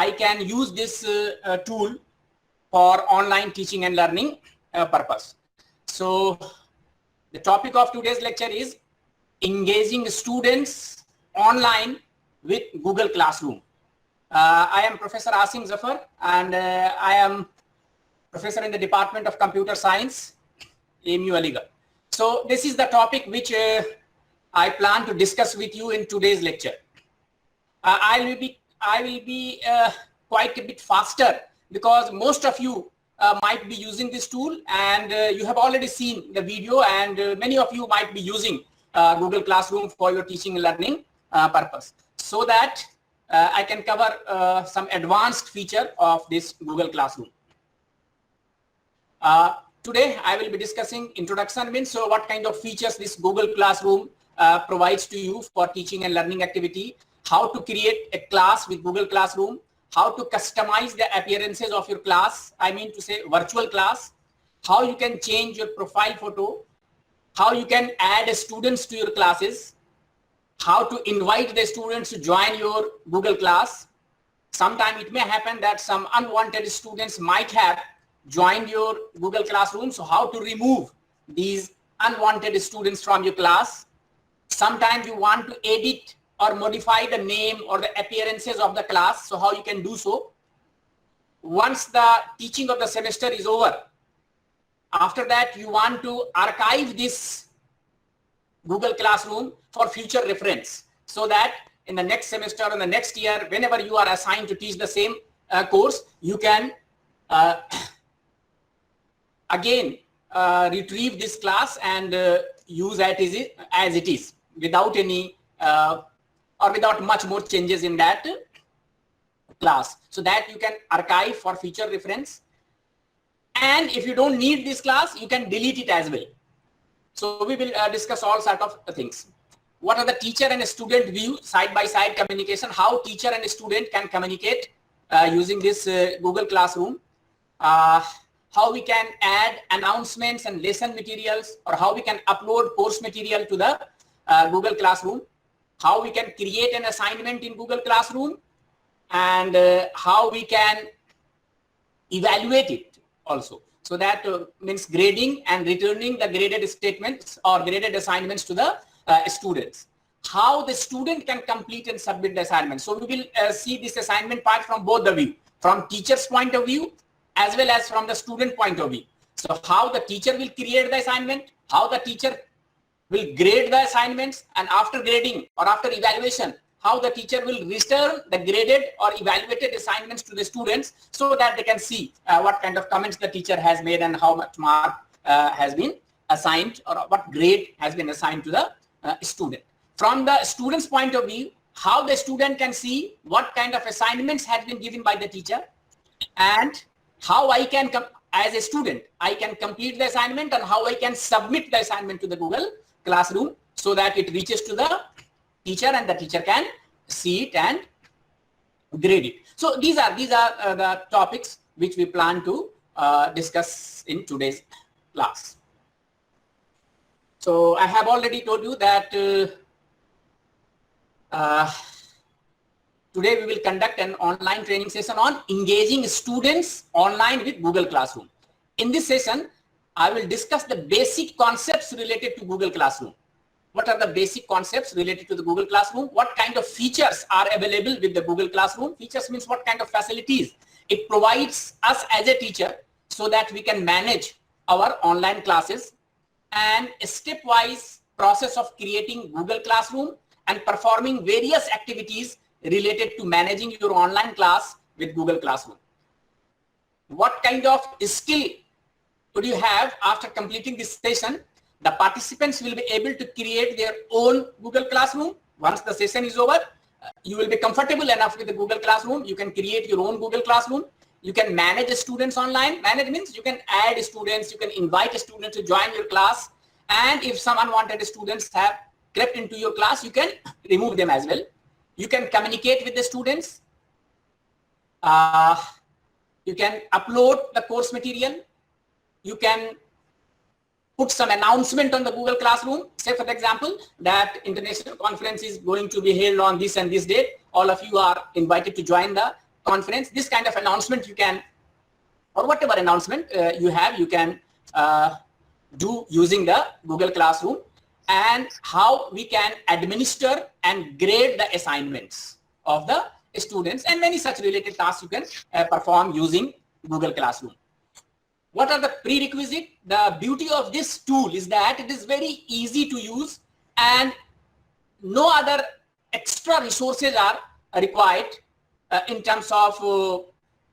I can use this tool for online teaching and learning purpose. So the topic of today's lecture is engaging students online with Google Classroom. I am Professor Asim Zafar, and I am professor in the Department of Computer Science, AMU Aligarh. So this is the topic which I plan to discuss with you in today's lecture. I will be quite a bit faster because most of you might be using this tool, and you have already seen the video, and many of you might be using Google Classroom for your teaching and learning purpose, so that I can cover some advanced feature of this Google Classroom. Today I will be discussing introduction, means so what kind of features this Google Classroom provides to you for teaching and learning activity, how to create a class with Google Classroom, how to customize the appearances of your class, I mean to say virtual class, how you can change your profile photo, how you can add students to your classes, how to invite the students to join your Google class. Sometimes it may happen that some unwanted students might have joined your Google Classroom, so how to remove these unwanted students from your class. Sometimes you want to edit or modify the name or the appearances of the class, so how you can do so. Once the teaching of the semester is over, after that you want to archive this Google Classroom for future reference, so that in the next semester or in the next year, whenever you are assigned to teach the same course, you can again retrieve this class and use as it is without any or without much more changes in that class, so that you can archive for future reference. And if you don't need this class, you can delete it as well. So we will discuss all sort of things. What are the teacher and student view side-by-side communication, how teacher and student can communicate using this Google Classroom, how we can add announcements and lesson materials, or how we can upload course material to the Google Classroom, how we can create an assignment in Google Classroom, and how we can evaluate it also. So that means grading and returning the graded statements or graded assignments to the students. How the student can complete and submit the assignment. So we will see this assignment part from both the view, from teacher's point of view as well as from the student point of view. So how the teacher will create the assignment, how the teacher will grade the assignments, and after grading or after evaluation, how the teacher will return the graded or evaluated assignments to the students, so that they can see what kind of comments the teacher has made and how much mark has been assigned, or what grade has been assigned to the student. From the student's point of view, how the student can see what kind of assignments has been given by the teacher, and how I can, as a student, I can complete the assignment, and how I can submit the assignment to the Google Classroom, so that it reaches to the teacher and the teacher can see it and grade it. So these are the topics which we plan to discuss in today's class. So I have already told you that today we will conduct an online training session on engaging students online with Google Classroom. In this session, I will discuss the basic concepts related to Google Classroom. What are the basic concepts related to the Google Classroom? What kind of features are available with the Google Classroom? Features means what kind of facilities it provides us as a teacher, so that we can manage our online classes, and a stepwise process of creating Google Classroom and performing various activities related to managing your online class with Google Classroom. What kind of skill would you have after completing this session? The participants will be able to create their own Google Classroom. Once the session is over, you will be comfortable enough with the Google Classroom. You can create your own Google Classroom. You can manage the students online. Manage means you can add students, you can invite a student to join your class. And if some unwanted students have crept into your class, you can remove them as well. You can communicate with the students. You can upload the course material. You can put some announcement on the Google Classroom. Say for example, that international conference is going to be held on this and this date. All of you are invited to join the conference, this kind of announcement you can, or whatever announcement you can do using the Google Classroom, and how we can administer and grade the assignments of the students, and many such related tasks you can perform using Google Classroom. What are the prerequisites? The beauty of this tool is that it is very easy to use, and no other extra resources are required in terms of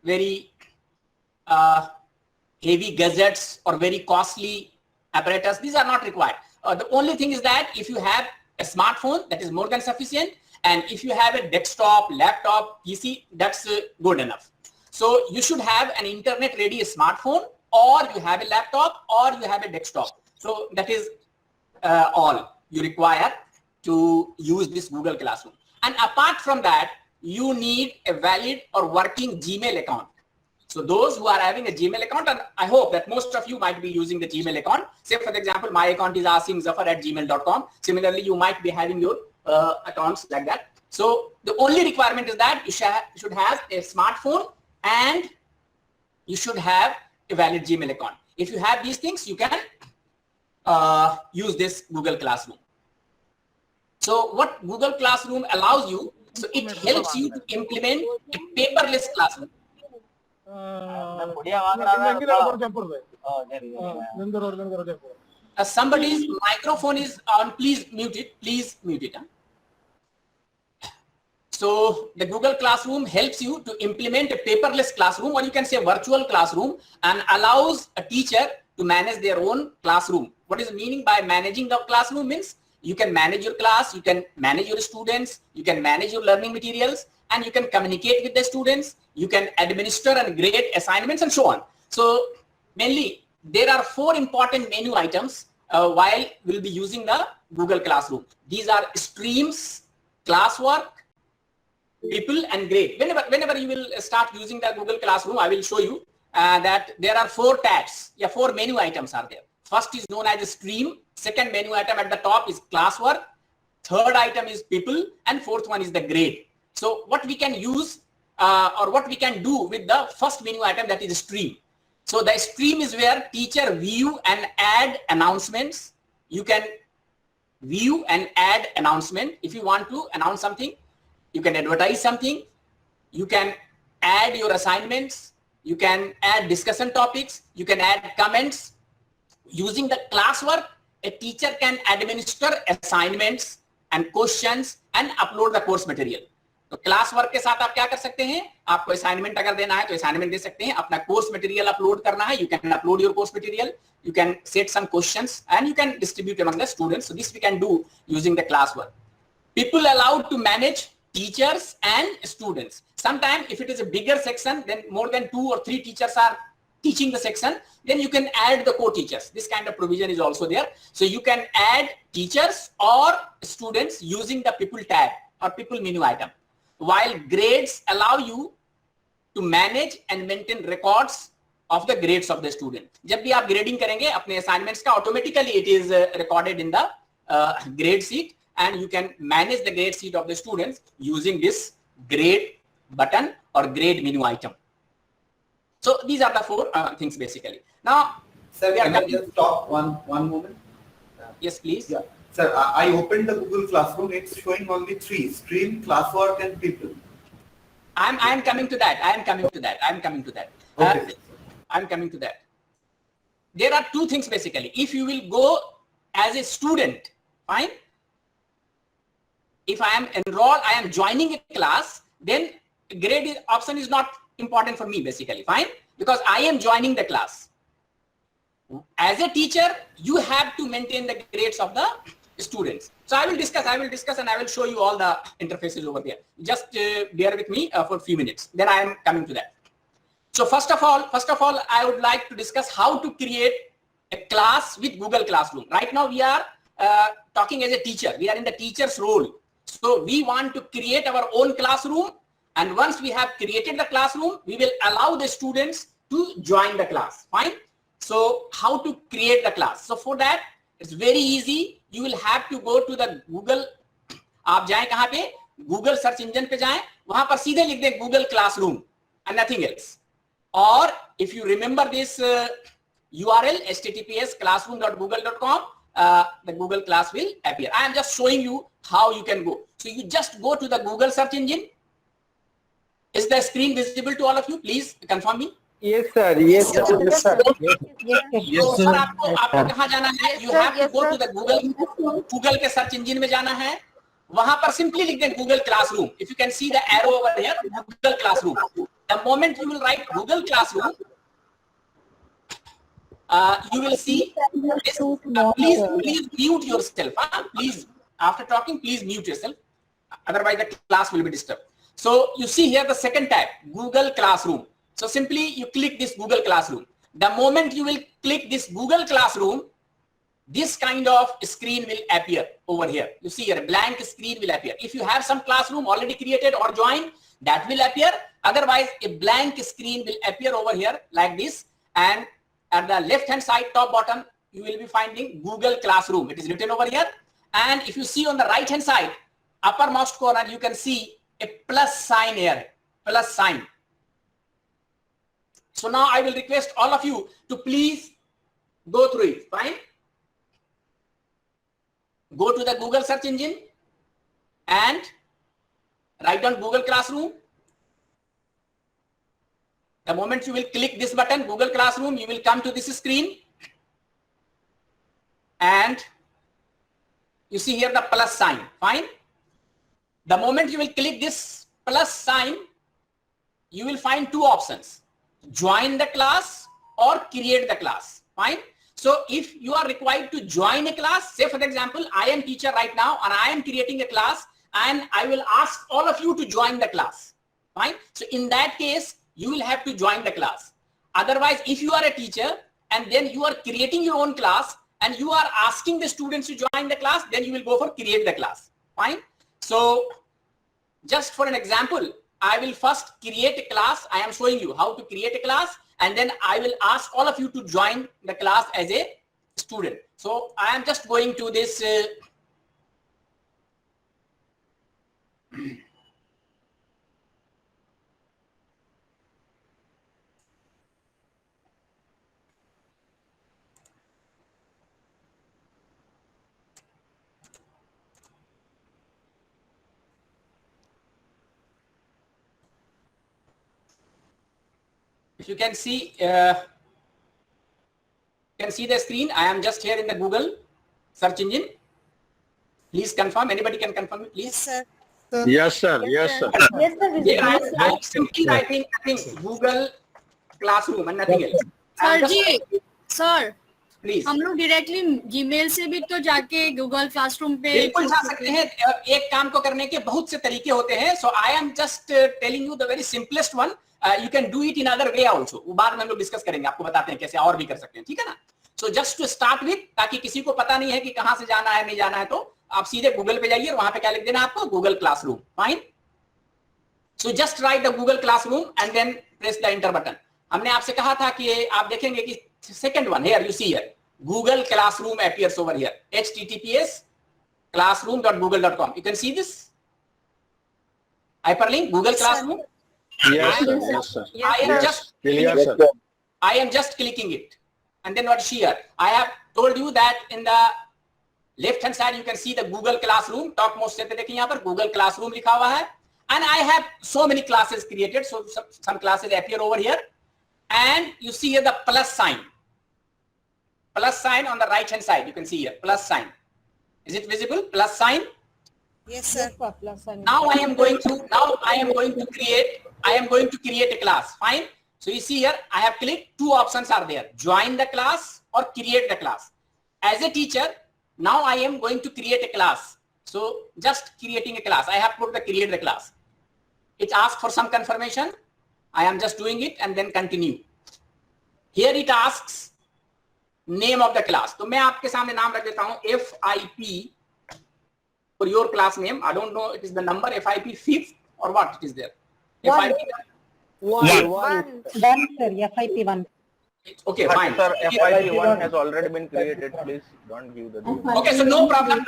very heavy gadgets or very costly apparatus. These are not required. The only thing is that if you have a smartphone, that is more than sufficient, and if you have a desktop, laptop, PC, that's good enough. So you should have an internet-ready smartphone, or you have a laptop, or you have a desktop. So that is all you require to use this Google Classroom. And apart from that, you need a valid or working Gmail account. So those who are having a Gmail account, and I hope that most of you might be using the Gmail account. Say for example, my account is asimzafar@gmail.com. Similarly, you might be having your accounts like that. So the only requirement is that you should have a smartphone and you should have a valid Gmail account. If you have these things, you can use this Google Classroom. So what Google Classroom allows you, so it helps you to implement a paperless classroom. Somebody's microphone is on. Please mute it. Please mute it. So the Google Classroom helps you to implement a paperless classroom, or you can say virtual classroom, and allows a teacher to manage their own classroom. What is the meaning by managing the classroom? Means you can manage your class, you can manage your students, you can manage your learning materials, and you can communicate with the students, you can administer and grade assignments, and so on. So mainly there are 4 important menu items while we'll be using the Google Classroom. These are streams, classwork, people, and grade. Whenever you will start using the Google Classroom, I will show you that there are 4 tabs. 4 menu items are there. First is known as a stream. Second menu item at the top is classwork. Third item is people, and fourth one is the grade. So what we can use or what we can do with the first menu item, that is stream. So the stream is where teacher view and add announcements. You can view and add announcement. If you want to announce something, you can advertise something, you can add your assignments, you can add discussion topics, you can add comments. Using the classwork, a teacher can administer assignments and questions and upload the course material. तो class work के साथ आप क्या कर सकते हैं, आपको assignment अगर देना है तो असाइनमेंट दे सकते हैं, अपना कोर्स मटेरियल अपलोड करना है, you can upload your course material, you can set some questions and you can distribute among the students. So this we can do using the classwork. People allowed to manage teachers and students. Sometimes if it is a bigger section, then more than 2 or 3 teachers are teaching the section, then you can add the co-teachers. This kind of provision is also there. So you can add teachers or students using the people tab or people menu item. While grades allow you to manage and maintain records of the grades of the student. जब भी आप grading करेंगे अपने assignments का, automatically it is recorded in the grade sheet, and you can manage the grade sheet of the students using this grade button or grade menu item. So these are the 4 things basically. Now, sir, can I just stop one moment? Yes, please. Yeah. Sir, I opened the Google Classroom. It's showing only 3: stream, classwork, and people. I am coming to that. I am coming to that. I'm coming to that. There are 2 things basically. If you will go as a student, fine. If I am enrolled, I am joining a class, then grade option is not important for me basically, fine, because I am joining the class. As a teacher, you have to maintain the grades of the students. So I will discuss and I will show you all the interfaces over there. Just bear with me for a few minutes. Then I am coming to that. So first of all, I would like to discuss how to create a class with Google Classroom. Right now we are talking as a teacher. We are in the teacher's role. So we want to create our own classroom. And once we have created the classroom, we will allow the students to join the class. Fine. So how to create the class? So for that, it's very easy. You will have to go to the Google. आप जाएं कहाँ पे? Google search engine पे जाएं. वहां पर सीधे लिख दें Google classroom and nothing else. और if you remember this URL https://classroom.google.com, the Google class will appear. I am just showing you how you can go. So you just go to the Google search engine. Is the screen visible to all of you? Please confirm me. Yes, sir. Yes, sir. Yes, sir. तो sir आपको कहाँ जाना है? You have to go to the Google के search engine में जाना है. वहां पर सिंपली लिख दें Google Classroom. If you can see the arrow over here, Google Classroom. The moment you will write Google Classroom, you will see this. Please mute yourself. Please, after talking, please mute yourself. Otherwise, the class will be disturbed. So you see here the second tab, Google Classroom. So simply you click this Google Classroom. The moment you will click this Google Classroom, this kind of screen will appear over here. You see here, a blank screen will appear. If you have some classroom already created or joined, that will appear. Otherwise, a blank screen will appear over here like this. And at the left hand side top bottom, you will be finding Google Classroom. It is written over here. And if you see on the right hand side, uppermost corner, you can see a plus sign here, plus sign. So now I will request all of you to please go through it. Fine. Go to the Google search engine and write down Google Classroom. The moment you will click this button, Google Classroom, you will come to this screen. And you see here the plus sign. Fine. The moment you will click this plus sign, you will find two options: join the class or create the class. Fine. So if you are required to join a class, say for example, I am teacher right now and I am creating a class and I will ask all of you to join the class. Fine. So in that case, you will have to join the class. Otherwise, if you are a teacher and then you are creating your own class and you are asking the students to join the class, then you will go for create the class. Fine. So just for an example, I will first create a class. I am showing you how to create a class, and then I will ask all of you to join the class as a student. So I am just going to this if you can see the screen. I am just here in the Google search engine. Please confirm. Anybody can confirm it, please. Sir. Yes, sir. Yes, sir. Yes, sir. Yeah, I am simply writing Google Classroom and nothing else. Sir ji, sir please हम लोग directly Gmail से भी तो जाके Google classroom पे बिल्कुल जा सकते हैं. एक काम को करने के बहुत से तरीके होते हैं. So I am just telling you the very simplest one. You can do it in other way also. वो बाद में हम लोग डिस्कस करेंगे, आपको बताते हैं कैसे और भी कर सकते हैं. ठीक है ना. So just to start with, ताकि किसी को पता नहीं है कि कहां से जाना है नहीं जाना है, तो आप सीधे गूगल पे जाइए और वहां पे क्या लिख देना आपको, Google classroom. Fine. So just write the Google classroom and then press the enter button. हमने आपसे कहा था कि आप देखेंगे कि second one here you see here Google Classroom appears over here. https://classroom.google.com. You can see this hyperlink, Google Classroom. Yes, sir. Yes, sir. I am just clicking it. And then what's here? I have told you that in the left hand side you can see the Google Classroom. Top most से देखिए यहाँ पर Google Classroom लिखा हुआ है. And I have so many classes created. So some classes appear over here. And you see here the plus sign. Plus sign on the right hand side. You can see here plus sign. Is it visible? Plus sign. Yes, sir. Now I am going to create a class. Fine. So you see here I have clicked. Two options are there: join the class or create the class. As a teacher, now I am going to create a class. So just creating a class. I have put the create the class. It asks for some confirmation. I am just doing it and then continue. Here it asks name of the class. तो मैं आपके सामने नाम रख देता हूं FIP for your class name. I don't know it is the number FIP 5th or what it is there. FIP 1. Sir, FIP 1. Okay, fine. Sir, FIP 1 has already been created. Please don't give the name. Okay, so no problem.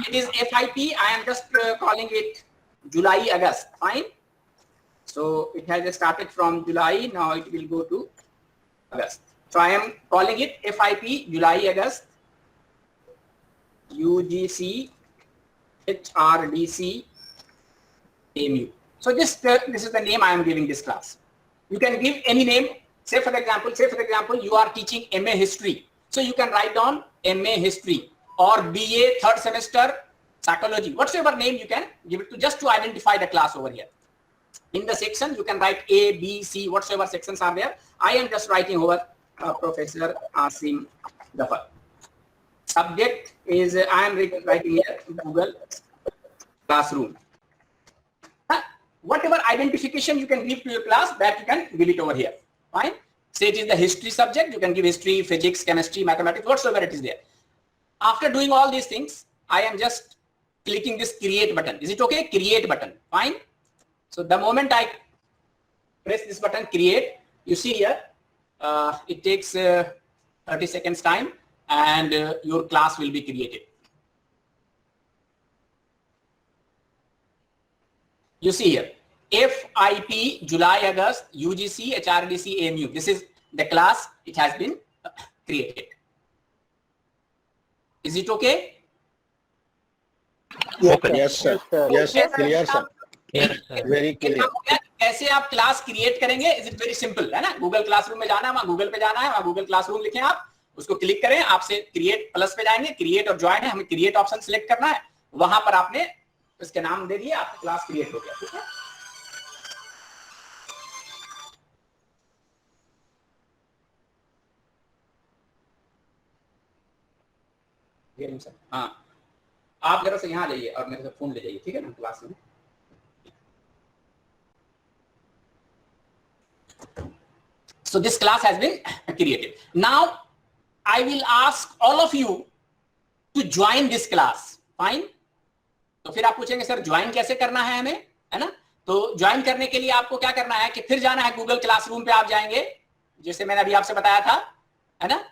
It is FIP. I am just calling it July, August. Fine. So it has started from July. Now it will go to August. So I am calling it FIP July August UGC HRDC AMU. So this is the name I am giving this class. You can give any name. Say for example, you are teaching MA History. So you can write down MA History or BA third semester Psychology. Whatsoever name you can give it to, just to identify the class over here. In the section, you can write A, B, C, whatsoever sections are there. I am just writing over Professor Asim Ghaffar. Subject is, I am writing here Google Classroom. Whatever identification you can give to your class, that you can give it over here. Fine. Say it is the history subject, you can give history, physics, chemistry, mathematics, whatsoever it is there. After doing all these things, I am just clicking this create button. Is it okay? Create button. Fine. So the moment I press this button, create, you see here, it takes 30 seconds time, and your class will be created. You see here, FIP July August UGC HRDC AMU. This is the class. It has been created. Is it okay? Yes, sir. Yes, clear, sir. Very clear. कैसे आप class create करेंगे? Is it very simple है ना. Google classroom में जाना है, वहां Google पे जाना है, वहां गूगल क्लासरूम लिखें, आप उसको क्लिक करें, आपसे क्रिएट प्लस पे जाएंगे, क्रिएट और ज्वाइन है, हमें क्रिएट ऑप्शन सिलेक्ट करना है, वहां पर आपने इसके नाम दे दिए, आपका क्लास क्रिएट हो गया. ठीक है. हाँ, आप जरा से यहाँ जाइए और मेरे से फोन ले जाइए. ठीक है ना, क्लास में. So this class has been created. Now I will ask all of you to join this class. Fine. तो फिर आप पूछेंगे सर ज्वाइन कैसे करना है हमें, है ना. तो ज्वाइन करने के लिए आपको क्या करना है कि फिर जाना है गूगल क्लासरूम पे. आप जाएंगे जैसे मैंने अभी आपसे बताया था, है ना.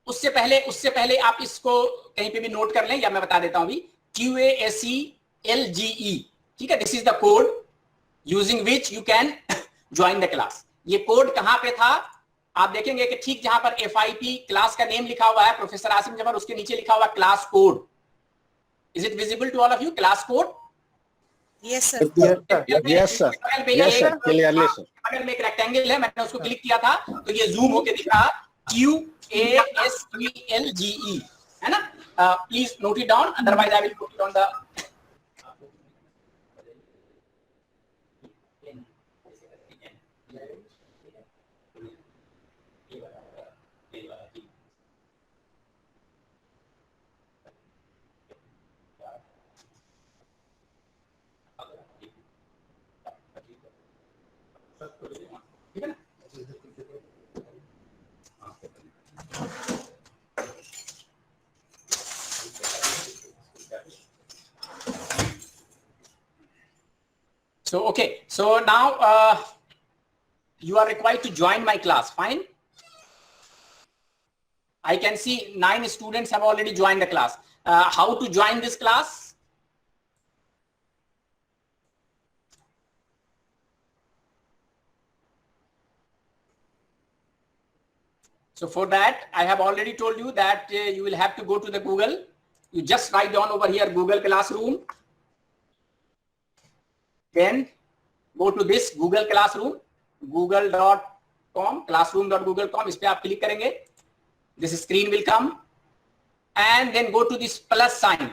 उससे पहले आप इसको कहीं पे भी नोट कर लें, या मैं बता देता हूं अभी. QASELGE. ठीक है. This is the code using which you can join the class. ये कोड कहां पे था आप देखेंगे कि ठीक जहां पर FIP क्लास का नेम लिखा हुआ है प्रोफेसर आसिम जफर, उसके नीचे लिखा हुआ class code. Is it visible to all of you class code? Yes, sir. Yes, sir. Yes, sir. Clearly, sir. अगर में एक रेक्टेंगल है, मैंने उसको क्लिक किया था तो ये जूम होके दिख रहा QASELGE, है ना. Please note it down, otherwise I will put it on the. ठीक है ना. So okay, so now you are required to join my class. Fine. I can see 9 students have already joined the class. How to join this class? So for that, I have already told you that you will have to go to the Google. You just write down over here Google Classroom. Then go to this Google Classroom, google.com, classroom.google.com. इस पे आप click करेंगे. This screen will come, and then go to this plus sign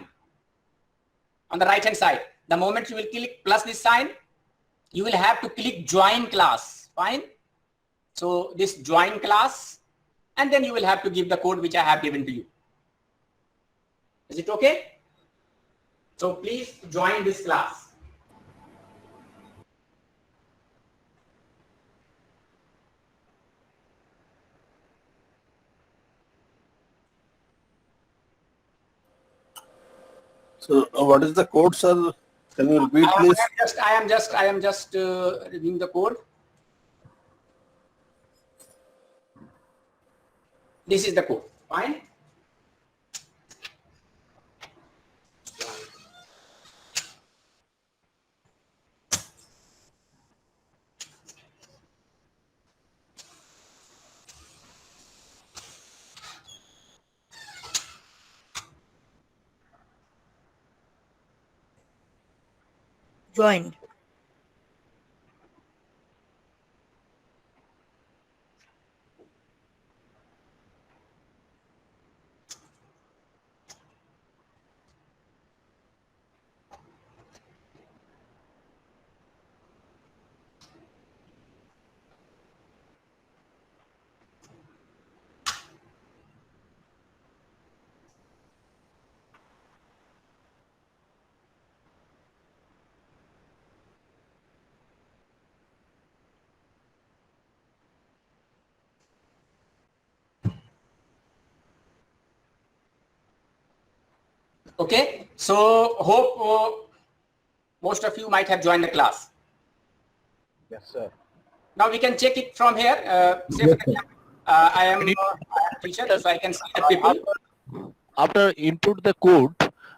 on the right hand side. The moment you will click plus this sign, you will have to click join class. Fine. So this join class, and then you will have to give the code which I have given to you. Is it okay? So please join this class. So what is the code, sir? Can you repeat, please? I am just reading the code. This is the code. Fine. Joined. Okay, so hope most of you might have joined the class. Yes, sir. Now we can check it from here. Say for example, I am a teacher, so I can see the people. After input the code,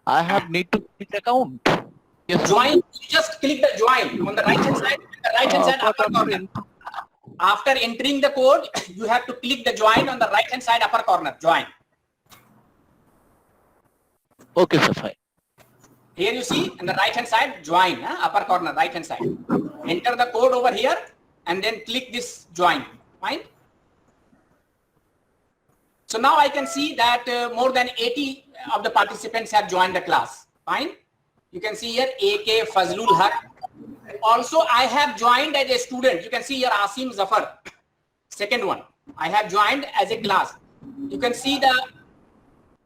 I have need to create account. Yes. Join, you just click the join on the right hand side, upper corner. After entering the code, you have to click the join on the right hand side upper corner, join. Okay, sir, fine. Here you see on the right hand side, join, upper corner, right hand side. Enter the code over here and then click this join, fine. So now I can see that more than 80 of the participants have joined the class, fine. You can see here AK Fazlul Haq. Also, I have joined as a student. You can see here Asim Zafar, second one. I have joined as a class. You can see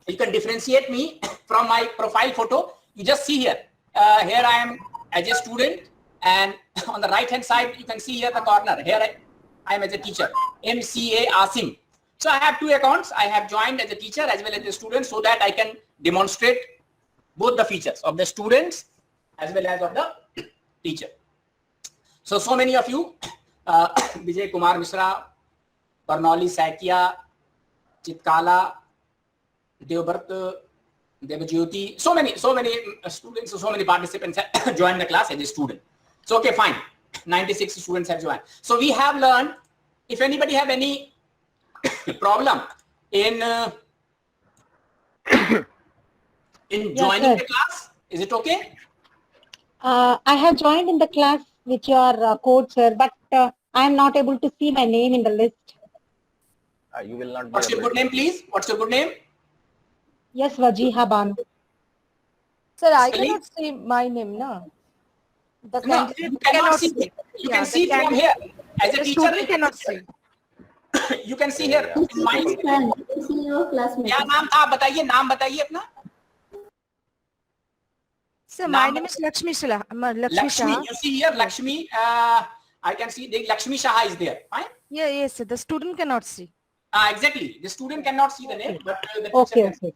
you can differentiate me from my profile photo. You just see here. Here I am as a student, and on the right hand side, you can see here the corner. Here I am as a teacher, MCA Asim. So I have two accounts. I have joined as a teacher as well as a student so that I can demonstrate both the features of the students as well as of the teacher. So many of you, Vijay Kumar Mishra, Barnauli Saikia, Chitkala, Devbrat, Devajyoti, so many students, so many participants have joined the class as a student. So okay, fine. 96 students have joined. So we have learned, if anybody have any problem in joining the class, is it okay? I have joined in the class with your code, sir, but I am not able to see my name in the list. You will not be What's your able good name, please? What's your good name? Yes, Wajiha Banu. Sir, I Spelling? cannot see my name, no. The No, candidate you cannot see. see. You Yeah, can the see from candidate- here. As a The teacher, student cannot see. you can see here. Yeah. In my, क्या नाम था आप बताइए, नाम बताइए अपना. Sir, my Naam- name is Lakshmi Shah. Lakshmi Lakshmi, Shah. you see here, Lakshmi. I can see the Lakshmi Shah is there. Fine. Yeah, yes, sir. The student cannot see. Exactly. The student cannot see the name, but the teacher Okay, can. okay.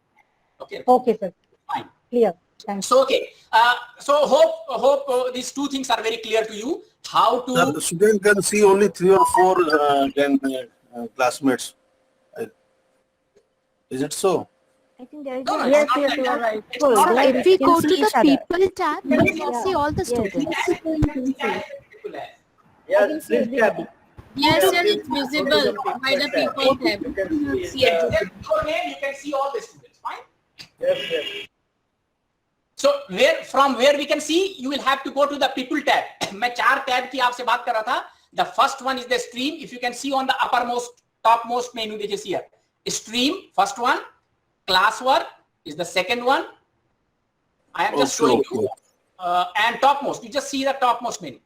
Okay. Okay, sir. Fine. Clear. Thanks. So okay. So hope these two things are very clear to you. How to The student can see only 3 or 4 classmates. Is it so? I think there is No, no, yes, it's not yes, like you that. are right. It's not like If that. we Can go see to each the other. people tab, we can see all the students. Yes, sir, it's visible by the people tab. Your name, you can see all the students. Fine. So from where we can see, you will have to go to the people tab. मैं 4 tab की आपसे बात कर रहा था. The first one is the stream. If you can see on the topmost menu, देखिए see here. Stream, first one. Classwork is the second one. I am just showing you. And topmost, you just see the topmost menu.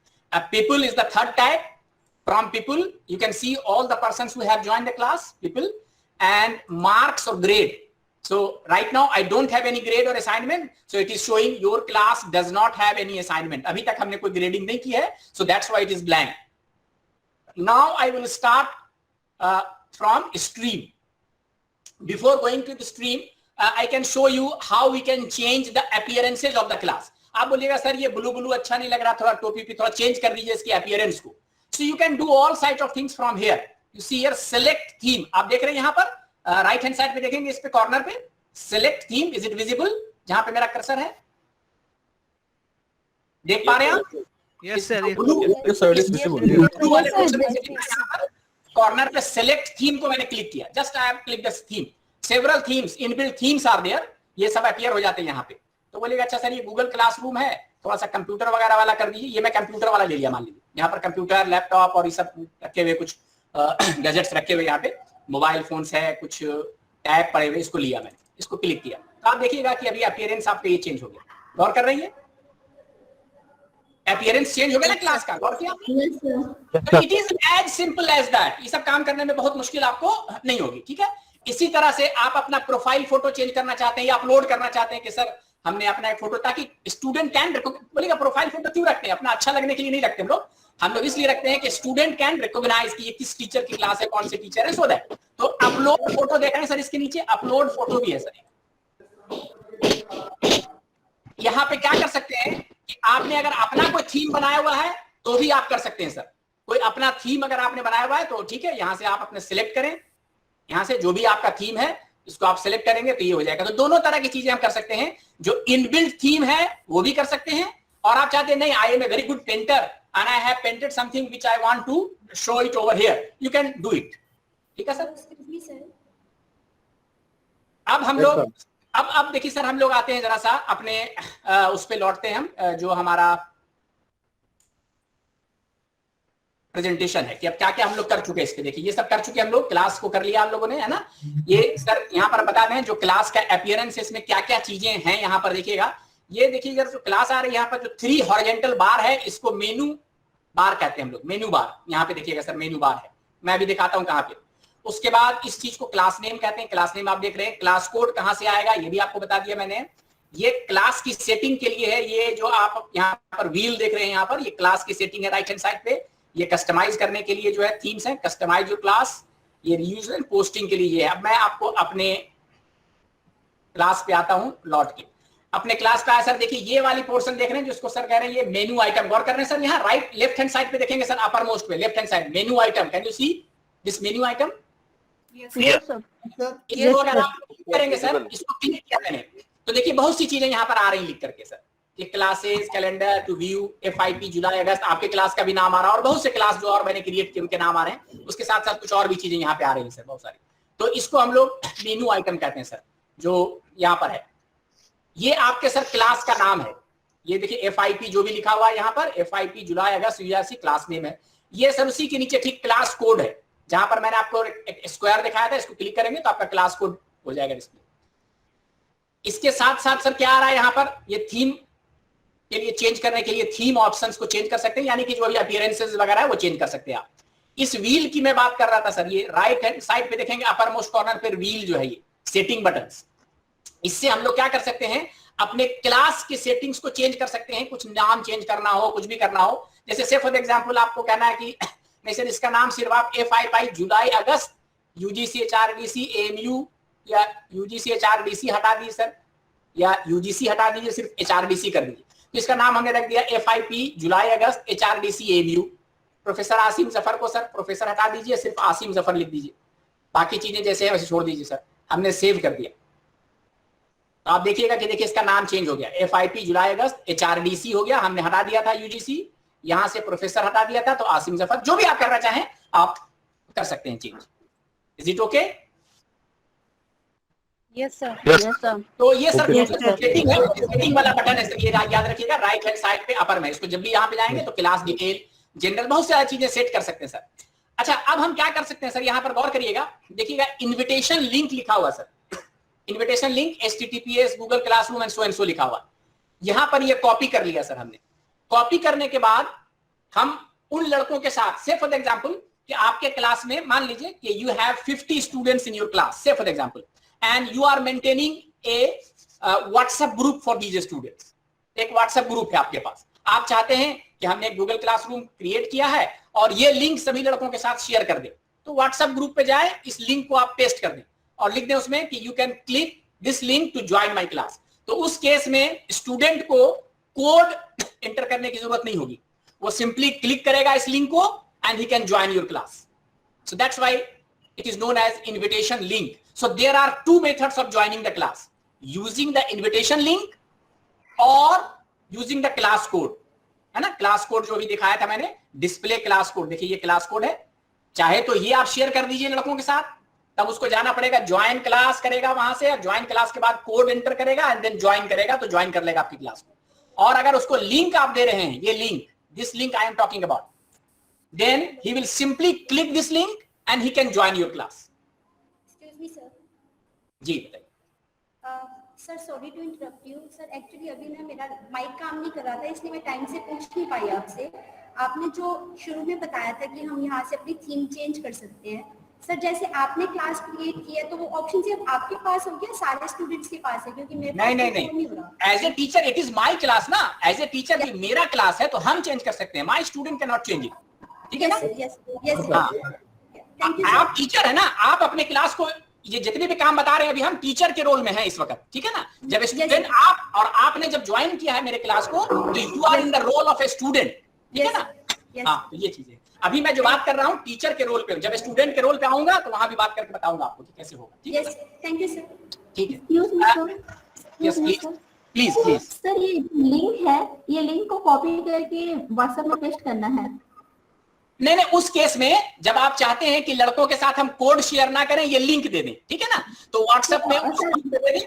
People is the third tab. From people, you can see all the persons who have joined the class, people, and marks or grade. So right now I don't have any grade or assignment. So it is showing your class does not have any assignment. अभी तक हमने कोई grading नहीं की है. So that's why it is blank. Now I will start from stream. Before going to the stream, I can show you how we can change the appearances of the class. आप बोलिएगा sir ये blue अच्छा नहीं लग रहा, थोड़ा टोपी पे थोड़ा change कर दीजिए इसकी appearance को. So you can do all sides of things from here. You see here select theme. आप देख रहे हैं यहाँ पर राइट हैंड साइड पे देखेंगे इस पे कॉर्नर पे select theme. Is it visible? जहां पे मेरा कर्सर है देख पा रहे हैं आप? Yes, sir. Yes, sir, it is visible. Corner पे select theme को मैंने क्लिक किया. Just I have clicked this theme. Several themes, inbuilt themes are there. ये सब appear हो जाते हैं यहाँ पे. तो बोलेगा अच्छा सर ये गूगल क्लासरूम है, थोड़ा सा कंप्यूटर वगैरह वाला कर दीजिए। ये मैं कंप्यूटर वाला ले लिया, मान लीजिए यहाँ पर कंप्यूटर, लैपटॉप और ये सब रखे हुए, कुछ गैजेट्स रखे हुए, यहाँ पे मोबाइल फोन्स है, कुछ टैब पड़े हुए, इसको लिया मैंने, इसको क्लिक किया तो आप देखिएगा कि अभी अपीयरेंस आपका ये चेंज हो गया। गौर कर रही है, अपीयरेंस चेंज हो गया ना क्लास का, गौर किया? It is as simple as that. ये सब काम करने में बहुत मुश्किल आपको नहीं होगी, ठीक है। इसी तरह से आप अपना प्रोफाइल फोटो चेंज करना चाहते हैं या अपलोड करना चाहते हैं कि सर हमने अपना एक फोटो, ताकि स्टूडेंट कैन, बोलेगा प्रोफाइल फोटो क्यों रखते हैं, अपना अच्छा लगने के लिए नहीं रखते हम लोग इसलिए रखते हैं कि स्टूडेंट कैन रिकॉग्नाइज कि ये किस टीचर की क्लास है, कौन से टीचर है, सो दैट। तो अपलोड फोटो देख रहे हैं सर, इसके नीचे अपलोड फोटो भी है सर। यहां पे क्या कर सकते हैं कि आपने अगर अपना कोई थीम बनाया हुआ है तो भी आप कर सकते हैं सर। कोई अपना थीम अगर आपने बनाया हुआ है तो ठीक है, यहां से आप अपने सिलेक्ट करें, यहां से जो भी आपका थीम है इसको आप सिलेक्ट करेंगे तो ये हो जाएगा। तो दोनों तरह की चीजें हम कर सकते हैं, जो इनबिल्ट थीम है वो भी कर सकते हैं, और आप चाहते हैं नहीं I am a very good painter and I have painted something which I want to show it over here, you can do it. ठीक है सर। अब हम लोग अब देखिए सर, हम लोग आते हैं जरा सा अपने उस पे लौटते हैं हम, जो हमारा प्रेजेंटेशन है कि अब क्या क्या हम लोग कर चुके हैं इस पे। देखिए ये सब कर चुके हम लोग, क्लास को कर लिया आप लोगों ने, है ना। ये सर यहाँ पर बता दें जो क्लास का अपीयरेंस है, इसमें क्या क्या चीजें हैं यहाँ पर देखिएगा। ये देखिएगा जो क्लास आ रही है यहाँ पर, जो 3 हॉरिजॉन्टल बार है इसको मेनू बार कहते हैं हम लोग, मेनू बार। यहाँ पे देखिएगा सर मेनू बार है, मैं अभी दिखाता हूँ कहाँ पे। उसके बाद इस चीज को क्लास नेम कहते हैं, क्लास नेम आप देख रहे हैं। क्लास कोड कहाँ से आएगा ये भी आपको बता दिया मैंने। ये क्लास की सेटिंग के लिए है, ये जो आप यहाँ पर व्हील देख रहे हैं यहाँ पर, ये क्लास की सेटिंग है राइट हैंड साइड पे। ये कस्टमाइज करने के लिए जो है थीम्स हैं, कस्टमाइज योर क्लास, ये रीयूज एंड पोस्टिंग के लिए ये है। अब मैं आपको अपने क्लास पे आता हूं लौट के। अपने क्लास का सर देखिए ये वाली पोर्शन देख रहे हैं जिसको सर कह रहे हैं ये मेनू आइटम। गौर कर रहे हैं सर, यहाँ राइट लेफ्ट हैंड साइड पे देखेंगे सर, अपर मोस्ट पे left hand side menu item, can you see this menu item? इसको अगर आप करेंगे सर, इसको क्लिक करते हैं तो देखिए बहुत सी चीजें यहाँ पर आ रही लिख करके सर, ये classes, calendar, to view, FIP, जुलाई अगस्त, आपके क्लास का भी नाम आ रहा है और बहुत से क्लास जो और मैंने क्रिएट किए उनके नाम आ रहे हैं। उसके साथ साथ कुछ और भी चीजें यहाँ पे आ रही हैं सर, बहुत सारी। तो इसको हम लोग मेनू आइटम कहते हैं सर, जो यहाँ पर है। ये आपके सर क्लास का नाम है। ये देखिए FIP जो भी लिखा हुआ है यहाँ पर, FIP जुलाई अगस्त URC क्लास नेम है। ये सर उसी के नीचे ठीक क्लास कोड है, जहां पर मैंने आपको एक स्क्वायर दिखाया था, इसको क्लिक करेंगे तो आपका क्लास कोड हो जाएगा डिस्प्ले। इसके साथ साथ सर क्या आ रहा है यहाँ पर, ये थीम के लिए चेंज करने के लिए थीम ऑप्शंस को चेंज कर सकते हैं, यानी कि जो अभी अपीयरेंसेस वगैरह है वो चेंज कर सकते हैं आप। इस व्हील की मैं बात कर रहा था सर, ये राइट हैंड साइड पे देखेंगे अपर मोस्ट कॉर्नर पे व्हील जो है ये सेटिंग बटन्स। इससे हम लोग क्या कर सकते हैं, अपने क्लास की सेटिंग्स को चेंज कर सकते हैं। कुछ नाम चेंज करना हो, कुछ भी करना हो, जैसे से फॉर एग्जांपल आपको कहना है कि नहीं सर इसका नाम सिर्फ आप FIP जुलाई अगस्त UGC HRDC AMU या UGC HRDC हटा दीजिए सर, या UGC हटा दीजिए, सिर्फ HRDC कर दीजिए। तो इसका नाम हमने रख दिया FIP जुलाई अगस्त HRDC AMU। Professor Asim Zafar को सर प्रोफेसर हटा दीजिए, सिर्फ आसिम जफर लिख दीजिए, बाकी चीजें जैसे है वैसे छोड़ दीजिए सर। हमने सेव कर दिया तो आप देखिएगा कि देखिए इसका नाम चेंज हो गया, FIP जुलाई अगस्त HRDC हो गया, हमने हटा दिया था UGC, यहां से प्रोफेसर हटा दिया था, तो आसिम जफर। जो भी आप करना चाहें आप कर सकते हैं change. Is it okay? Yes, sir. Yes. Yes, sir. तो ये सर सेटिंग है, सेटिंग वाला बटन है सर, ये याद रखिएगा राइट हैंड साइड पे अपर में। इसको जब भी यहाँ पे जाएंगे तो क्लास डिटेल, जनरल, बहुत सारी चीजें सेट कर सकते हैं सर। अच्छा अब हम क्या कर सकते हैं सर, यहाँ पर गौर करिएगा, देखिएगा इन्विटेशन लिंक लिखा हुआ sir, invitation link HTTPS Google classroom and so लिखा हुआ। यहाँ पर ये कॉपी कर लिया सर हमने। कॉपी करने के बाद हम उन लड़कों के साथ, से फॉर एग्जांपल कि आपके क्लास में मान लीजिए कि you have 50 students in your class, say for example, and you are maintaining a WhatsApp group for these students. एक व्हाट्सएप ग्रुप है आपके पास, आप चाहते हैं कि हमने एक गूगल क्लासरूम क्रिएट किया है और ये लिंक सभी लड़कों के साथ शेयर कर दें, तो व्हाट्सएप ग्रुप पे जाए, इस लिंक को आप पेस्ट कर दें और लिख दें उसमें कि you can click this link to join my class. तो उस केस में स्टूडेंट को कोड एंटर करने की जरूरत नहीं होगी, वो सिंपली क्लिक करेगा इस लिंक को and he can join your class. So that's why it is known as invitation link. So there are 2 methods of joining the class, using the invitation link और यूजिंग द क्लास कोड, है ना। Class code जो भी दिखाया था मैंने, display class code, देखिए ये क्लास कोड है। चाहे तो ये आप शेयर कर दीजिए लड़कों के साथ, तब उसको जाना पड़ेगा, ज्वाइन क्लास करेगा वहां से, ज्वाइन क्लास के बाद कोड एंटर करेगा एंड देन ज्वाइन करेगा, तो ज्वाइन कर लेगा आपकी क्लास को। और अगर उसको लिंक आप दे रहे हैं, ये link, this link I am talking about, then he will simply click this link and he can join your class. Excuse me sir. जी बताइए। Sir sorry to interrupt you sir, actually अभी ना मेरा mic काम नहीं कर रहा था, इसलिए मैं टाइम से पूछ नहीं पाई आपसे। आपने जो शुरू में बताया था कि हम यहाँ से अपनी थीम चेंज कर सकते हैं, सर जैसे आपने क्लास क्रिएट किया तो वो ऑप्शन सिर्फ आपके पास हो गया, सारे स्टूडेंट्स के पास है? क्योंकि मेरे नहीं, as a teacher it is my class ना, एज ए टीचर ये मेरा क्लास है तो हम चेंज कर सकते हैं, my student can not change it, ठीक है ना? आप टीचर है ना, आप अपने क्लास को, ये जितने भी काम बता रहे हैं अभी हम टीचर के रोल में हैं इस वक्त, ठीक है ना? जब स्टूडेंट आप और आपने जब ज्वाइन किया है मेरे क्लास को तो you are in the role of a student, ठीक है ना? हाँ, तो ये चीजें अभी मैं जो बात कर रहा हूँ टीचर के रोल पे, जब स्टूडेंट के रोल पे आऊंगा तो वहां भी बात करके बताऊंगा आपको कि कैसे होगा, ठीक है? Thank you sir. ठीक है, यस प्लीज प्लीज। सर ये लिंक है, ये लिंक को कॉपी करके व्हाट्सएप में पेस्ट करना है? नहीं, उस केस में जब आप चाहते हैं कि लड़कों के साथ हम कोड शेयर ना करें, ये लिंक दे दें, ठीक है ना? तो व्हाट्सएप में उस लिंक दे दें,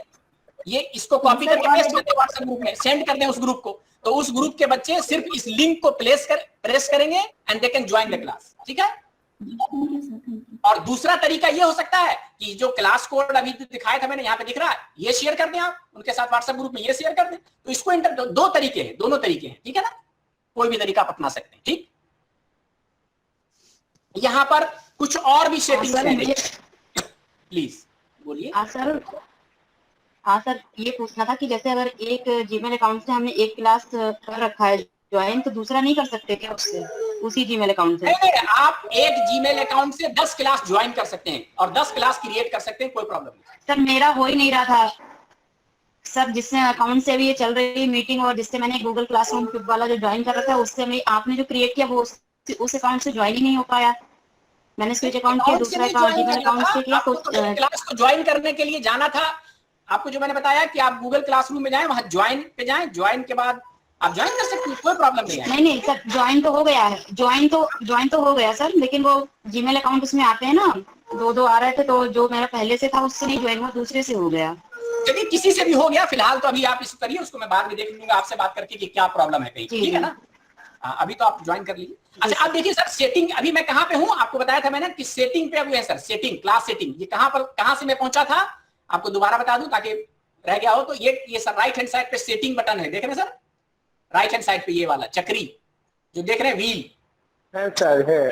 ये इसको कॉपी करके पेस्ट कर दें व्हाट्सएप ग्रुप में, सेंड कर दें उस ग्रुप को, तो उस ग्रुप के बच्चे सिर्फ इस लिंक को प्रेस करेंगे and they can join the class, ठीक है? और दूसरा तरीका ये हो सकता है कि जो क्लास कोड अभी दिखाया था मैंने, यहाँ पे दिख रहा है, ये शेयर कर दें आप उनके साथ व्हाट्सएप ग्रुप में, ये शेयर कर दें। तो इसको दो तरीके हैं, दोनों तरीके हैं, ठीक है ना? कोई भी तरीका आप अपना सकते हैं, ठीक? यहाँ पर कुछ और भी सेटिंग्स हैं, प्लीज बोलिए। सर ये पूछना था कि जैसे अगर एक जीमेल अकाउंट से हमने एक क्लास कर रखा है ज्वाइन, तो दूसरा नहीं कर सकते क्या उससे, उसी जीमेल अकाउंट से? नहीं, आप एक जीमेल अकाउंट से 10 क्लास ज्वाइन कर सकते हैं और 10 क्लास क्रिएट कर सकते हैं, कोई प्रॉब्लम नहीं। सर मेरा हो ही नहीं रहा था सर, जिससे अकाउंट से भी ये चल रही मीटिंग और जिससे मैंने गूगल क्लासरूम वाला जो ज्वाइन कर रखा है उससे मैं, आपने जो क्रिएट किया वो उस अकाउंट से ज्वाइन ही नहीं हो पाया। मैंने स्विच अकाउंट किया, दूसरा जीमेल अकाउंट से किया, तो क्लास को ज्वाइन करने के लिए जाना था आपको, जो मैंने बताया कि आप गूगल क्लासरूम में जाएं, वहां ज्वाइन पे जाएं, ज्वाइन के बाद आप ज्वाइन कर सकते हैं, कोई प्रॉब्लम नहीं है। नहीं सर, ज्वाइन तो हो गया है, ज्वाइन तो हो गया सर, लेकिन वो जीमेल अकाउंट उसमें आते हैं ना, दो आ रहे थे, तो जो मेरा पहले से था उससे नहीं ज्वाइन हुआ, दूसरे से हो गया। चलिए किसी से भी हो गया, फिलहाल तो अभी आप इसको करिए, उसको मैं बाद में देख लूंगा आपसे बात करके कि क्या प्रॉब्लम है कहीं, ठीक है ना? अभी तो आप ज्वाइन कर लीजिए। अच्छा आप देखिए सर, सेटिंग अभी मैं कहाँ पे हूँ, आपको बताया था मैंने कि सेटिंग पे हुए हैं सर, सेटिंग, क्लास सेटिंग, ये कहाँ से मैं पहुंचा था आपको दोबारा बता दूं ताकि रह गया हो। तो ये सर राइट हैंड साइड पे सेटिंग बटन है, देख रहे हैं सर राइट हैंड साइड पे, ये वाला चक्री जो देख रहे हैं, व्हील,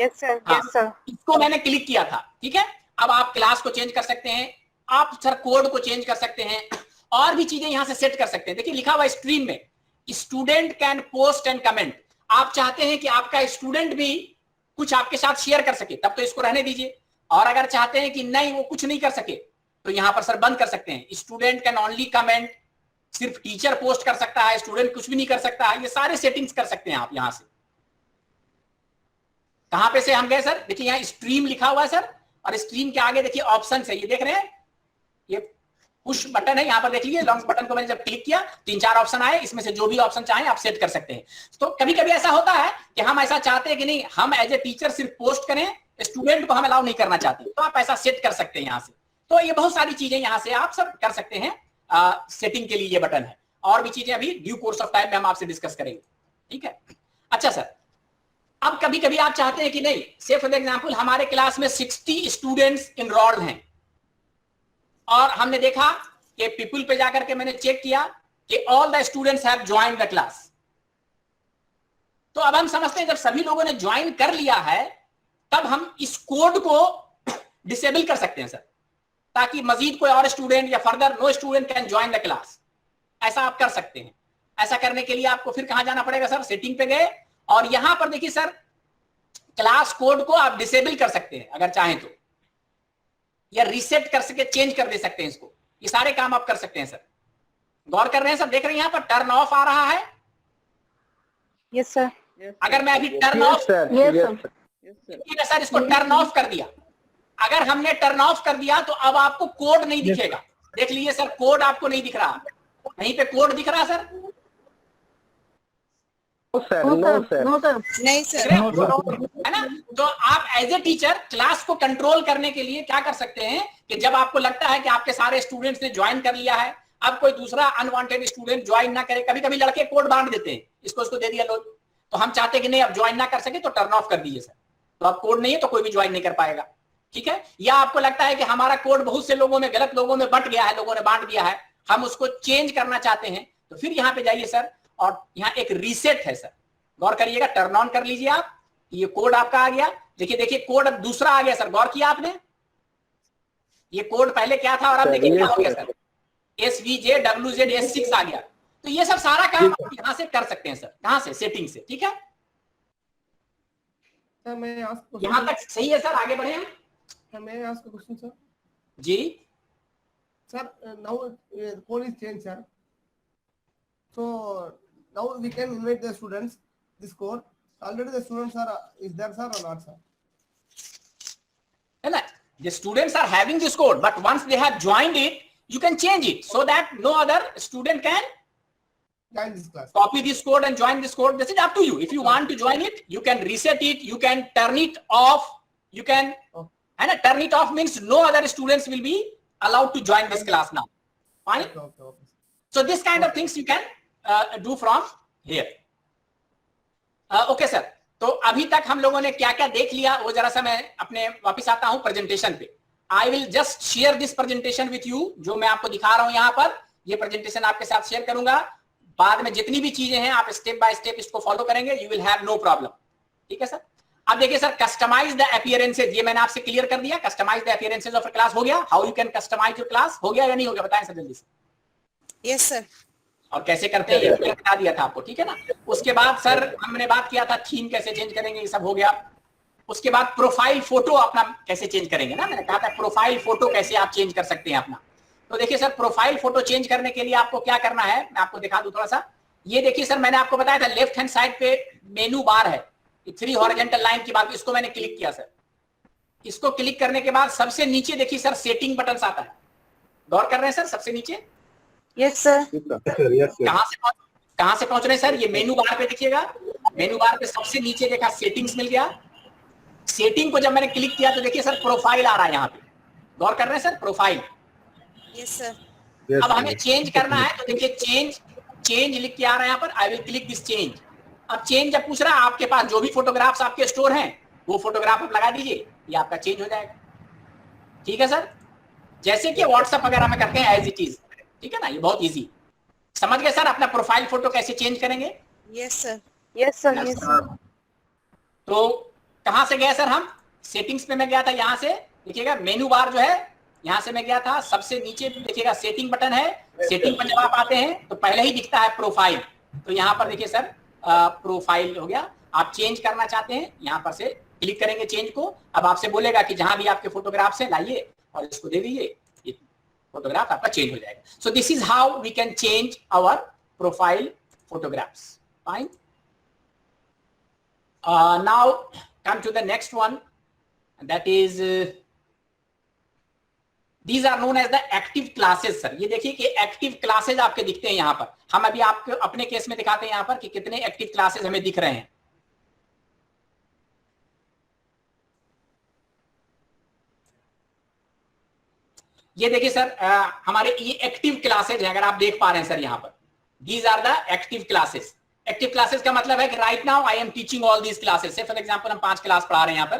यस सर, इसको मैंने क्लिक किया था, ठीक है? अब आप क्लास को चेंज कर सकते हैं, आप सर कोड को चेंज कर सकते हैं, और भी चीजें यहां से सेट कर सकते हैं। देखिए लिखा हुआ स्क्रीन में, student can post and comment. आप चाहते हैं कि आपका स्टूडेंट भी कुछ आपके साथ शेयर कर सके, तब तो इसको रहने दीजिए, और अगर चाहते हैं कि नहीं वो कुछ नहीं कर सके तो यहां पर सर बंद कर सकते हैं, स्टूडेंट कैन ओनली कमेंट, सिर्फ टीचर पोस्ट कर सकता है, स्टूडेंट कुछ भी नहीं कर सकता है। ये सारे सेटिंग्स कर सकते हैं आप यहां से। कहां पे से हम गए सर, देखिए यहाँ स्ट्रीम लिखा हुआ है सर, और स्ट्रीम के आगे देखिए ऑप्शन है, ये देख रहे हैं, ये पुश बटन है, यहाँ पर देख लीजिए, लॉन्ग बटन को मैंने जब क्लिक किया 3-4 ऑप्शन आए, इसमें से जो भी ऑप्शन चाहें आप सेट कर सकते हैं। तो कभी कभी ऐसा होता है कि हम ऐसा चाहते हैं कि नहीं, हम एज ए टीचर सिर्फ पोस्ट करें, स्टूडेंट को हम अलाउ नहीं करना चाहते, तो आप ऐसा सेट कर सकते हैं यहाँ से। तो ये बहुत सारी चीजें यहाँ से आप सब कर सकते हैं, सेटिंग के लिए ये बटन है, और भी चीजें अभी ड्यू कोर्स ऑफ टाइम में हम आपसे डिस्कस करेंगे, ठीक है? अच्छा सर, अब कभी कभी आप चाहते हैं कि नहीं, से फॉर एग्जांपल हमारे क्लास में 60 स्टूडेंट्स इनरोल्ड हैं, और हमने देखा कि पीपल पे जाकर के मैंने चेक किया कि all the students have joined the class. तो अब हम समझते हैं जब सभी लोगों ने ज्वाइन कर लिया है, तब हम इस कोड को डिसेबल कर सकते हैं सर, ताकि मजीद कोई और स्टूडेंट या further no student can join the class. ऐसा आप कर सकते हैं। ऐसा करने के लिए आपको फिर कहां जाना पड़ेगा सर, सेटिंग पे गए, और यहां पर देखिए सर, क्लास कोड को आप डिसेबल कर सकते हैं अगर चाहें तो, या रीसेट कर सके, चेंज कर दे सकते हैं इसको। ये सारे काम आप कर सकते हैं सर। गौर कर रहे हैं सर, देख रहे हैं यहां पर टर्न ऑफ आ रहा है। Yes sir. अगर मैं अभी टर्न ऑफ सर इसको टर्न ऑफ कर दिया, अगर हमने टर्न ऑफ कर दिया तो अब आपको कोड नहीं दिखेगा। देख लीजिए सर, कोड आपको नहीं दिख रहा, कहीं पे कोड दिख रहा सर? नहीं सर, है ना? तो आप एज ए टीचर क्लास को कंट्रोल करने के लिए क्या कर सकते हैं कि जब आपको लगता है कि आपके सारे स्टूडेंट्स ने ज्वाइन कर लिया है, अब कोई दूसरा अनवांटेड स्टूडेंट ज्वाइन ना करे, कभी कभी लड़के कोड बांट देते हैं, इसको दे दिया लो, तो हम चाहते हैं कि नहीं अब ज्वाइन ना कर सके तो टर्न ऑफ कर दीजिए सर, तो अब कोड नहीं है तो कोई भी ज्वाइन नहीं कर पाएगा, ठीक है। या आपको लगता है कि हमारा कोड बहुत से लोगों में, गलत लोगों में बंट गया है, लोगों ने बांट दिया है, हम उसको चेंज करना चाहते हैं, तो फिर यहाँ पे जाइए सर, और यहाँ एक रीसेट है सर, गौर करिएगा, टर्न ऑन कर लीजिए आप, ये कोड आपका आ गया, देखिए कोड अब दूसरा आ गया सर, गौर किया आपने, ये कोड पहले क्या था और अब देखिए क्या हो गया सर, SVJWZS6 आ गया। तो ये सब सारा काम आप यहाँ से कर सकते हैं सर, कहाँ से, सेटिंग से, ठीक है। यहाँ तक सही है सर, आगे बढ़े हम। May I ask a question, sir? Ji Sir, now code is changed, sir. So now we can invite the students this code. Already the students are is there, sir, or not, sir? The students are having this code, but once they have joined it, you can change it so that no other student can Join this class. copy this code and join this code. This is up to you. If you want to join it, you can reset it, you can turn it off, you can, and turn it off means no other students will be allowed to join this class now. Fine? Okay. So this kind of things you can do from here. Okay sir. तो अभी तक हम लोगों ने क्या क्या देख लिया वो जरा सा मैं अपने वापस आता हूं प्रेजेंटेशन पे। I will just share this presentation with you, जो मैं आपको दिखा रहा हूं यहाँ पर, ये प्रेजेंटेशन आपके साथ शेयर करूंगा। बाद में जितनी भी चीजें हैं आप स्टेप बाय स्टेप इसको फॉलो करेंगे, you will have no problem, ठीक है सर। अब देखिए सर, कस्टमाइज द अपीयरेंसेज, ये मैंने आपसे क्लियर कर दिया, customize the appearances of a class हो गया। How you can customize your class, हो गया या नहीं हो गया, बताएं सर जल्दी से। Yes sir. और कैसे करते हैं ये मैंने बता दिया था आपको, ठीक है ना। उसके बाद सर हमने बात किया था थीम कैसे चेंज करेंगे, ये सब हो गया। उसके बाद प्रोफाइल फोटो अपना कैसे चेंज करेंगे ना, मैंने कहा था प्रोफाइल फोटो कैसे आप चेंज कर सकते हैं अपना। तो देखिए सर, प्रोफाइल फोटो चेंज करने के लिए आपको क्या करना है, मैं आपको दिखा दूं थोड़ा सा। ये देखिए सर, मैंने आपको बताया था लेफ्ट हैंड साइड पे मेनू बार है, 3 हॉरिजॉन्टल लाइन की बात, इसको मैंने क्लिक किया सर। इसको क्लिक करने के बाद सबसे नीचे देखिए सर सेटिंग बटन आता है, गौर कर रहे हैं सर, सबसे नीचे। Yes sir. कहां से पहुंच रहे हैं सर, ये मेनू बार पे देखिएगा, मेनू बार पे सबसे नीचे देखा सेटिंग्स मिल गया। सेटिंग को जब मैंने क्लिक किया तो देखिए सर प्रोफाइल आ रहा है यहाँ पे, गौर कर रहे हैं सर, प्रोफाइल। Yes sir. अब हमें चेंज करना है तो देखिए चेंज लिख के आ रहा है यहाँ पर, I will click this change. अब चेंज जब पूछ रहा है, आपके पास जो भी फोटोग्राफ्स आपके स्टोर हैं वो फोटोग्राफ आप लगा दीजिए, ये आपका चेंज हो जाएगा, ठीक है सर। जैसे कि व्हाट्सएप वगैरह में करते हैं एज इट इज, ठीक है ना, ये बहुत इजी। समझ गए सर अपना प्रोफाइल फोटो कैसे चेंज करेंगे। Yes sir. Yes sir. Yes sir. तो कहां से गए सर, हम सेटिंग्स पे मैं गया था, यहां से देखिएगा मेनू बार जो है यहां से मैं गया था, सबसे नीचे देखिएगा सेटिंग बटन है। सेटिंग पर जब आप आते हैं तो पहले ही दिखता है प्रोफाइल, तो यहाँ पर देखिए सर प्रोफाइल हो गया। आप चेंज करना चाहते हैं, यहाँ पर से क्लिक करेंगे चेंज को। अब आपसे बोलेगा कि जहां भी आपके फोटोग्राफ्स हैं लाइए और इसको दे दीजिए, फोटोग्राफ आपका चेंज हो जाएगा। So this is how we can change our profile photographs. Fine, now come to the next one, that is these are known as the active classes sir. ये देखिए कि एक्टिव क्लासेज आपके दिखते हैं यहाँ पर। हम अभी आपको अपने केस में दिखाते हैं यहाँ पर कि कितने एक्टिव क्लासेज हमें दिख रहे हैं। ये देखिए सर, हमारे ये एक्टिव क्लासेज हैं, अगर आप देख पा रहे हैं सर यहाँ पर, these are the active classes। Active classes का मतलब है कि right now I am teaching all these classes. से फॉर एग्जांपल हम 5 क्लास पढ़ा रहे हैं यहाँ पर,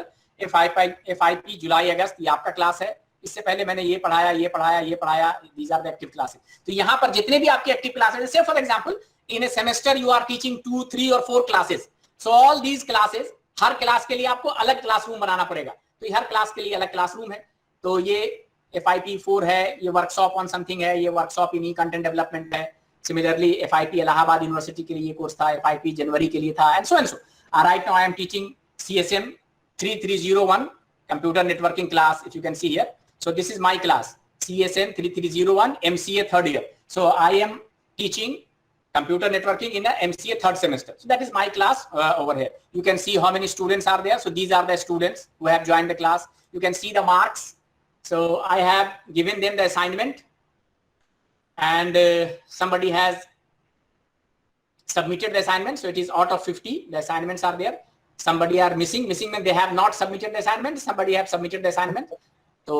FIP जुलाई अगस्त, ये आपका क्लास है। इससे पहले मैंने ये पढ़ाया, ये पढ़ाया, ये पढ़ाया, these are the active classes। तो यहाँ पर जितने भी आपके एक्टिव क्लासेस हैं, say for example in a semester you are teaching 2, 3 और 4 classes, so all these classes, हर क्लास के लिए आपको अलग क्लासरूम बनाना पड़ेगा। तो ये हर क्लास के लिए अलग क्लासरूम है। तो ये FIP 4 है, ये वर्कशॉप ऑन समथिंग है, ये वर्कशॉप इन कंटेंट डेवलपमेंट है। सिमिलरली FIP इलाहाबाद यूनिवर्सिटी के लिए ये कोर्स था, FIP जनवरी के लिए था, and so right now I am teaching CSM 3301 computer networking class, if you can see here. So this is my class, CSM 3301 MCA 3rd year. So I am teaching computer networking in the MCA 3rd semester. So that is my class over here. You can see how many students are there. So these are the students who have joined the class. You can see the marks. So I have given them the assignment, and somebody has submitted the assignment. So it is out of 50. The assignments are there. Somebody are missing means they have not submitted the assignment. Somebody have submitted the assignment. So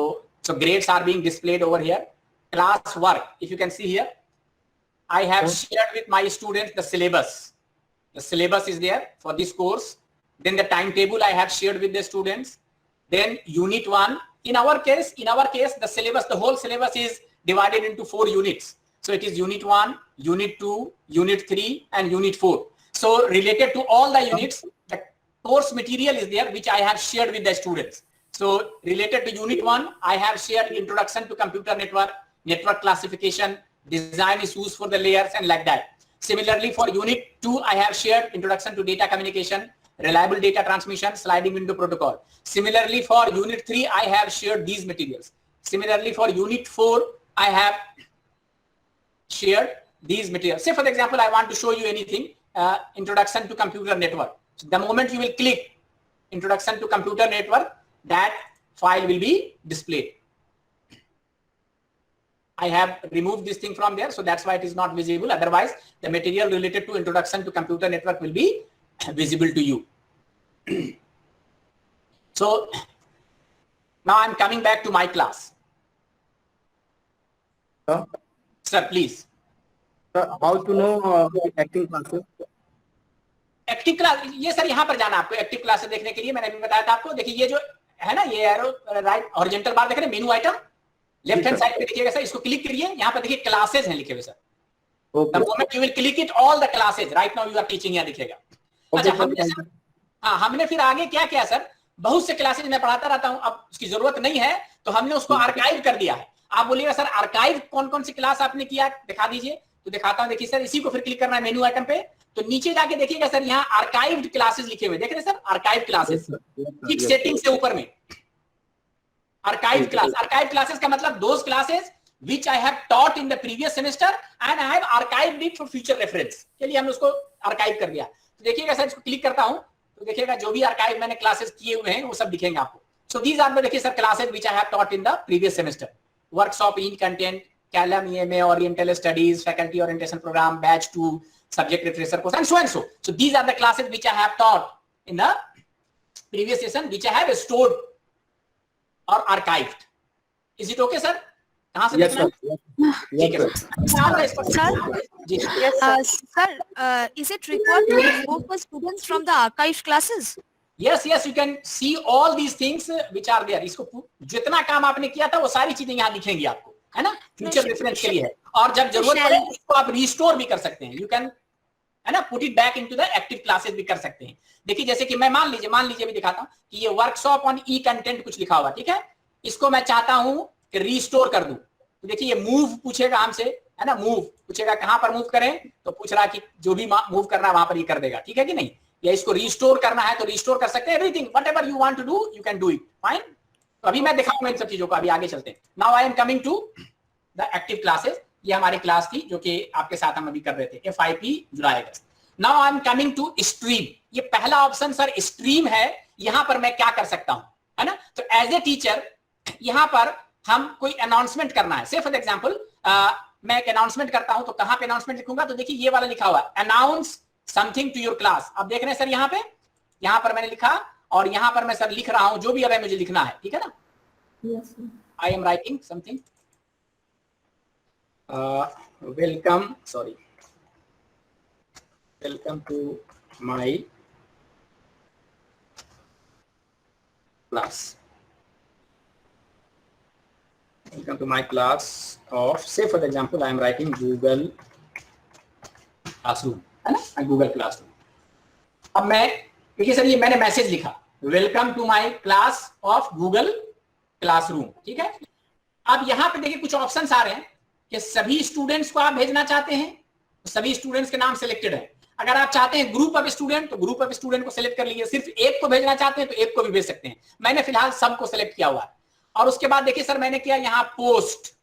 grades are being displayed over here. class work, if you can see here, I have shared with my students the syllabus. The syllabus is there for this course. Then the timetable I have shared with the students. Then unit 1. In our case, the syllabus, the whole syllabus is divided into 4 units. So it is unit 1, unit 2, unit 3, and unit 4. So related to all the units, the course material is there, which I have shared with the students. So related to unit 1, I have shared introduction to computer network, network classification, design issues for the layers, and like that. Similarly, for unit 2, I have shared introduction to data communication, reliable data transmission, sliding window protocol. Similarly, for unit 3, I have shared these materials. Similarly, for unit 4, I have shared these materials. Say for example, I want to show you anything, introduction to computer network. So the moment you will click introduction to computer network, that file will be displayed. I have removed this thing from there, so that's why it is not visible. Otherwise, the material related to introduction to computer network will be visible to you. So now I'm coming back to my class. Sir, please. How to know acting classes? Active class, ये sir यहाँ पर जाना आपको active class देखने के लिए। मैंने अभी बताया था आपको। देखिए ये जो है ना, ये एरो राइट हॉरिजॉन्टल बार देख रहे हैं, menu item left hand side पे देखिएगा सर, इसको क्लिक करिए। यहाँ पर देखिए क्लासेस हैं लिखे हुए sir. The moment you will click it, all the classes right now you are teaching, यहाँ दिखेगा। अच्छा, हमने फिर आगे क्या किया सर, बहुत से क्लासेस मैं पढ़ाता रहता हूँ, अब उसकी जरूरत नहीं है तो हमने उसको आर्काइव कर दिया है। आप बोलिएगा सर आर्काइव कौन कौन सी क्लास आपने किया, दिखा दीजिए। तो दिखाता हूँ, देखिए सर, इसी को फिर क्लिक करना है मेनू आइटम पे, तो नीचे जाके देखिएगा सर, यहाँ आर्काइव्ड क्लासेस लिखे हुए देख रहे हैं sir, archive classes kick setting से ऊपर में आर्काइव क्लास। आर्काइव क्लासेस का मतलब those classes which I have taught in the previous semester and I have archived it for future reference के लिए हमने उसको आर्काइव कर दिया। तो देखिएगा सर, इसको क्लिक करता हूं तो देखिएगा जो भी आर्काइव मैंने क्लासेस किए हुए हैं वो सब दिखेंगे आपको। सो दीज आर द, देखिए sir, classes which I have taught in the previous semester, workshop in content, Calum EMA, Oriental Studies, faculty orientation program, batch 2, subject refresher course, and so and so. So these are the classes which I have taught in the previous session, which I have stored or archived. Is it okay, sir? कहाँ से देखना है? ठीक है Sir, is it required to remove the students from the archive classes? Yes, you can see all these things which are there. इसको जितना काम आपने किया था वो सारी चीजें यहाँ दिखेंगी आपको, है ना, फ्यूचर रेफरेंस के लिए है। और जब जरूरत पड़े इसको आप रिस्टोर भी कर सकते हैं, यू कैन, है ना, put it back into the active classes भी कर सकते हैं। देखिए जैसे कि मैं मान लीजिए भी दिखाता हूँ कि ये वर्कशॉप ऑन ई कंटेंट कुछ लिखा हुआ, ठीक है, इसको मैं चाहता हूँ कि रिस्टोर कर दूं। तो देखिए ये मूव पूछेगा हमसे, है ना, मूव पूछेगा कहां पर मूव करें, तो पूछ रहा कि जो भी मूव करना है वहां पर ये कर देगा, ठीक है कि नहीं। या इसको रिस्टोर करना है तो रिस्टोर कर सकते हैं, everything whatever you want to do you can do it, fine. तो अभी मैं दिखाऊंगा इन सब चीजों को, अभी आगे चलते हैं। Now I am coming to the active classes. ये हमारी क्लास थी जो कि आपके साथ हम अभी कर रहे थे, FIP जुलाई अगस्त। Now I am coming to stream. ये पहला ऑप्शन सर स्ट्रीम है, यहां पर मैं क्या कर सकता हूं, है ना। तो एज ए टीचर यहां पर हम कोई अनाउंसमेंट करना है, से फॉर एग्जांपल मैं एक अनाउंसमेंट करता हूं, तो कहां पे अनाउंसमेंट लिखूंगा, तो देखिए ये वाला लिखा हुआ है, announce something to your class. अब देख रहे हैं सर, यहां पर मैंने लिखा और यहां पर मैं सर लिख रहा हूं जो भी अब मुझे लिखना है, ठीक है ना। I am writing something, welcome to my class, welcome to my class of, say for example I am writing Google Classroom, है ना, Google Classroom। अब मैं देखिए सर, ये मैंने मैसेज लिखा, welcome to my class of Google classroom, ठीक है। अब यहाँ पे देखिए कुछ ऑप्शंस आ रहे हैं कि सभी स्टूडेंट्स को आप भेजना चाहते हैं, तो सभी स्टूडेंट्स के नाम सिलेक्टेड है। अगर आप चाहते हैं ग्रुप ऑफ स्टूडेंट, तो ग्रुप ऑफ स्टूडेंट को सिलेक्ट कर लीजिए। सिर्फ एक को भेजना चाहते हैं तो एक को भी भेज सकते हैं। मैंने फिलहाल सबको सिलेक्ट किया हुआ है। और उसके बाद देखिए सर, मैंने किया यहाँ पोस्ट,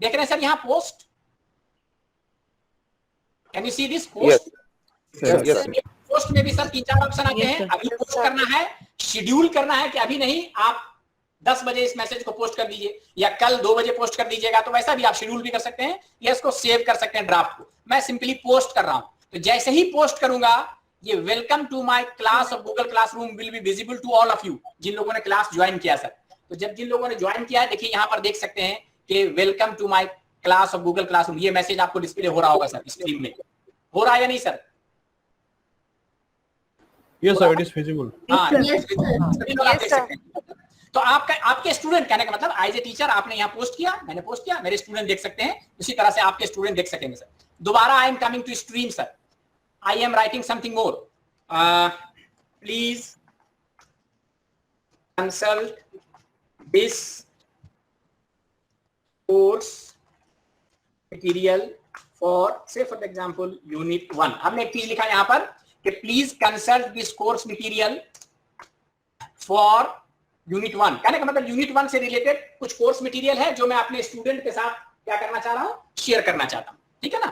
देख रहे हैं सर, यहाँ post, can you see this post. Post में भी सर 3-4 ऑप्शन आते हैं। अभी पोस्ट करना है, शेड्यूल करना है कि अभी नहीं, आप 10 बजे इस मैसेज को पोस्ट कर दीजिए या कल 2 बजे पोस्ट कर दीजिएगा, तो वैसा भी आप शेड्यूल भी कर सकते हैं या इसको सेव कर सकते हैं ड्राफ्ट को। मैं सिंपली पोस्ट कर रहा हूं, तो जैसे ही पोस्ट करूंगा ये welcome to my class of Google classroom will be visible to all of you, जिन लोगों ने क्लास ज्वाइन किया सर। तो जब जिन लोगों ने ज्वाइन किया है, देखिए यहाँ पर देख सकते हैं कि welcome to my class of Google classroom, ये मैसेज आपको डिस्प्ले हो रहा होगा सर स्क्रीन में, हो रहा है या नहीं sir? Yes, sir, it is visible. हाँ, Yes, sir. सभी लोग आप देख सकते हैं। तो आपके स्टूडेंट, कहने का मतलब एज ए टीचर आपने यहाँ पोस्ट किया, मैंने पोस्ट किया, मेरे स्टूडेंट देख सकते हैं, उसी तरह से आपके स्टूडेंट देख सकेंगे सर। दोबारा I am coming to stream sir, I am writing something more, please consult this course material for say for example unit 1। हमने एक चीज लिखा यहाँ पर कि please consult this course material for unit 1। कहने का मतलब यूनिट 1 से रिलेटेड कुछ कोर्स मटेरियल है जो मैं अपने स्टूडेंट के साथ क्या करना चाह रहा हूं, शेयर करना चाहता हूं, ठीक है ना।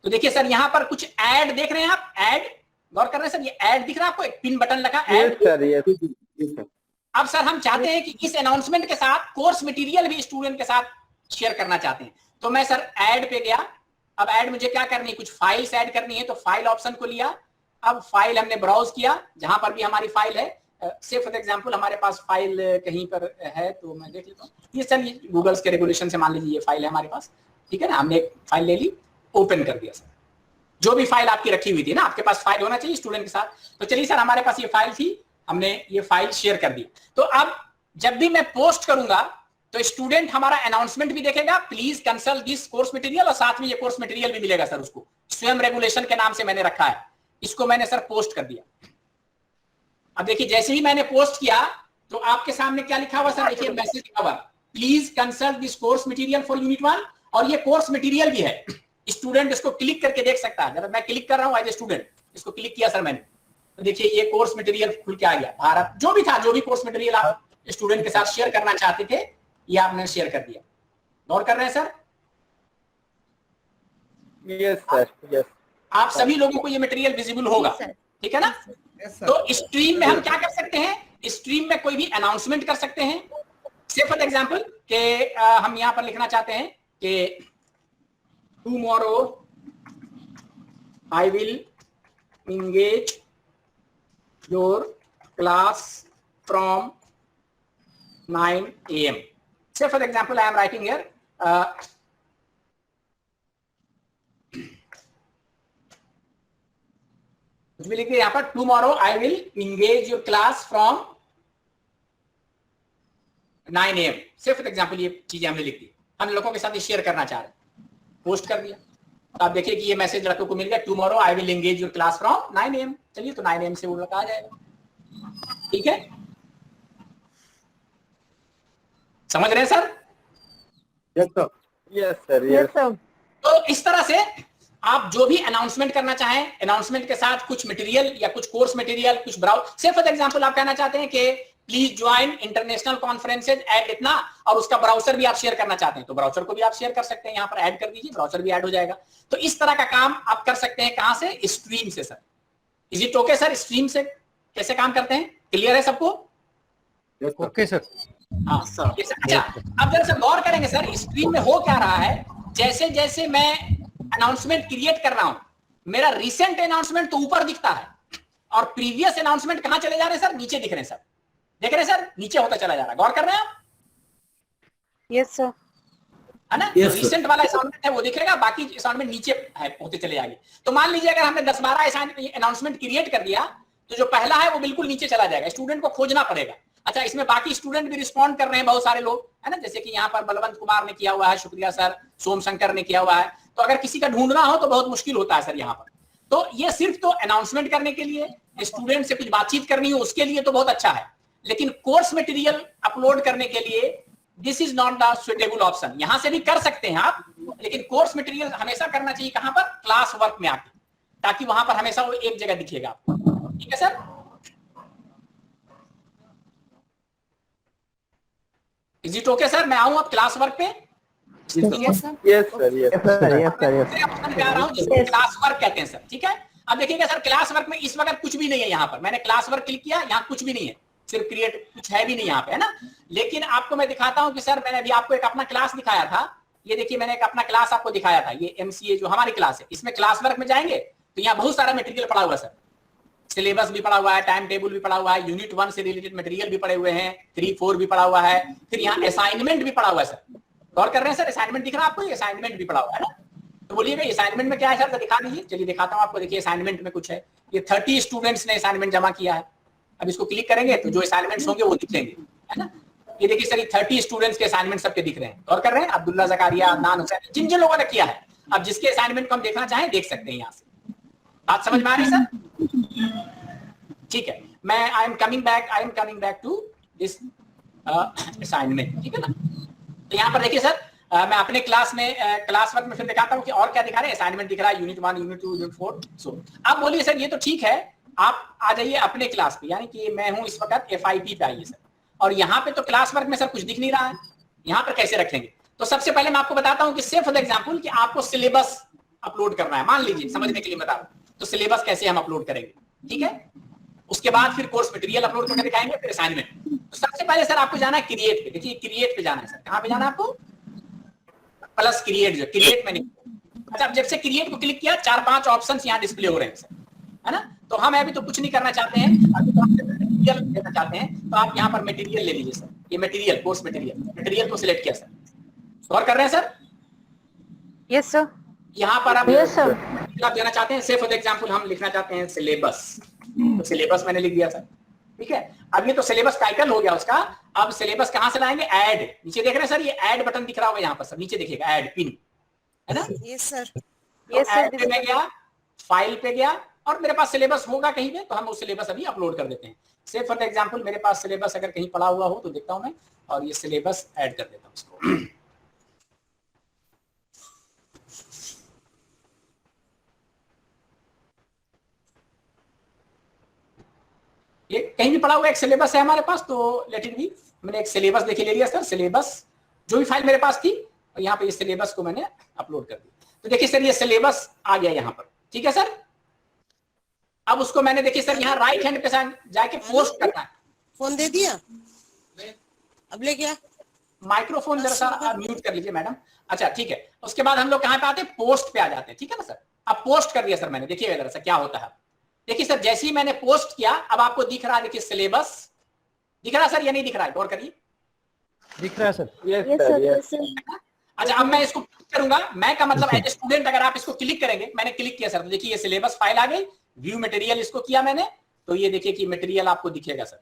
तो देखिए सर यहां पर कुछ ऐड देख रहे हैं आप, ऐड गौर कर रहे हैं सर, ये ऐड दिख रहा है आपको, एक पिन बटन लगा ऐड। अब सर हम चाहते हैं कि इस अनाउंसमेंट के साथ कोर्स मटेरियल भी स्टूडेंट के साथ शेयर करना चाहते हैं। तो मैं सर ऐड पे गया, अब ऐड मुझे क्या करनी है, कुछ फाइल्स ऐड करनी है, तो फाइल ऑप्शन को लिया, अब फाइल हमने ब्राउज किया, जहां पर भी हमारी फाइल है, से फॉर एग्जांपल हमारे पास फाइल कहीं पर है तो मैं देख लेता हूँ, ये सर ये गूगल्स के रेगुलेशन से मान लीजिए ये फाइल है हमारे पास, ठीक है ना, हमने एक फाइल ले ली, ओपन कर दिया सर, जो भी फाइल आपकी रखी हुई थी ना, आपके पास फाइल होना चाहिए स्टूडेंट के साथ। तो चलिए सर हमारे पास ये फाइल थी, हमने ये फाइल शेयर कर दी। तो अब जब भी मैं पोस्ट करूंगा तो स्टूडेंट हमारा अनाउंसमेंट भी देखेगा, please consult this course material, और साथ में ये कोर्स मटेरियल भी मिलेगा सर उसको, स्वयं रेगुलेशन के नाम से मैंने रखा है, इसको मैंने सर पोस्ट कर दिया। अब देखिए जैसे ही मैंने पोस्ट किया तो आपके सामने क्या लिखा हुआ सर, देखिए message cover, please consult this course material for unit 1, और ये कोर्स मटेरियल भी है, स्टूडेंट इसको क्लिक करके देख सकता है। जब मैं क्लिक कर रहा हूं एज ए स्टूडेंट, इसको क्लिक किया सर मैंने, तो देखिए ये कोर्स मटेरियल खुल के आ गया, भारत जो भी था, जो भी कोर्स मटेरियल आप स्टूडेंट के साथ शेयर करना चाहते थे, ये आपने शेयर कर दिया। गौर कर रहे हैं सर? Yes sir, yes. आप सभी लोगों को ये मटेरियल विजिबल होगा, ठीक है ना। तो स्ट्रीम में हम क्या कर सकते हैं, स्ट्रीम में कोई भी अनाउंसमेंट कर सकते हैं, से फॉर एग्जांपल के हम यहां पर लिखना चाहते हैं कि tomorrow I will engage your class from 9 a.m. Say for example, I am writing here, कुछ भी लिखिए यहाँ पर, tomorrow I will engage your class from 9 a.m. Say for example, ये चीजें हमने लिख दी, हम लोगों के साथ ये शेयर करना चाह रहे हैं, पोस्ट कर दिया। तो आप देखिए कि ये मैसेज लड़कों को मिल गया, tomorrow I will engage your class from 9 AM। चलिए तो 9 AM से वो लड़का आ जाएगा, ठीक है, समझ रहे हैं sir? Yes sir, yes sir, yes sir. तो इस तरह से आप जो भी अनाउंसमेंट करना चाहें, अनाउंसमेंट के साथ कुछ मटेरियल या कुछ कोर्स मटेरियल, कुछ ब्राउज, से फॉर एग्जांपल आप कहना चाहते हैं कि please join international conferences at इतना, और उसका ब्राउजर भी आप शेयर करना चाहते हैं, तो ब्राउजर को भी आप शेयर कर सकते हैं, यहाँ पर ऐड कर दीजिए, ब्राउजर भी ऐड हो जाएगा। तो इस तरह का काम आप कर सकते हैं, कहां से, स्ट्रीम से। Sir is it okay sir, stream से कैसे काम करते हैं, क्लियर है सबको? Okay sir. हाँ सर। अच्छा अब जरा सर गौर करेंगे सर, स्क्रीन में हो क्या रहा है, जैसे जैसे मैं अनाउंसमेंट क्रिएट कर रहा हूं, मेरा रिसेंट अनाउंसमेंट तो ऊपर दिखता है, और प्रीवियस अनाउंसमेंट कहां चले जा रहे हैं सर, नीचे दिख रहे हैं सर, देख रहे हैं सर, नीचे होता चला जा रहा है। गौर कर रहे हैं आप? यस सर, है ना, रिसेंट वाला असाइनमेंट है वो दिखेगा, बाकी असाइनमेंट नीचे है होते चले जाएंगे। तो मान लीजिए अगर हमने 10-12 अनाउंसमेंट क्रिएट कर दिया, तो जो पहला है वो बिल्कुल नीचे चला जाएगा, स्टूडेंट को खोजना पड़ेगा। अच्छा इसमें बाकी स्टूडेंट भी रिस्पॉन्ड कर रहे हैं, बहुत सारे लोग, है ना, जैसे कि यहाँ पर बलवंत कुमार ने किया हुआ है, शुक्रिया सर, सोम शंकर ने किया हुआ है। तो अगर किसी का ढूंढना हो तो बहुत मुश्किल होता है सर यहाँ पर। तो ये सिर्फ तो अनाउंसमेंट करने के लिए, स्टूडेंट से कुछ बातचीत करनी हो उसके लिए तो बहुत अच्छा है, लेकिन कोर्स मटेरियल अपलोड करने के लिए this is not the suitable option. यहां से भी कर सकते हैं आप, लेकिन कोर्स मटेरियल हमेशा करना चाहिए कहां पर, क्लास वर्क में आके, ताकि वहां पर हमेशा वो एक जगह दिखेगा आपको, ठीक है sir? Is it okay sir, मैं आऊं अब क्लास वर्क पे? Yes sir, yes sir, yes sir, option पे आ रहा हूं जिसको क्लास वर्क कहते हैं सर, ठीक है। अब देखिएगा सर, क्लास वर्क में इस वक्त कुछ भी नहीं है, यहाँ पर मैंने क्लास वर्क क्लिक किया, यहाँ कुछ भी नहीं है, सिर्फ क्रिएट, कुछ है भी नहीं यहाँ पे, है ना। लेकिन आपको मैं दिखाता हूं कि सर मैंने अभी आपको एक अपना क्लास दिखाया था, ये देखिए मैंने एक अपना क्लास आपको दिखाया था, ये MCA जो हमारी क्लास है, इसमें क्लास वर्क में जाएंगे तो यहाँ बहुत सारा मटेरियल पड़ा हुआ है सर, सिलेबस भी पड़ा हुआ है, टाइम टेबल भी पड़ा हुआ है, यूनिट 1 से रिलेटेड मटेरियल भी पड़े हुए हैं, 3, 4 भी पड़ा हुआ है, फिर यहाँ असाइनमेंट भी पड़ा हुआ है सर, गौर कर रहे हैं सर? असाइनमेंट दिख रहा है आपको? ये असाइनमेंट भी पड़ा हुआ है ना? तो बोलिएगा असाइनमेंट में क्या है सर, तो दिखा दीजिए। चलिए दिखाता हूँ आपको। देखिए असाइनमेंट में कुछ है, ये 30 स्टूडेंट्स ने असाइनमेंट जमा किया है। अब इसको क्लिक करेंगे तो जो असाइनमेंट्स होंगे वो दिखेंगे, है ना? ये देखिए सर, ये 30 स्टूडेंट्स के असाइनमेंट सबके दिख रहे हैं। गौर कर रहे हैं? अब्दुल्ला, जकारिया, अदनान, हुसैन, जिन जिन लोगों ने किया है। अब जिसके असाइनमेंट को हम देखना चाहें देख सकते हैं यहाँ से। बात समझ में आ रही है सर? ठीक है, मैं I am coming back to this assignment, ठीक है ना? तो यहाँ पर देखिए सर, मैं अपने क्लास वर्क में फिर दिखाता हूँ कि और क्या दिखा रहे हैं। असाइनमेंट दिख रहा है, यूनिट 1, यूनिट 2, यूनिट 4। सो अब बोलिए सर, ये तो ठीक है, आप आ जाइए अपने क्लास पे, यानी कि मैं हूँ इस वक्त FIP पे आइए सर। और यहाँ पे तो क्लास वर्क में सर कुछ दिख नहीं रहा है, यहाँ पर कैसे रखेंगे? तो सबसे पहले मैं आपको बताता हूँ कि सिर्फ फॉर एग्जाम्पल कि आपको सिलेबस अपलोड करना है। मान लीजिए, समझने के लिए बता रहा हूँ, तो सिलेबस कैसे हम अपलोड करेंगे, ठीक है? उसके बाद फिर कोर्स मटेरियल अपलोड करके दिखाएंगे, फिर असाइनमेंट। तो सबसे पहले सर आपको जाना है क्रिएट पे। देखिए क्रिएट पे जाना है सर। कहाँ पे जाना है आपको? प्लस क्रिएट, जो क्रिएट में नहीं। अच्छा, अब जब से क्रिएट को क्लिक किया 4-5 ऑप्शंस यहाँ डिस्प्ले हो रहे हैं सर, है ना? तो हम अभी तो कुछ नहीं करना चाहते हैं, अभी तो हम मटेरियल लेना चाहते हैं। तो आप यहाँ पर मटेरियल ले लीजिए सर। ये मटेरियल, कोर्स मटेरियल को सिलेक्ट किया सर। गौर कर रहे हैं सर? Yes sir. यहाँ पर आप आप देना चाहते हैं, से फॉर एग्जाम्पल हम लिखना चाहते हैं सिलेबस। तो सिलेबस मैंने लिख दिया सर, ठीक है? अब ये तो सिलेबस टाइटल हो गया उसका। अब सिलेबस कहां से लाएंगे? ऐड। नीचे देख रहे हैं सर, ये ऐड बटन दिख रहा होगा यहाँ पर सर, नीचे देखिएगा ऐड पिन, है ना? Yes sir. तो ऐड पे मैं गया, फाइल पे गया, और मेरे पास सिलेबस होगा कहीं पे, तो हम उस सिलेबस अभी अपलोड कर देते हैं। से फॉर एग्जाम्पल मेरे पास सिलेबस अगर कहीं पड़ा हुआ हो तो देखता हूं मैं, और ये सिलेबस ऐड कर देता हूं इसको। ये कहीं भी पड़ा हुआ एक सिलेबस है हमारे पास, तो लेट इट बी। मैंने एक सिलेबस देखिए ले लिया सर, सिलेबस जो भी फाइल मेरे पास थी, और यहाँ पे इस सिलेबस को मैंने अपलोड कर दिया। तो देखिए सर, ये सिलेबस आ गया यहाँ पर, ठीक है सर? अब उसको मैंने देखिए सर यहाँ राइट हैंड पे जाके पोस्ट करना है। फोन दे दिया, अब ले गया। माइक्रोफोन जरा सा म्यूट कर लीजिए मैडम। अच्छा ठीक है, उसके बाद हम लोग कहाँ पे आते हैं? पोस्ट पे आ जाते हैं, ठीक है ना सर? अब पोस्ट कर दिया सर मैंने, देखिए जरा सा क्या होता है। देखिए सर, जैसे ही मैंने पोस्ट किया, अब आपको दिख रहा है, देखिए सिलेबस दिख रहा है सर या नहीं दिख रहा है? गौर करिए। दिख रहा है सर। Yes sir. अच्छा, अब मैं इसको क्लिक करूंगा। मैं का मतलब एज ए स्टूडेंट अगर आप इसको क्लिक करेंगे, मैंने क्लिक किया सर, तो देखिए ये सिलेबस फाइल आ गई। व्यू मटेरियल इसको किया मैंने, तो ये देखिए कि मटेरियल आपको दिखेगा सर,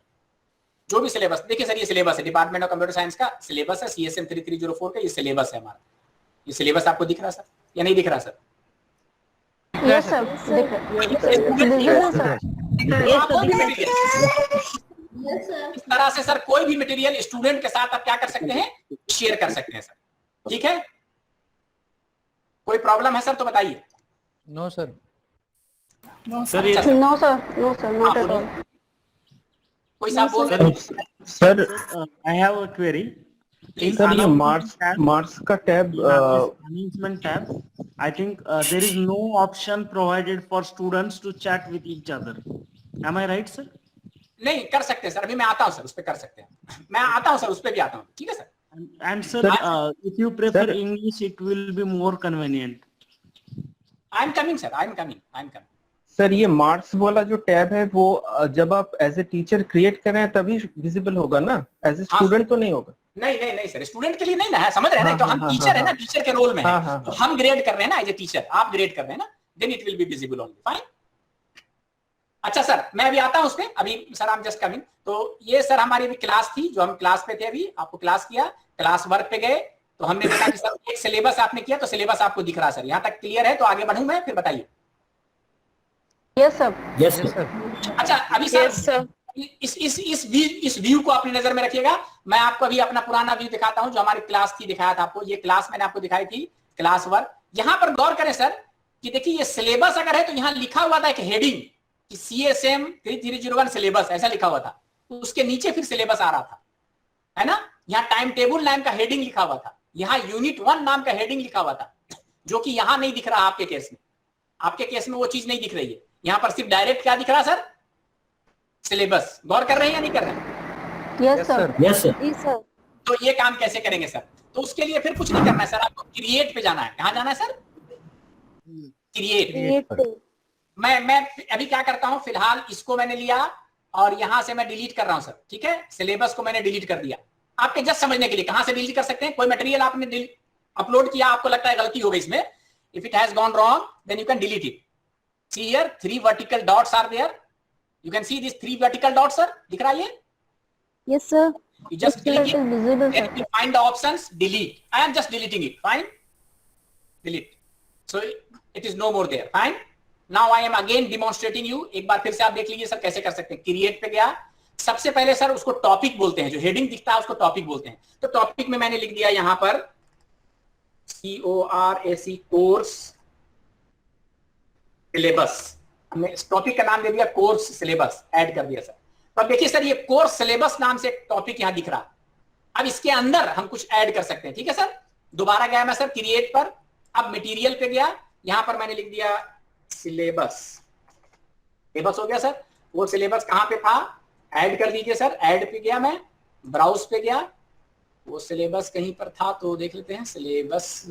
जो भी सिलेबस। देखिए सर, ये सिलेबस है, डिपार्टमेंट ऑफ कंप्यूटर साइंस का सिलेबस है, CSM 3304 का ये सिलेबस है हमारा। ये सिलेबस आपको दिख रहा है सर या नहीं दिख रहा सर? Yes sir. इस तरह से सर कोई भी मटेरियल स्टूडेंट के साथ आप क्या कर सकते हैं? शेयर कर सकते हैं सर, ठीक है? कोई प्रॉब्लम है सर तो बताइए। No sir. Sir no sir, not at all. कोई साहब बोल रहे हैं? Sir I have a query. Sir ये मार्क्स का tab, announcement tab, I think there is no option provided for students to chat with each other. Am I right, sir? नहीं कर सकते सर, अभी मैं आता हूं सर, उस पे कर सकते हैं। मैं आता हूं सर, उस पे भी आता हूं, ठीक है sir? And sir, if you prefer English, it will be more convenient. I'm coming sir, I'm coming. Sir ये मार्क्स वाला जो टैब है वो जब आप एज ए टीचर क्रिएट कर रहे हैं तभी विजिबल होगा ना, एज ए स्टूडेंट तो नहीं होगा? नहीं सर, स्टूडेंट के लिए नहीं ना है, समझ रहे हैं ना? तो हम टीचर है ना, टीचर के रोल में है, तो हम ग्रेड कर रहे हैं ना एज ए टीचर, आप ग्रेड कर रहे हैं ना, then it will be visible only, fine. अच्छा सर, मैं अभी आता हूं उस पे, अभी sir I am just coming. तो ये सर हमारी भी क्लास थी, जो हम क्लास पे थे, अभी आपको क्लास किया, क्लास वर्क पे गए, तो हमने देखा कि सर एक सिलेबस आपने किया, तो सिलेबस आपको दिख रहा है सर। यहाँ तक क्लियर है? तो आगे बढ़ूं मैं, फिर बताइए। Yes sir. Yes sir. अच्छा अभी सर इस व्यू को अपनी नजर में रखिएगा। मैं आपको अभी अपना पुराना व्यू दिखाता हूं, जो हमारी क्लास थी, दिखाया था आपको। ये क्लास मैंने आपको दिखाई थी, क्लास वर्क। यहां पर गौर करें सर कि देखिए ये सिलेबस अगर है तो यहां लिखा हुआ था एक हेडिंग कि CSM 3301 सिलेबस, ऐसा लिखा हुआ था। तो उसके नीचे फिर सिलेबस आ रहा था, है ना? यहाँ टाइम टेबल नाम का हेडिंग लिखा हुआ था, यहाँ यूनिट 1 नाम का हेडिंग लिखा हुआ था, जो कि यहां नहीं दिख रहा आपके केस में। आपके केस में वो चीज नहीं दिख रही है। यहाँ पर सिर्फ डायरेक्ट क्या दिख रहा सर? सिलेबस। गौर कर रहे हैं या नहीं कर रहे हैं? Yes sir. Yes sir. तो ये काम कैसे करेंगे सर? तो उसके लिए फिर कुछ नहीं करना है सर, आपको क्रिएट पे जाना है। कहां जाना है सर? क्रिएट। मैं अभी क्या करता हूं, फिलहाल इसको मैंने लिया और यहां से मैं डिलीट कर रहा हूं सर, ठीक है? सिलेबस को मैंने डिलीट कर दिया। आपके जस्ट समझने के लिए, कहां से डिलीट कर सकते हैं। कोई मटेरियल आपने अपलोड किया, आपको लगता है गलती हो गई इसमें, if it has gone wrong then you can delete it. See here 3 vertical dots are there, you can see this 3 vertical dots sir, दिख रहा है ये? Yes, sir. You just click it, visible, then you find the options, delete. I am just deleting it. Fine, delete. So it is no more there. Fine. Now I am again demonstrating you. एक बार फिर से आप देख लीजिए sir कैसे कर सकते हैं। क्रिएट पे गया, सबसे पहले सर उसको टॉपिक बोलते हैं, जो हेडिंग दिखता है उसको टॉपिक बोलते हैं। तो टॉपिक में मैंने लिख दिया यहाँ पर CORS कोर्स सिलेबस, हमने इस टॉपिक का नाम दे दिया कोर्स सिलेबस, ऐड कर दिया सर। तो अब देखिए सर ये कोर्स सिलेबस नाम से एक टॉपिक यहां दिख रहा। अब इसके अंदर हम कुछ ऐड कर सकते हैं, ठीक है सर। दोबारा गया मैं सर क्रिएट पर, अब मटेरियल पे गया, यहां पर मैंने लिख दिया सिलेबस, सिलेबस हो गया सर। वो सिलेबस कहां पे था, ऐड कर दीजिए सर। ऐड पे गया मैं, ब्राउज पे गया, वो सिलेबस कहीं पर था तो देख लेते हैं। सिलेबस,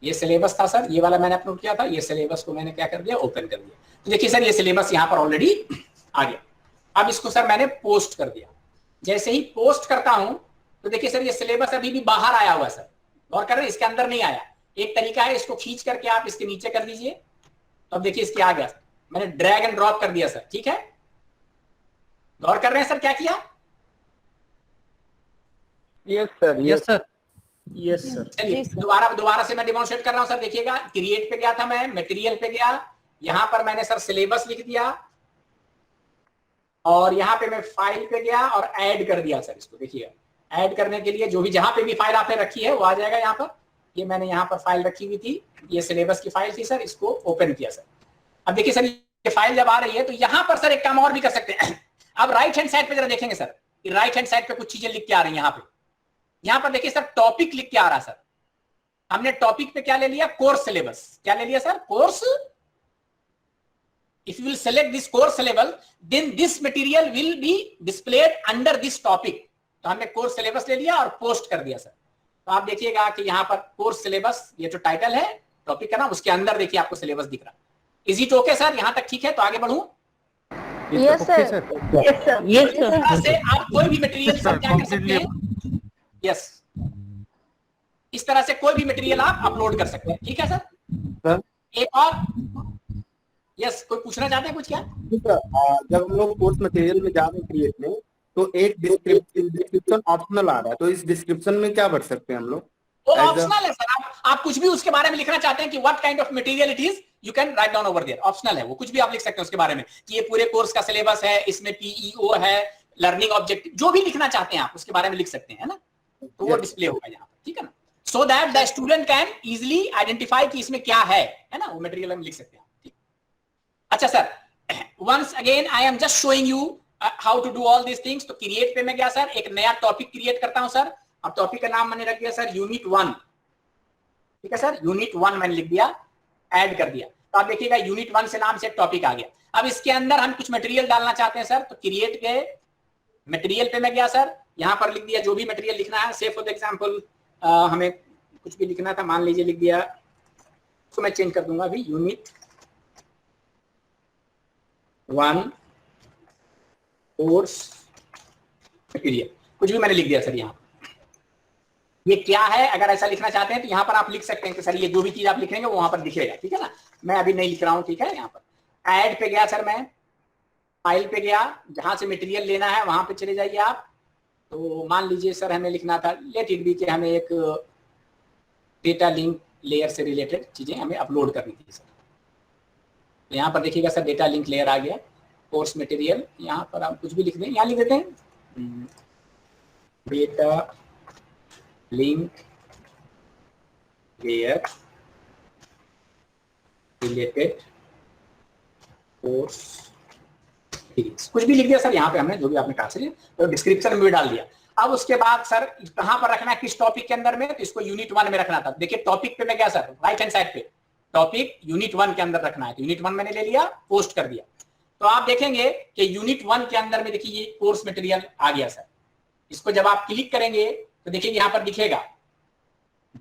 ये सिलेबस था सर, ये वाला मैंने अपलोड किया था। ये सिलेबस को मैंने क्या कर दिया, ओपन कर दिया। तो देखिए सर ये सिलेबस यहां पर ऑलरेडी आ गया। अब इसको सर मैंने पोस्ट कर दिया। जैसे ही पोस्ट करता हूं तो देखिए सर ये सिलेबस अभी भी बाहर आया हुआ है सर, गौर कर रहे हैं, इसके अंदर नहीं आया। एक तरीका है, इसको खींच करके आप इसके नीचे कर दीजिए, तो अब देखिए इसके आ गया। मैंने ड्रैग एंड ड्रॉप कर दिया सर, ठीक है। गौर कर रहे हैं सर क्या किया? Yes sir, yes sir, yes sir. चलिए दोबारा से मैं डिमॉन्स्ट्रेट कर रहा हूं सर। देखिएगा क्रिएट पे गया था मैं, मटेरियल पे गया, यहां पर मैंने सर सिलेबस लिख दिया, और यहां पे मैं फाइल पे गया और ऐड कर दिया सर इसको। देखिएगा ऐड करने के लिए जो भी जहां पे भी फाइल आपने रखी है वो आ जाएगा यहाँ पर। ये मैंने यहाँ पर फाइल रखी हुई थी, ये सिलेबस की फाइल थी सर, इसको ओपन किया सर। अब देखिए सर ये फाइल जब आ रही है तो यहाँ पर सर एक काम और भी कर सकते हैं। अब राइट हैंड साइड पे जरा देखेंगे सर, राइट हैंड साइड पे कुछ चीजें लिख के आ रही है यहाँ पर देखिए सर टॉपिक लिख के आ रहा सर। हमने टॉपिक पे क्या ले लिया, कोर्स सिलेबस। क्या ले लिया sir, course. If you will select this course syllabus, then this material will be displayed under this topic. तो हमने कोर्स सिलेबस ले लिया और पोस्ट कर दिया सर। तो आप देखिएगा कि यहाँ पर कोर्स सिलेबस, ये जो टाइटल है टॉपिक का नाम, उसके अंदर देखिए आपको सिलेबस दिख रहा। इज इट ओके सर, यहाँ तक ठीक है? तो आगे बढ़ूं। Yes, sir. Yes, sir. Yes, sir. इस तरह से आप कोई भी मटेरियल क्या कर सकते हैं, यस, इस तरह से कोई भी मटेरियल आप अपलोड कर सकते हैं, ठीक है सर। एक और, यस, कोई पूछना चाहते हैं कुछ क्या? जब हम लोग कोर्स मटेरियल में जा रहे हैं क्रिएट में, तो एक डिस्क्रिप्शन ऑप्शनल आ रहा है, तो इस डिस्क्रिप्शन में क्या भर सकते हैं हम लोग? वो ऑप्शनल है सर, आप कुछ भी उसके बारे में लिखना चाहते हैं कि what kind of material it is, you can write down over there. Optional है वो, कुछ भी आप लिख सकते हैं उसके बारे में कि ये पूरे कोर्स का सिलेबस है, इसमें पीईओ है, लर्निंग ऑब्जेक्टिव, जो भी लिखना चाहते हैं आप उसके बारे में लिख सकते हैं ना, तो वो डिस्प्ले होगा यहाँ पर, ठीक है ना। So that the student can easily identify कि इसमें क्या है ना, वो मटेरियल हम लिख सकते हैं। अच्छा sir, once again I am just showing you how to do all these things। तो क्रिएट पे मैं गया सर, एक नया टॉपिक क्रिएट करता हूं सर। अब टॉपिक का नाम मैंने रख दिया सर यूनिट 1, ठीक है सर, यूनिट 1 मैंने लिख दिया, ऐड कर दिया। तो आप देखिएगा यूनिट 1 से नाम से एक टॉपिक आ गया। अब इसके अंदर हम कुछ मटेरियल डालना चाहते हैं सर, तो क्रिएट गए, मटेरियल पे मैं गया सर, यहाँ पर लिख दिया जो भी मटेरियल लिखना है। से फॉर एग्जाम्पल हमें कुछ भी लिखना था, मान लीजिए लिख दिया, तो मैं चेंज कर दूंगा अभी, यूनिट 1 कोर्स मटेरियल, कुछ भी मैंने लिख दिया सर। यहाँ ये क्या है, अगर ऐसा लिखना चाहते हैं तो यहाँ पर आप लिख सकते हैं कि सर ये जो भी चीज आप लिखेंगे वो वहां पर दिखेगा, ठीक है ना। मैं अभी नहीं लिख रहा हूँ, ठीक है। यहाँ पर ऐड पे गया सर, मैं फाइल पे गया, जहां से मटेरियल लेना है वहां पे चले जाइए आप। तो मान लीजिए सर हमें लिखना था, लेट इट बी कि हमें एक डेटा लिंक लेयर से रिलेटेड चीजें हमें अपलोड करनी थी सर। यहाँ पर देखिएगा सर डेटा लिंक लेयर आ गया, कोर्स मटेरियल, यहाँ पर आप कुछ भी लिख दें, यहाँ लिख देते हैं data link layer related course, कुछ भी लिख दिया सर। यहाँ पे हमने जो भी आपने कहा सर, तो डिस्क्रिप्शन में भी डाल दिया। अब उसके बाद सर कहाँ पर रखना है, किस टॉपिक के अंदर में, तो इसको यूनिट 1 में रखना था। देखिए टॉपिक पे मैं गया सर, राइट हैंड साइड पे टॉपिक यूनिट 1 के अंदर रखना है, तो यूनिट 1 मैंने ले लिया, पोस्ट कर दिया। तो आप देखेंगे कि यूनिट 1 के अंदर में देखिए ये कोर्स मटेरियल आ गया सर। इसको जब आप क्लिक करेंगे तो देखिए यहाँ पर दिखेगा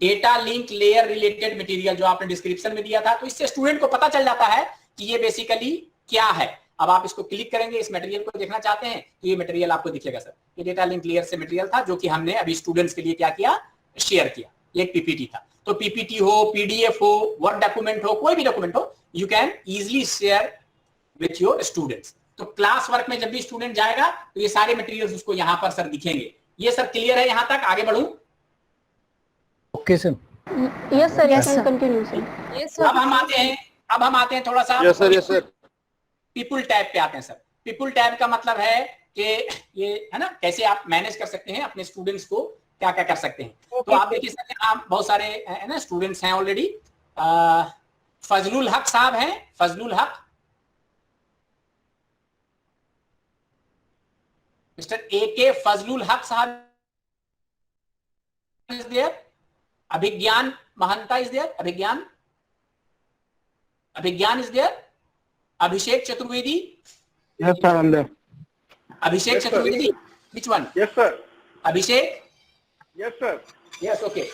data link layer related material, जो आपने डिस्क्रिप्शन में दिया था। तो इससे स्टूडेंट को पता चल जाता है कि ये बेसिकली क्या है। अब आप इसको क्लिक करेंगे, इस मटेरियल को देखना चाहते हैं तो ये मटेरियल आपको दिखेगा सर। ये डेटा लिंक लेयर से मटेरियल था जो कि हमने अभी स्टूडेंट्स के लिए क्या किया, शेयर किया। ये एक पीपीटी था। तो पीपीटी हो, पीडीएफ हो, वर्ड डॉक्यूमेंट हो, कोई भी डॉक्यूमेंट हो, you can easily share with your students. तो क्लास वर्क में जब भी स्टूडेंट जाएगा तो ये सारे मटेरियल्स उसको यहाँ पर सर दिखेंगे। ये सर क्लियर है यहाँ तक? आगे बढ़ूं? Okay sir. Yes, sir. Yes, sir. Continue, sir. Yes, अब हम आते हैं थोड़ा सा Yes, sir. Yes, sir. People tab पे आते हैं सर। पीपुल टैब का मतलब है कि ये है ना, कैसे आप मैनेज कर सकते हैं अपने स्टूडेंट्स को, क्या क्या कर सकते हैं। तो आप देखिए सर, आप बहुत सारे है ना स्टूडेंट्स हैं ऑलरेडी। फजलुल हक साहब हैं, फजलुल हक, मिस्टर AK फजलुल हक साहब is there. Abhigyan Mahanta is there, Abhigyan is there. Abhishek Chaturvedi, Yes, sir, I'm there. Abhishek Yes, sir. Chaturvedi, which one? Yes, sir. Abhishek? Yes, sir. Yes, okay.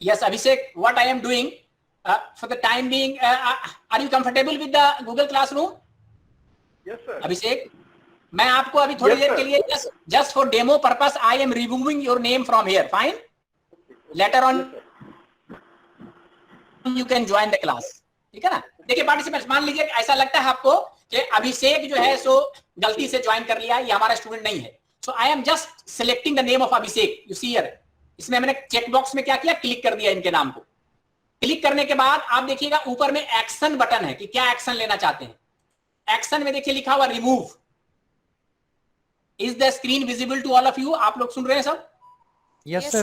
Yes, Abhishek, what I am doing for the time being, are you comfortable with the Google Classroom? Yes, sir. Abhishek, मैं आपको अभी थोड़ी Yes, देर sir. के लिए just for demo purpose I am removing your name from here. Fine. Later on you can join the class. ठीक है ना? देखिए पार्टिसिपेंट्स, मान लीजिए ऐसा लगता है आपको कि अभिषेक जो है सो गलती से ज्वाइन कर लिया, ये हमारा स्टूडेंट नहीं है। So I am just selecting the name of Abhishek. You see here. इसमें मैंने चेक बॉक्स में क्या किया, क्लिक कर दिया इनके नाम को। क्लिक करने के बाद आप देखिएगा ऊपर में एक्शन बटन है कि क्या एक्शन लेना चाहते हैं। एक्शन में देखिए लिखा हुआ remove. Is the screen visible to all of you? आप लोग सुन रहे हैं सब? Yes, sir.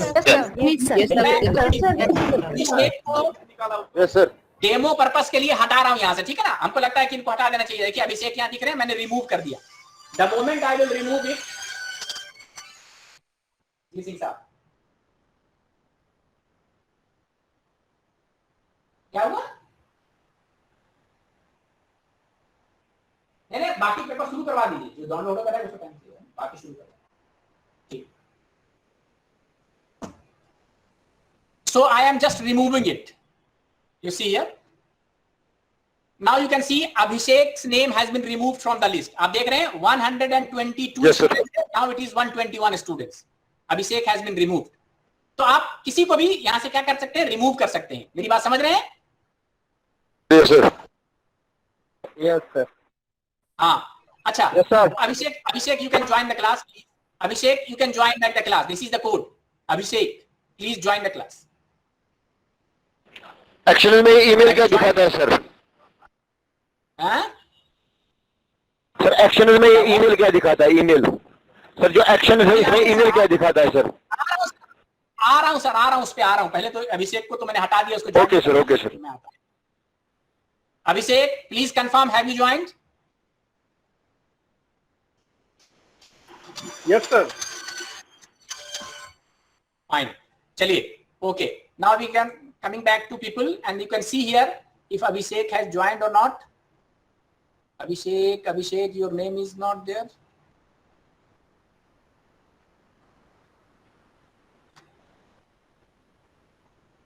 Yes, sir. Demo purpose के लिए हटा रहा हूं यहां से, ठीक है ना? हमको लगता है कि इनको हटा देना चाहिए। देखिए अभिषेक यहां दिख रहे हैं, मैंने रिमूव कर दिया। The moment I will remove it, जी साहब क्या हुआ? नहीं, बाकी पेपर शुरू करवा दीजिए, जो डाउनलोड करा है उसको टाइम चाहिए, बाकी शुरू करवा। ठीक। So I am just removing it. You see here. Now you can see Abhishek's name has been removed from the list. आप देख रहे हैं 122 Yes, sir. students. Now it is 121 students. Abhishek has been removed. तो आप किसी को भी यहां से क्या कर सकते हैं, रिमूव कर सकते हैं। मेरी बात समझ रहे हैं? Yes, sir. Yes, sir. हाँ, अच्छा। Yes, sir. Abhishek, you can join the class. Abhishek, you can join back the class. This is the code. Abhishek, please join the class. Actually में email क्या दिखाता है सर? हाँ? Sir action में email क्या दिखाता है? ईमेल सर जो एक्शन है इसमें ईमेल क्या दिखाता है सर? आ रहा हूं सर, आ रहा हूं, उस पे आ रहा हूं। पहले तो अभिषेक को तो मैंने हटा दिया, उसको okay sir, okay sir. Abhishek please confirm, have you joined? Yes sir. Fine, चलिए, okay. Now we can coming back to people and you can see here if Abhishek has joined or not. Abhishek, your name is not there.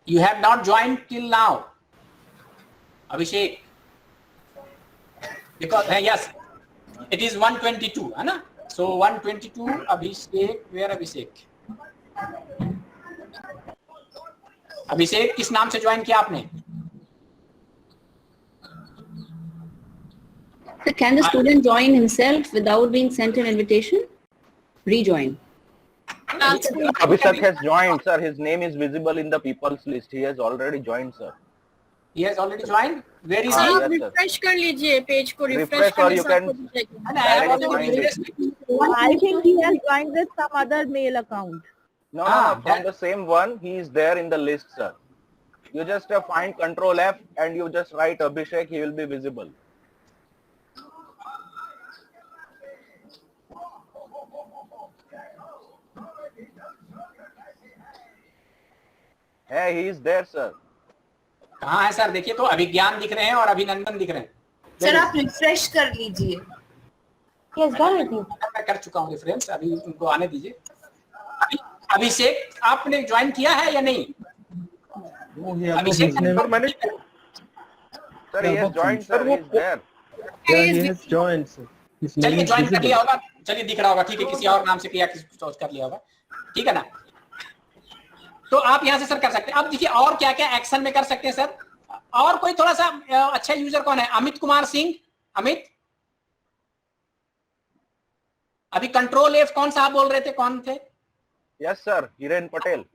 You have not joined till now, Abhishek, because yes, it is 122, है ना? So 122 Abhishek, where Abhishek? अभिषेक किस नाम से join किया आपने? So can the student join himself without being sent an invitation? Rejoin. Abhishek has joined, sir. His name is visible in the people's list. He has already joined, sir. He has already joined. Where is आप he? Refresh कर लीजिए page को, refresh Refresh or करने you से can आपको दिखेगा। I have direct already joined it. refreshed. I think he has joined with some other mail account. No, Ah, no, from the same one, he is there in the list, sir. You just find Control F and you just write Abhishek, he will be visible. Hey, he is there, sir. कहाँ है sir? देखिए तो अभिज्ञान दिख रहे हैं और अभिनंदन दिख रहे हैं। सर आप रिफ्रेश कर लीजिए। He has done it. मैं कर चुका हूँ रेफरेंस, अभी उनको आने दीजिए। अभिषेक आपने ज्वाइन किया है या नहीं? अभिषेक मैंने Sir, he has joined, sir. He is there. Yeah, he has joined, sir. His name चलिए is ज्वाइन कर visible. लिया होगा, चलिए दिख रहा होगा, ठीक है, किसी और नाम से किया, किसी कुछ कर लिया होगा, ठीक है ना। तो आप यहां से सर कर सकते हैं। अब देखिए और क्या क्या एक्शन में कर सकते हैं सर। और कोई थोड़ा सा अच्छा यूजर कौन है? अमित कुमार सिंह, अमित। अभी कंट्रोल एफ कौन सा आप बोल रहे थे, कौन थे? Yes, sir. Hiren Patel.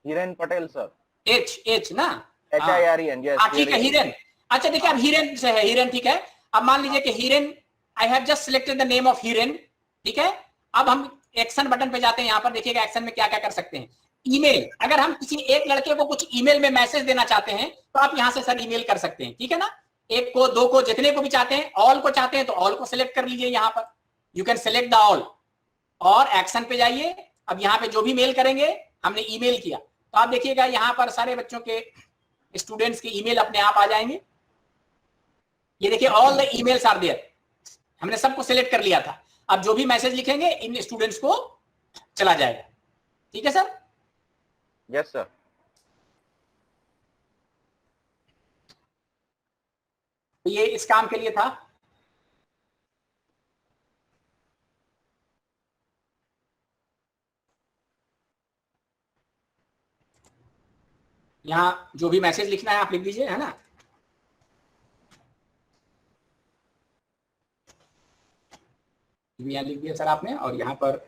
Hiren Patel, sir. H ना, HIREN. Yes. हाँ ठीक है, हिरेन। अच्छा देखिए अब हिरेन से है, हिरेन ठीक है। अब मान लीजिए कि Hiren, I have just selected the name of Hiren, ठीक है। अब हम एक्शन बटन पे जाते हैं, यहाँ पर देखिएगा एक्शन में क्या क्या कर सकते हैं। ईमेल, अगर हम किसी एक लड़के को कुछ ईमेल में मैसेज देना चाहते हैं तो आप यहाँ से सर ईमेल कर सकते हैं, ठीक है ना। एक को, दो को, जितने को भी चाहते हैं, ऑल को चाहते हैं तो ऑल को सिलेक्ट कर लीजिए यहाँ पर, you can select the all. और एक्शन पे जाइए। अब यहाँ पे जो भी मेल करेंगे, हमने ईमेल किया तो आप देखिएगा यहाँ पर सारे बच्चों के, स्टूडेंट्स के ईमेल अपने आप आ जाएंगे। ये देखिए all the emails are there, हमने सबको सिलेक्ट कर लिया था। अब जो भी मैसेज लिखेंगे इन स्टूडेंट्स को चला जाएगा, ठीक है सर। Yes, sir. तो ये इस काम के लिए था। यहां जो भी मैसेज लिखना है आप लिख दीजिए, है ना। यहां लिख दिया सर आपने, और यहां पर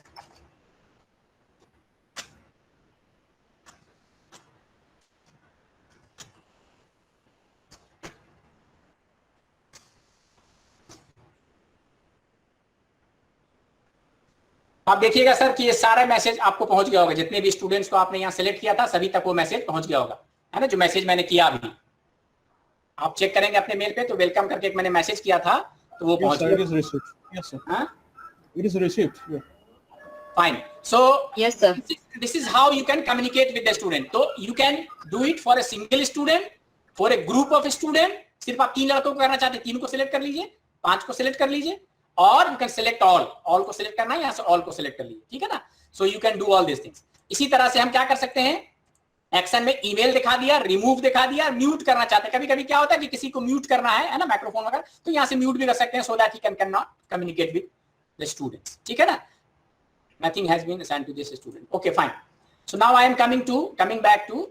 आप देखिएगा सर कि ये सारा मैसेज आपको पहुंच गया होगा। जितने भी स्टूडेंट्स को आपने यहाँ सेलेक्ट किया था सभी तक वो मैसेज पहुंच गया होगा, है ना। जो मैसेज मैंने किया अभी आप चेक करेंगे अपने मेल पे, तो वेलकम करके एक मैंने मैसेज किया था तो वो पहुंच गया। It is received. Yeah. Fine. So yes, sir. This is how you can communicate with the student. So you can do it for a single student, for a group of student. सिर्फ आप 3 लड़कों को करना चाहते हैं, 3 को select कर लीजिए, 5 को सिलेक्ट कर लीजिए, और you can select all. all को सिलेक्ट करना है, यहाँ से all को सिलेक्ट कर लीजिए, ठीक है ना। So you can do all these things. इसी तरह से हम क्या कर सकते हैं, एक्शन में ईमेल दिखा दिया, रिमूव दिखा दिया, म्यूट करना चाहते हैं। कभी कभी क्या होता है कि किसी को म्यूट करना है ना, माइक्रोफोन वगैरह, तो यहाँ से म्यूट भी कर सकते हैं, so that he can not communicate with the students, ठीक है ना। Nothing has been assigned to this student. Okay, fine. So now I am coming back to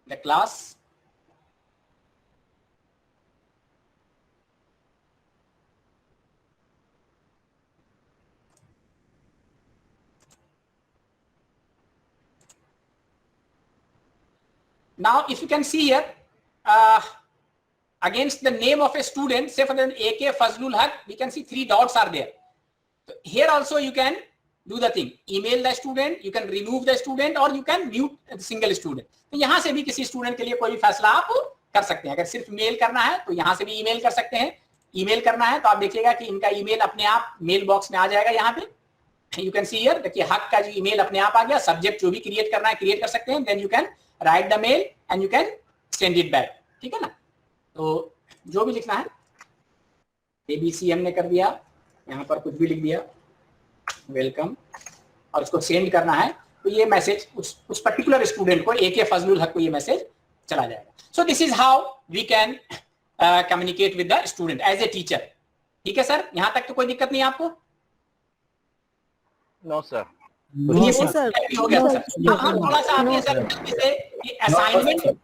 the class. Now, if you can see here, against the name of a student, say for the AK Fazlul Haq, we can see 3 dots are there. So here also you can do the thing, email the student, you can remove the student, or you can mute the single student. तो यहाँ से भी किसी student के लिए कोई भी फैसला आप कर सकते हैं। अगर सिर्फ मेल करना है तो यहाँ से भी ईमेल कर सकते हैं। ईमेल करना है तो आप देखिएगा कि इनका ईमेल अपने आप मेल बॉक्स में आ जाएगा। यहाँ पे यू कैन सी हियर, देखिए हक का जो ईमेल अपने आप आ गया। सब्जेक्ट जो भी क्रिएट करना है क्रिएट कर सकते हैं, then you can write the mail and you can send it back, ठीक है ना। तो जो भी लिखना है, ABC हमने कर दिया, यहाँ पर कुछ भी लिख दिया, वेलकम, और इसको सेंड करना है तो ये मैसेज उस पर्टिकुलर स्टूडेंट को, AK फजलुल हक को ये मैसेज चला जाएगा। So this is how we can communicate with the student as a teacher, ठीक है सर। यहाँ तक तो कोई दिक्कत नहीं है आपको? No, sir. ये हो गया सर। थोड़ा सा आपने सर असाइनमेंट,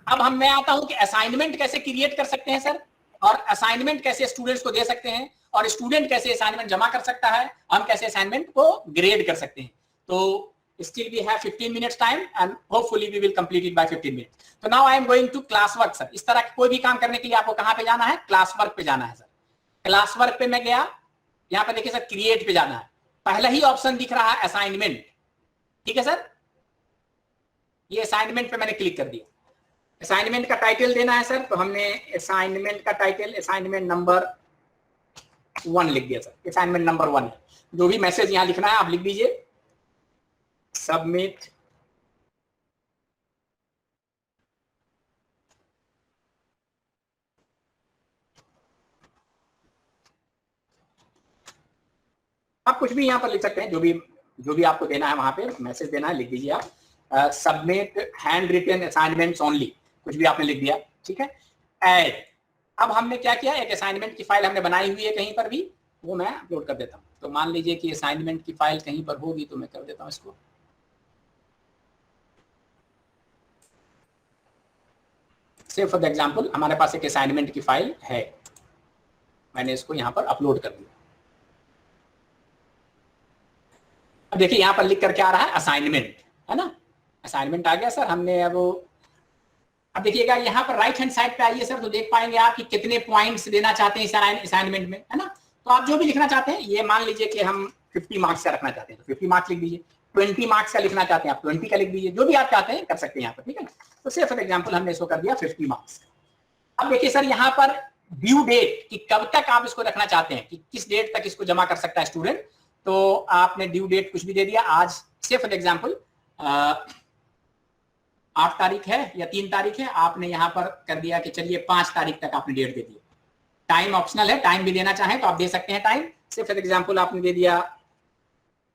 अब मैं आता हूं कि असाइनमेंट कैसे क्रिएट कर सकते हैं सर, और असाइनमेंट कैसे स्टूडेंट्स को दे सकते हैं, और स्टूडेंट कैसे असाइनमेंट जमा कर सकता है, हम कैसे असाइनमेंट को ग्रेड कर सकते हैं। तो still we have 15 minutes time and hopefully we will complete it by 15 minutes. So now I am going to class work sir. इस तरह का कोई भी काम करने के लिए आपको कहां पे जाना है, क्लास वर्क पे जाना है सर। क्लास वर्क पे मैं गया, यहाँ पे देखिए सर क्रिएट पे जाना है, पहला ही ऑप्शन दिख रहा है असाइनमेंट, ठीक है सर। ये असाइनमेंट पे मैंने क्लिक कर दिया। असाइनमेंट का टाइटल देना है सर, तो हमने असाइनमेंट का टाइटल असाइनमेंट नंबर 1 लिख दिया सर। असाइनमेंट नंबर 1 जो भी मैसेज यहाँ लिखना है आप लिख दीजिए, सबमिट। आप कुछ भी यहाँ पर लिख सकते हैं, जो भी आपको देना है वहां पे मैसेज देना है लिख दीजिए आप, submit hand written assignments only, कुछ भी आपने लिख दिया, ठीक है। ऐड, अब हमने क्या किया, एक असाइनमेंट की फाइल हमने बनाई हुई है कहीं पर भी, वो मैं अपलोड कर देता हूँ। तो मान लीजिए कि असाइनमेंट की फाइल कहीं पर होगी तो मैं कर देता हूँ इसको, से फॉर द एग्जाम्पल हमारे पास एक असाइनमेंट की फाइल है, मैंने इसको यहाँ पर अपलोड कर दिया। अब देखिए यहाँ पर लिख कर क्या आ रहा है, असाइनमेंट, है ना, असाइनमेंट आ गया सर। हमने अब देखिएगा यहाँ पर राइट हैंड साइड पे आइए सर, तो देख पाएंगे आप कि कितने पॉइंट्स देना चाहते हैं इस असाइनमेंट में, है ना। तो आप जो भी लिखना चाहते हैं, ये मान लीजिए कि हम 50 मार्क्स का रखना चाहते हैं तो 50 मार्क्स लिख दीजिए, 20 मार्क्स का लिखना चाहते हैं आप 20 का लिख दीजिए, जो भी आप चाहते हैं कर सकते हैं यहाँ पर, ठीक है। तो सिर्फ फॉर एग्जाम्पल हमने इसको कर दिया 50 मार्क्स। अब देखिए सर यहाँ पर ड्यू डेट कि कब तक आप इसको रखना चाहते हैं, कि किस डेट तक इसको जमा कर सकता है स्टूडेंट, तो आपने ड्यू डेट कुछ भी दे दिया, आज से फॉर एग्जाम्पल 8 तारीख है या 3 तारीख है, आपने यहाँ पर कर दिया कि चलिए 5 तारीख तक आपने डेट दे दी। टाइम ऑप्शनल है, टाइम भी देना चाहें तो आप दे सकते हैं टाइम, सिर्फ फॉर एग्जाम्पल आपने दे दिया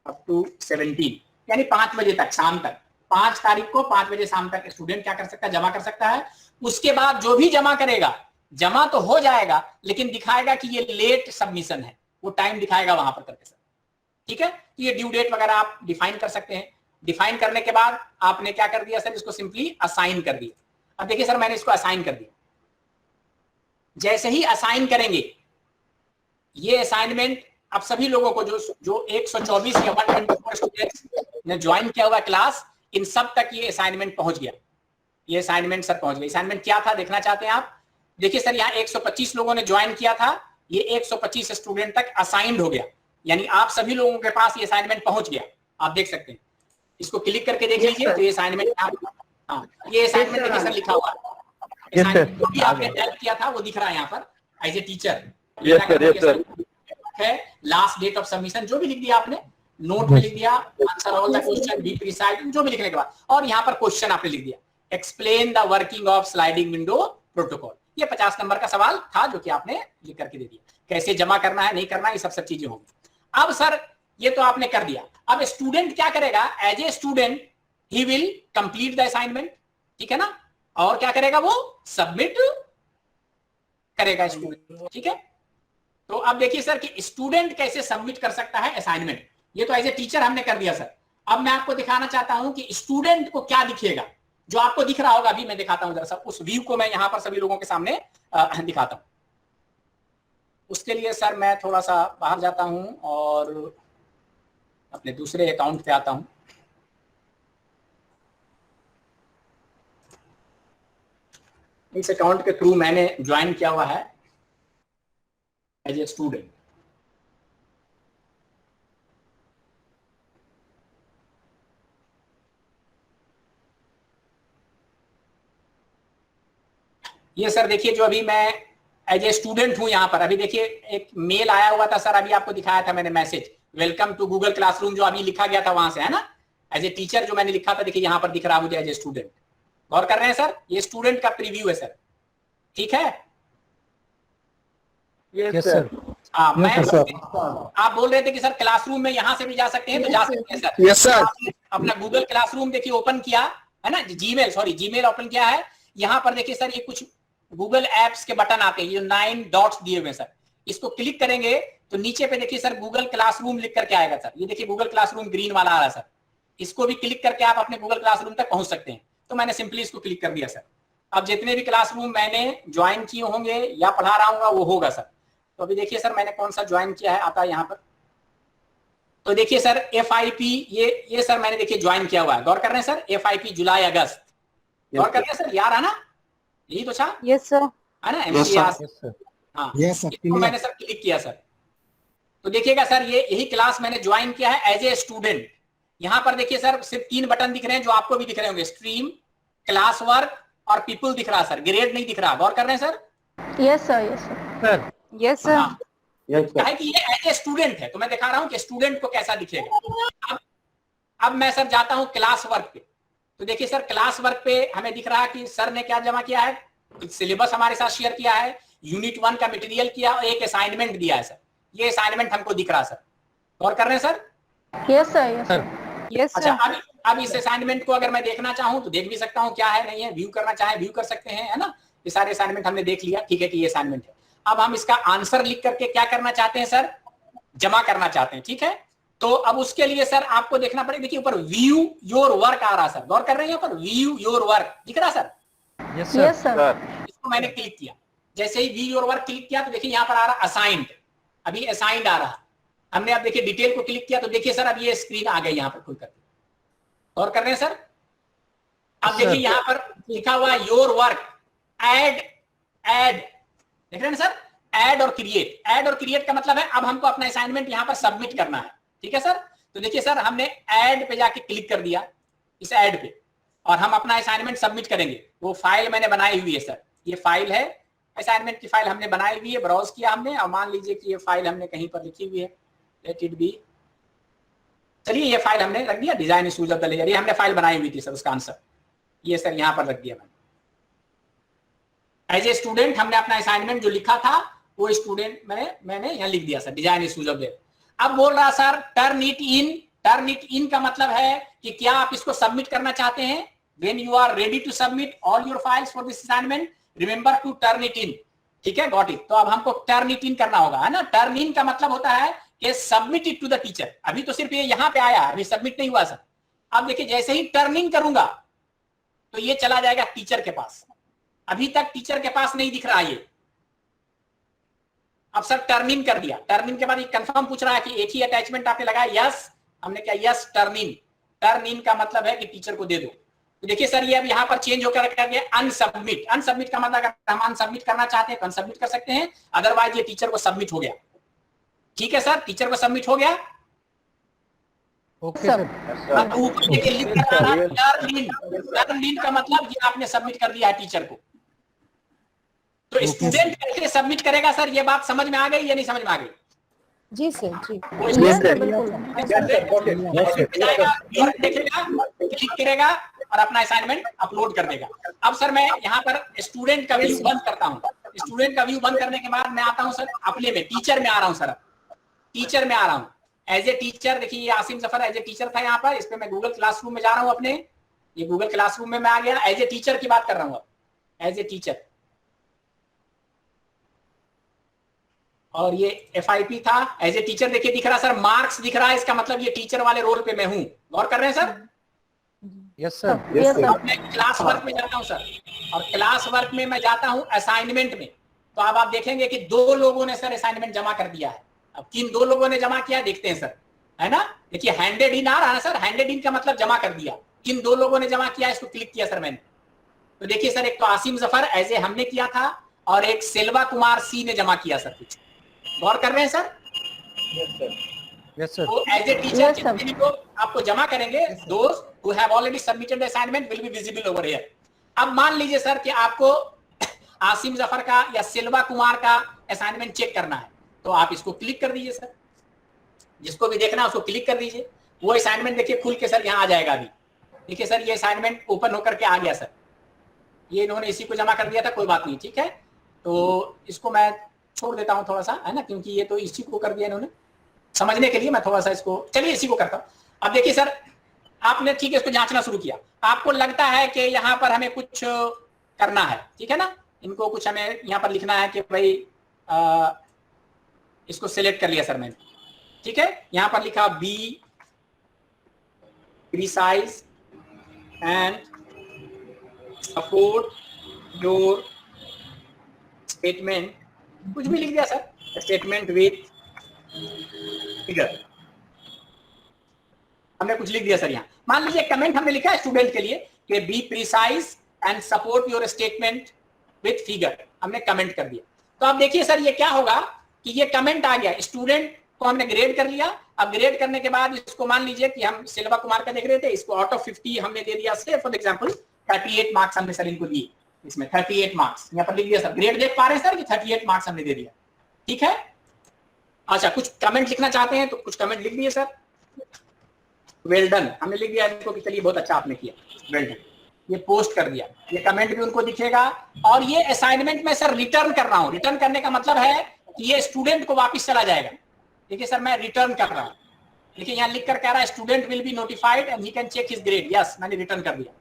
अप टू 17, यानी 5 बजे तक, शाम तक, 5 तारीख को 5 बजे शाम तक स्टूडेंट क्या कर सकता है, जमा कर सकता है। उसके बाद जो भी जमा करेगा, जमा तो हो जाएगा लेकिन दिखाएगा कि ये लेट सबमिशन है, वो टाइम दिखाएगा वहां पर करके सर, ठीक है। तो ये ड्यू डेट वगैरह आप डिफाइन कर सकते हैं। डिफाइन करने के बाद आपने क्या कर दिया सर, इसको सिंपली असाइन कर दिया। अब देखिए सर मैंने इसको असाइन कर दिया, जैसे ही असाइन करेंगे ये असाइनमेंट अब सभी लोगों को जो 124 या 124 स्टूडेंट्स ने ज्वाइन किया हुआ क्लास, इन सब तक ये असाइनमेंट पहुंच गया। ये असाइनमेंट सर पहुंच गया। असाइनमेंट क्या था देखना चाहते हैं आप, देखिए सर यहाँ 125 लोगों ने ज्वाइन किया था, ये 125 स्टूडेंट तक असाइंड हो गया, यानी आप सभी लोगों के पास ये असाइनमेंट पहुंच गया। आप देख सकते हैं, इसको क्लिक करके देख लीजिए तो ये असाइनमेंट, हाँ ये असाइनमेंट देखिए सर लिखा हुआ है, जो भी आपने टाइप किया था वो दिख रहा है यहाँ पर एज ए टीचर है। लास्ट डेट ऑफ सबमिशन जो भी लिख दिया आपने, नोट में लिख दिया, answer all the question, be precise, जो भी लिखने के बाद, और यहाँ पर क्वेश्चन आपने लिख दिया, explain the working of sliding window protocol. ये 50 नंबर का सवाल था जो कि आपने लिख करके दे दिया। कैसे जमा करना है, नहीं करना है, ये सब चीजें होंगी। अब सर ये तो आपने कर दिया, अब स्टूडेंट क्या करेगा, as a student he will complete the assignment, ठीक है ना, और क्या करेगा, वो सबमिट करेगा स्टूडेंट, ठीक है। तो अब देखिए सर कि स्टूडेंट कैसे सबमिट कर सकता है असाइनमेंट, ये तो एज ए टीचर हमने कर दिया सर। अब मैं आपको दिखाना चाहता हूं कि स्टूडेंट को क्या दिखेगा, जो आपको दिख रहा होगा, अभी मैं दिखाता हूं जरा सा, उस व्यू को मैं यहां पर सभी लोगों के सामने दिखाता हूं। उसके लिए सर मैं थोड़ा सा बाहर जाता हूं और अपने दूसरे अकाउंट पे आता हूं। इस अकाउंट के थ्रू मैंने ज्वाइन किया हुआ है एज ए स्टूडेंट। ये सर देखिए जो अभी मैं एज ए स्टूडेंट हूं यहाँ पर, अभी देखिए एक मेल आया हुआ था सर, अभी आपको दिखाया था मैंने message, welcome to Google classroom, जो अभी लिखा गया था वहां से, है ना, एज ए टीचर जो मैंने लिखा था, देखिए यहाँ पर दिख रहा है मुझे एज ए स्टूडेंट। गौर कर रहे हैं सर, ये स्टूडेंट का प्रीव्यू है सर, ठीक है। Yes sir. हाँ मैं आप बोल रहे थे कि सर क्लासरूम में यहाँ से भी जा सकते हैं, तो जा सकते हैं सर। Yes sir. अपना गूगल क्लासरूम देखिए ओपन किया है ना, जीमेल ओपन किया है। यहाँ पर देखिए सर ये कुछ गूगल एप्स के बटन आते हैं, ये 9 डॉट्स दिए हुए सर, इसको क्लिक करेंगे तो नीचे पे देखिए सर गूगल क्लासरूम लिख करके आएगा सर। ये देखिए गूगल क्लासरूम ग्रीन वाला आ रहा है सर, इसको भी क्लिक करके आप अपने गूगल क्लासरूम तक पहुंच सकते हैं। तो मैंने सिंपली इसको क्लिक कर दिया सर। अब जितने भी क्लासरूम मैंने ज्वाइन किए होंगे या पढ़ा रहा हूँ वो होगा सर। तो अभी देखिए सर मैंने कौन सा ज्वाइन किया है, आता है यहाँ पर, तो देखिए सर FIP, ये सर मैंने देखिए ज्वाइन किया हुआ है। गौर कर रहे हैं सर, FIP जुलाई अगस्त, गौर कर रहे हैं सर, यार है ना, यही तो था। यस सर, है ना, MCR, हाँ तो मैंने सर क्लिक किया सर। तो देखिएगा सर ये यही क्लास मैंने ज्वाइन किया है एज ए स्टूडेंट। यहाँ पर देखिए सर सिर्फ 3 बटन दिख रहे हैं जो आपको भी दिख रहे होंगे, स्ट्रीम, क्लास वर्क और पीपल दिख रहा है सर, ग्रेड नहीं दिख रहा। गौर कर रहे हैं sir. Yes sir, yes sir, yes sir. है कि ये एज ए स्टूडेंट है, तो मैं दिखा रहा हूँ कि स्टूडेंट को कैसा दिखेगा। अब मैं सर जाता हूँ क्लास वर्क पे, तो देखिए सर क्लास वर्क पे हमें दिख रहा है कि सर ने क्या जमा किया है, सिलेबस हमारे साथ शेयर किया है, यूनिट 1 का मटेरियल किया और एक असाइनमेंट दिया है सर। ये असाइनमेंट हमको दिख रहा है सर, गौर कर रहे हैं sir? Yes, sir. Yes, sir. Yes, अच्छा, sir. अब इस असाइनमेंट को अगर मैं देखना चाहूं तो देख भी सकता हूं, क्या है नहीं है, व्यू करना चाहे व्यू कर सकते हैं, है ना। ये सारे असाइनमेंट हमने देख लिया, ठीक है कि ये असाइनमेंट है। अब हम इसका आंसर लिख करके क्या करना चाहते हैं सर, जमा करना चाहते हैं, ठीक है। तो अब उसके लिए सर आपको देखना पड़ेगा, देखिए ऊपर व्यू योर वर्क आ रहा सर, गौर कर रहे हैं, ऊपर व्यू योर वर्क दिख रहा सर? Yes, Yes, sir. इसको मैंने क्लिक किया, जैसे ही व्यू योर वर्क क्लिक किया तो देखिए यहाँ पर आ रहा असाइंड, अभी असाइंड आ रहा। हमने अब देखिए डिटेल को क्लिक किया तो देखिए सर अब ये स्क्रीन आ गई यहाँ पर खुल करके, गौर कर रहे हैं सर? अब देखिए यहाँ पर लिखा हुआ है योर वर्क, ऐड देख रहे हैं सर, ऐड और क्रिएट। ऐड और क्रिएट का मतलब है अब हमको अपना असाइनमेंट यहाँ पर सबमिट करना है, ठीक है सर। तो देखिए सर हमने ऐड पे जाके क्लिक कर दिया, इस ऐड पे, और हम अपना असाइनमेंट सबमिट करेंगे। वो फाइल मैंने बनाई हुई है सर, ये फाइल है असाइनमेंट की फाइल हमने बनाई हुई है, ब्राउज किया हमने, और मान लीजिए कि ये फाइल हमने कहीं पर लिखी हुई है, लेट इट बी, चलिए ये फाइल हमने रख दिया, design issues of the layer, ये हमने फाइल बनाई हुई थी सर, उसका आंसर ये सर यहाँ पर रख दिया मैंने। एज ए स्टूडेंट हमने अपना असाइनमेंट जो लिखा था वो स्टूडेंट मैंने यहाँ लिख दिया sir, design issues of layer. अब बोल रहा सर टर्न इट इन का मतलब है कि क्या आप इसको सबमिट करना चाहते हैं। When you are ready to submit all your files for this assignment remember to turn it in, ठीक है, गॉट इट। तो अब हमको टर्न इट इन करना होगा, है ना। टर्न इन का मतलब होता है कि submit it to the teacher. अभी तो सिर्फ ये यहाँ पे आया, अभी सबमिट नहीं हुआ सर। अब देखिए जैसे ही टर्न इन करूंगा तो ये चला जाएगा टीचर के पास, अभी तक टीचर के पास नहीं दिख रहा ये। अब सर टर्न इन कर दिया, टर्न इन के बाद ये कंफर्म पूछ रहा है कि एक ही अटैचमेंट आपने लगाया, यस हमने क्या, यस टर्न इन का मतलब है कि टीचर को दे दो। तो देखिए सर ये अब यहाँ पर चेंज होकर कर गया अनसबमिट। अनसबमिट का मतलब अगर हम अनसबमिट करना चाहते हैं तो अनसबमिट कर सकते हैं, अदरवाइज ये टीचर को सबमिट हो गया, ठीक है सर, टीचर को सबमिट हो गया। Okay sir. टर्न इन का मतलब ये आपने सबमिट कर दिया है टीचर को। तो स्टूडेंट कैसे सबमिट करेगा सर, ये बात समझ में आ गई या नहीं समझ में आ गई? जी सर, जी। देखेगा, क्लिक करेगा और अपना असाइनमेंट अपलोड कर देगा। अब सर मैं यहाँ पर स्टूडेंट का व्यू बंद करता हूँ। स्टूडेंट का व्यू बंद करने के बाद मैं आता हूँ सर अपने में, टीचर में आ रहा हूँ सर, टीचर में आ रहा हूँ एज ए टीचर। देखिए ये Asim Zafar as a teacher था यहाँ पर, इस पे मैं गूगल क्लासरूम में जा रहा हूँ अपने, ये गूगल क्लासरूम में मैं आ गया, एज ए टीचर की बात कर रहा हूँ, एज ए टीचर। और ये FIP था एज ए टीचर। देखिए दिख रहा सर मार्क्स दिख रहा है, इसका मतलब ये टीचर वाले रोल पे मैं हूं, गौर कर रहे हैं सर? Yes sir. अब मैं क्लास वर्क में जाता हूं सर, और क्लास वर्क में मैं जाता हूं असाइनमेंट में। तो अब आप देखेंगे कि 2 लोगों ने सर असाइनमेंट जमा कर दिया है। अब किन 2 लोगों ने जमा किया देखते हैं सर, है ना। देखिए हैंडेड इन आ रहा है सर, हैंडेड इन का मतलब जमा कर दिया। किन 2 लोगों ने जमा किया, इसको क्लिक किया सर मैंने। तो देखिए सर एक तो आसिम जफर एज ए हमने किया था, और एक सेल्वा कुमार C ने जमा किया सर, कुछ गौर कर रहे हैं सर? Yes sir. तो एज ए टीचर जितने भी लोग आपको जमा करेंगे, दोस्त who have already submitted the assignment will be visible over here. अब मान लीजिए सर कि आपको आसिम जफर का या सिल्वा कुमार का असाइनमेंट चेक करना है, तो आप इसको क्लिक कर दीजिए सर, जिसको भी देखना है उसको क्लिक कर दीजिए। वो असाइनमेंट देखिए खुल के सर यहाँ आ जाएगा। अभी देखिए सर ये असाइनमेंट ओपन होकर के आ गया सर, ये इन्होंने इसी को जमा कर दिया था, कोई बात नहीं, ठीक है। तो इसको मैं छोड़ देता हूं थोड़ा सा, है ना, क्योंकि ये तो इसी को कर दिया इन्होंने, समझने के लिए मैं थोड़ा सा इसको, चलिए इसी को करता हूं। अब देखिए सर आपने ठीक है इसको जांचना शुरू किया, आपको लगता है कि यहाँ पर हमें कुछ करना है, ठीक है ना, इनको कुछ हमें यहाँ पर लिखना है कि भाई इसको सिलेक्ट कर लिया सर मैंने, ठीक है। यहाँ पर लिखा be precise and support your statement, कुछ भी लिख दिया सर, स्टेटमेंट विथ फिगर, हमने कुछ लिख दिया सर। यहाँ मान लीजिए कमेंट हमने लिखा है स्टूडेंट के लिए कि be precise and support your statement with figure, हमने कमेंट कर दिया। तो अब देखिए सर ये क्या होगा कि ये कमेंट आ गया, स्टूडेंट को हमने ग्रेड कर लिया। अब ग्रेड करने के बाद इसको मान लीजिए कि हम सिल्वा कुमार का देख रहे थे, इसको आउट ऑफ 50 हमने दे दिया, से फॉर एग्जांपल 38 मार्क्स हमने सर इनको दिए, इसमें 38 मार्क्स यहाँ पर लिख दिया सर, ग्रेड देख पा रहे हैं सर कि 38 मार्क्स हमने दे दिया, ठीक है। अच्छा कुछ कमेंट लिखना चाहते हैं तो कुछ कमेंट लिख दिए सर, वेल डन हमने लिख दिया इनको कि चलिए बहुत अच्छा आपने किया, वेल डन, ये पोस्ट कर दिया, ये कमेंट भी उनको दिखेगा। और ये असाइनमेंट में सर रिटर्न कर रहा हूं, रिटर्न करने का मतलब है कि ये स्टूडेंट को वापस चला जाएगा। देखिए सर मैं रिटर्न कर रहा हूं, देखिए यहाँ लिख कर कह रहा है student will be notified and he can check his grade. Yes, मैंने रिटर्न कर दिया।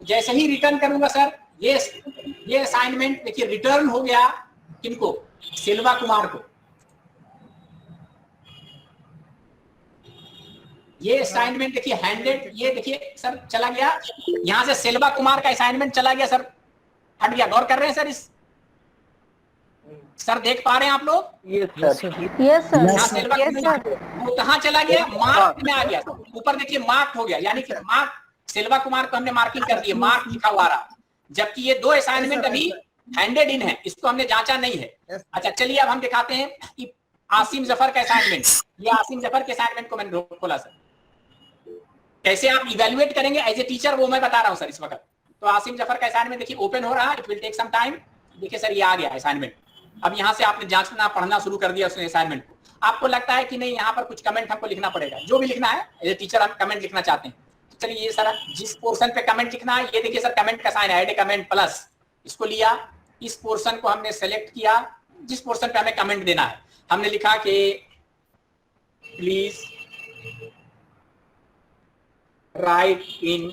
जैसे ही रिटर्न करूंगा सर, ये असाइनमेंट देखिए रिटर्न हो गया किनको, सेल्वा कुमार को। ये असाइनमेंट देखिए हैंडेड, ये देखिए सर चला गया, यहां से सेल्वा कुमार का असाइनमेंट चला गया सर, हट गया। गौर कर रहे हैं सर इस, सर देख पा रहे हैं आप लोग? Yes sir. वो कहाँ चला गया, मार्क में आ गया। ऊपर देखिए मार्क हो गया, यानी कि मार्क सेल्वा कुमार को हमने मार्किंग कर दी, मार्क लिखा हुआ रहा। जबकि ये 2 असाइनमेंट अभी हैंडेड इन है, इसको हमने जांचा नहीं है। अच्छा चलिए अब हम दिखाते हैं कि आसिम जफर का असाइनमेंट, ये आसिम जफर के असाइनमेंट को मैंने खोला सर। कैसे आप इवेल्युएट करेंगे एज ए टीचर वो मैं बता रहा हूं सर इस वक्त। तो आसिम जफर का असाइनमेंट देखिए ओपन हो रहा है, it will take some time. देखिए सर ये आ गया असाइनमेंट। अब यहाँ से आपने जांचना पढ़ना शुरू कर दिया उसने असाइनमेंट को। आपको लगता है कि नहीं यहाँ पर कुछ कमेंट हमको लिखना पड़ेगा, जो भी लिखना है एज ए टीचर हम कमेंट लिखना चाहते हैं। तो चलिए ये सर जिस पोर्शन पे कमेंट लिखना है, ये देखिए सर कमेंट का साइन है, ऐड ए कमेंट प्लस, इसको लिया। इस पोर्शन को हमने सेलेक्ट किया, जिस पोर्शन पे हमें कमेंट देना है। हमने लिखा कि प्लीज राइट इन,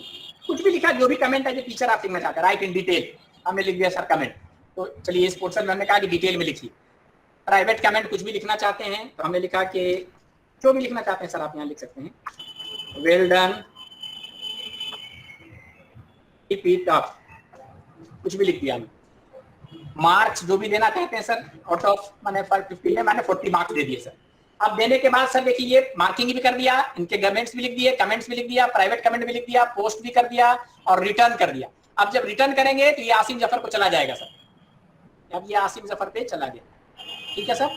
कुछ भी लिखा, जो भी कमेंट है जो टीचर आप लिखना चाहते हैं, राइट इन डिटेल। हमने लिख दिया सर कमेंट। तो चलिए इस पोर्शन में हमने कहा कि डिटेल में लिखिए। प्राइवेट कमेंट कुछ भी लिखना चाहते हैं तो हमने लिखा कि जो भी लिखना चाहते हैं सर आप यहाँ लिख सकते हैं, well done, keep it up, कुछ भी लिख दिया हमने। मार्क्स जो भी देना चाहते हैं सर, आउट ऑफ मैंने 550 में मैंने 40 मार्क्स दे दिए सर। अब देने के बाद सर देखिए ये मार्किंग भी कर दिया, इनके कमेंट्स भी लिख दिए, कमेंट्स भी लिख दिया, प्राइवेट कमेंट भी लिख दिया, पोस्ट भी कर दिया और रिटर्न कर दिया। अब जब रिटर्न करेंगे तो ये आसिम जफर को चला जाएगा सर। अब ये आसिम जफर पे चला गया, ठीक है सर।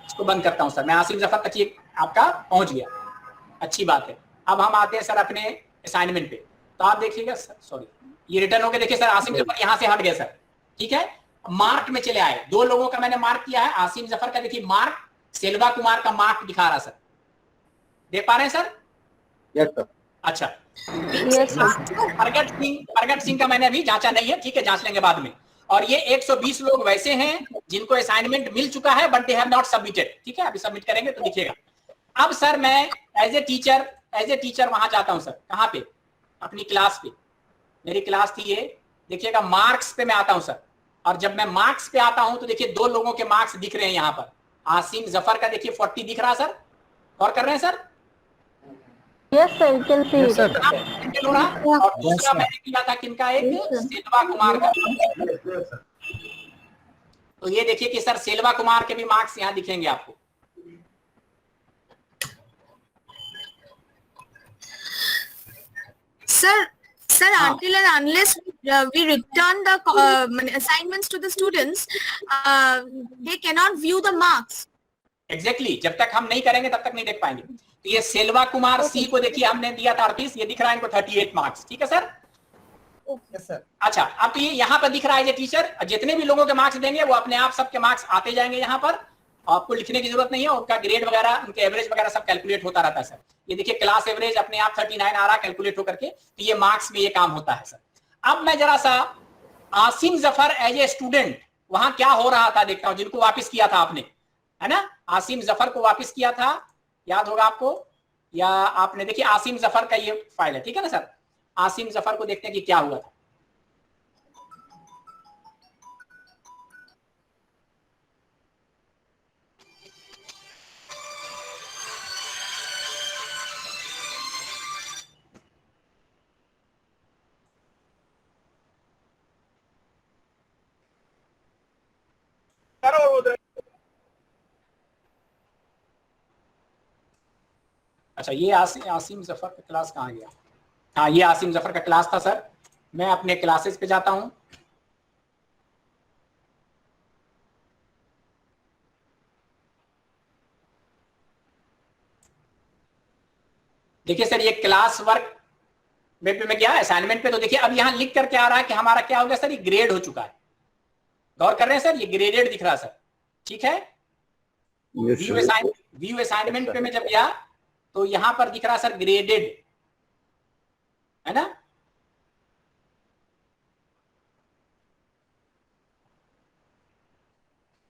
इसको बंद करता हूं सर, मैं आसिम जफर तक आपका पहुंच गया, अच्छी बात है। अब हम आते हैं सर अपने असाइनमेंट पे। तो आप देखिएगा सर, सॉरी ये रिटर्न हो गया। देखिए सर आसिम जफर यहाँ से हट गया सर, ठीक है। मार्क में चले आए, 2 लोगों का मैंने मार्क किया है। आसिम जफर का देखिए मार्क, सेल्वा कुमार का मार्क दिखा रहा सर, देख पा रहे हैं सर? Yes sir. अच्छा प्रगट सिंह का मैंने अभी जांचा नहीं है, ठीक है, जांच लेंगे बाद में। और ये 120 लोग वैसे हैं जिनको असाइनमेंट मिल चुका है but they have not submitted, ठीक है। अभी सबमिट करेंगे तो दिखेगा। अब सर मैं एज ए टीचर वहां जाता हूं सर, कहां पे, अपनी क्लास पे। मेरी क्लास थी ये, देखिएगा मार्क्स पे मैं आता हूं सर। और जब मैं मार्क्स पे आता हूं तो देखिए 2 लोगों के मार्क्स दिख रहे हैं यहाँ पर। आसिम जफर का देखिए 40 दिख रहा सर, और कर रहे हैं sir? Yes sir, can see और दूसरा मैंने किया था किनका, एक सेल्वा कुमार का। तो ये देखिए कि सर सेल्वा कुमार के भी मार्क्स यहाँ दिखेंगे आपको। Sir, until and unless we return the assignments to the students, they cannot view the marks. Exactly, जब तक हम नहीं करेंगे तब तक नहीं देख पाएंगे। तो ये सेल्वा कुमार सी को देखिए हमने दिया था 38, ये दिख रहा है इनको 38 मार्क्स, ठीक है सर? Okay sir. अच्छा अब ये यहाँ पर दिख रहा है ये टीचर, जितने भी लोगों के मार्क्स देंगे वो अपने आप सबके मार्क्स आते जाएंगे यहाँ पर, आपको लिखने की जरूरत नहीं है। उनका ग्रेड वगैरह, उनके एवरेज वगैरह सब कैलकुलेट होता रहता है सर। ये देखिए क्लास एवरेज अपने आप 39 आ रहा कैलकुलेट होकर के, तो ये मार्क्स में ये काम होता है सर। अब मैं जरा सा Asim Zafar as a student वहां क्या हो रहा था देखता हूं, जिनको वापस किया था आपने, है ना। आसिम जफर को वापस किया था, याद होगा आपको, या आपने देखिए आसिम जफर का ये फाइल है, ठीक है ना सर। आसिम जफर को देखते हैं कि क्या हुआ था। अच्छा ये आसिम जफर का क्लास कहाँ गया? हाँ ये आसिम जफर का क्लास था सर। मैं अपने क्लासेस पे जाता हूं। देखिए सर ये क्लास वर्क में पे मैं गया असाइनमेंट पे, तो देखिए अब यहां लिख करके आ रहा है कि हमारा क्या हो गया सर, ये ग्रेड हो चुका है। गौर कर रहे हैं सर, ये ग्रेडेड दिख रहा है सर, ठीक है। व्यू असाइनमेंट पे मैं जब गया तो यहां पर दिख रहा सर ग्रेडेड, है ना।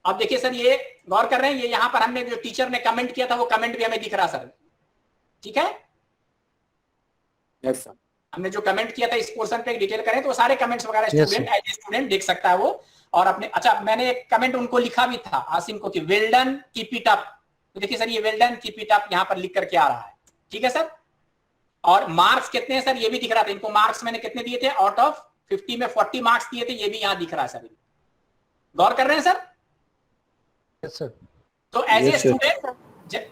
अब देखिए सर ये गौर कर रहे हैं, ये यहां पर हमने जो टीचर ने कमेंट किया था वो कमेंट भी हमें दिख रहा सर, ठीक है? Yes sir. हमने जो कमेंट किया था इस पोर्शन पे डिटेल करें तो सारे कमेंट्स वगैरह स्टूडेंट एज स्टूडेंट देख सकता है वो। और अपने अच्छा मैंने एक कमेंट उनको लिखा भी था आसिम को कि well done keep it up. तो देखिए सर ये well done keep it up यहाँ पर लिख करके आ रहा है, ठीक है सर। और मार्क्स कितने हैं सर ये भी दिख रहा था, इनको मार्क्स मैंने कितने दिए थे, आउट ऑफ 50 में 40 मार्क्स दिए थे, ये भी यहाँ दिख रहा है सर। गौर कर रहे हैं सर? Yes sir. तो एज ए स्टूडेंट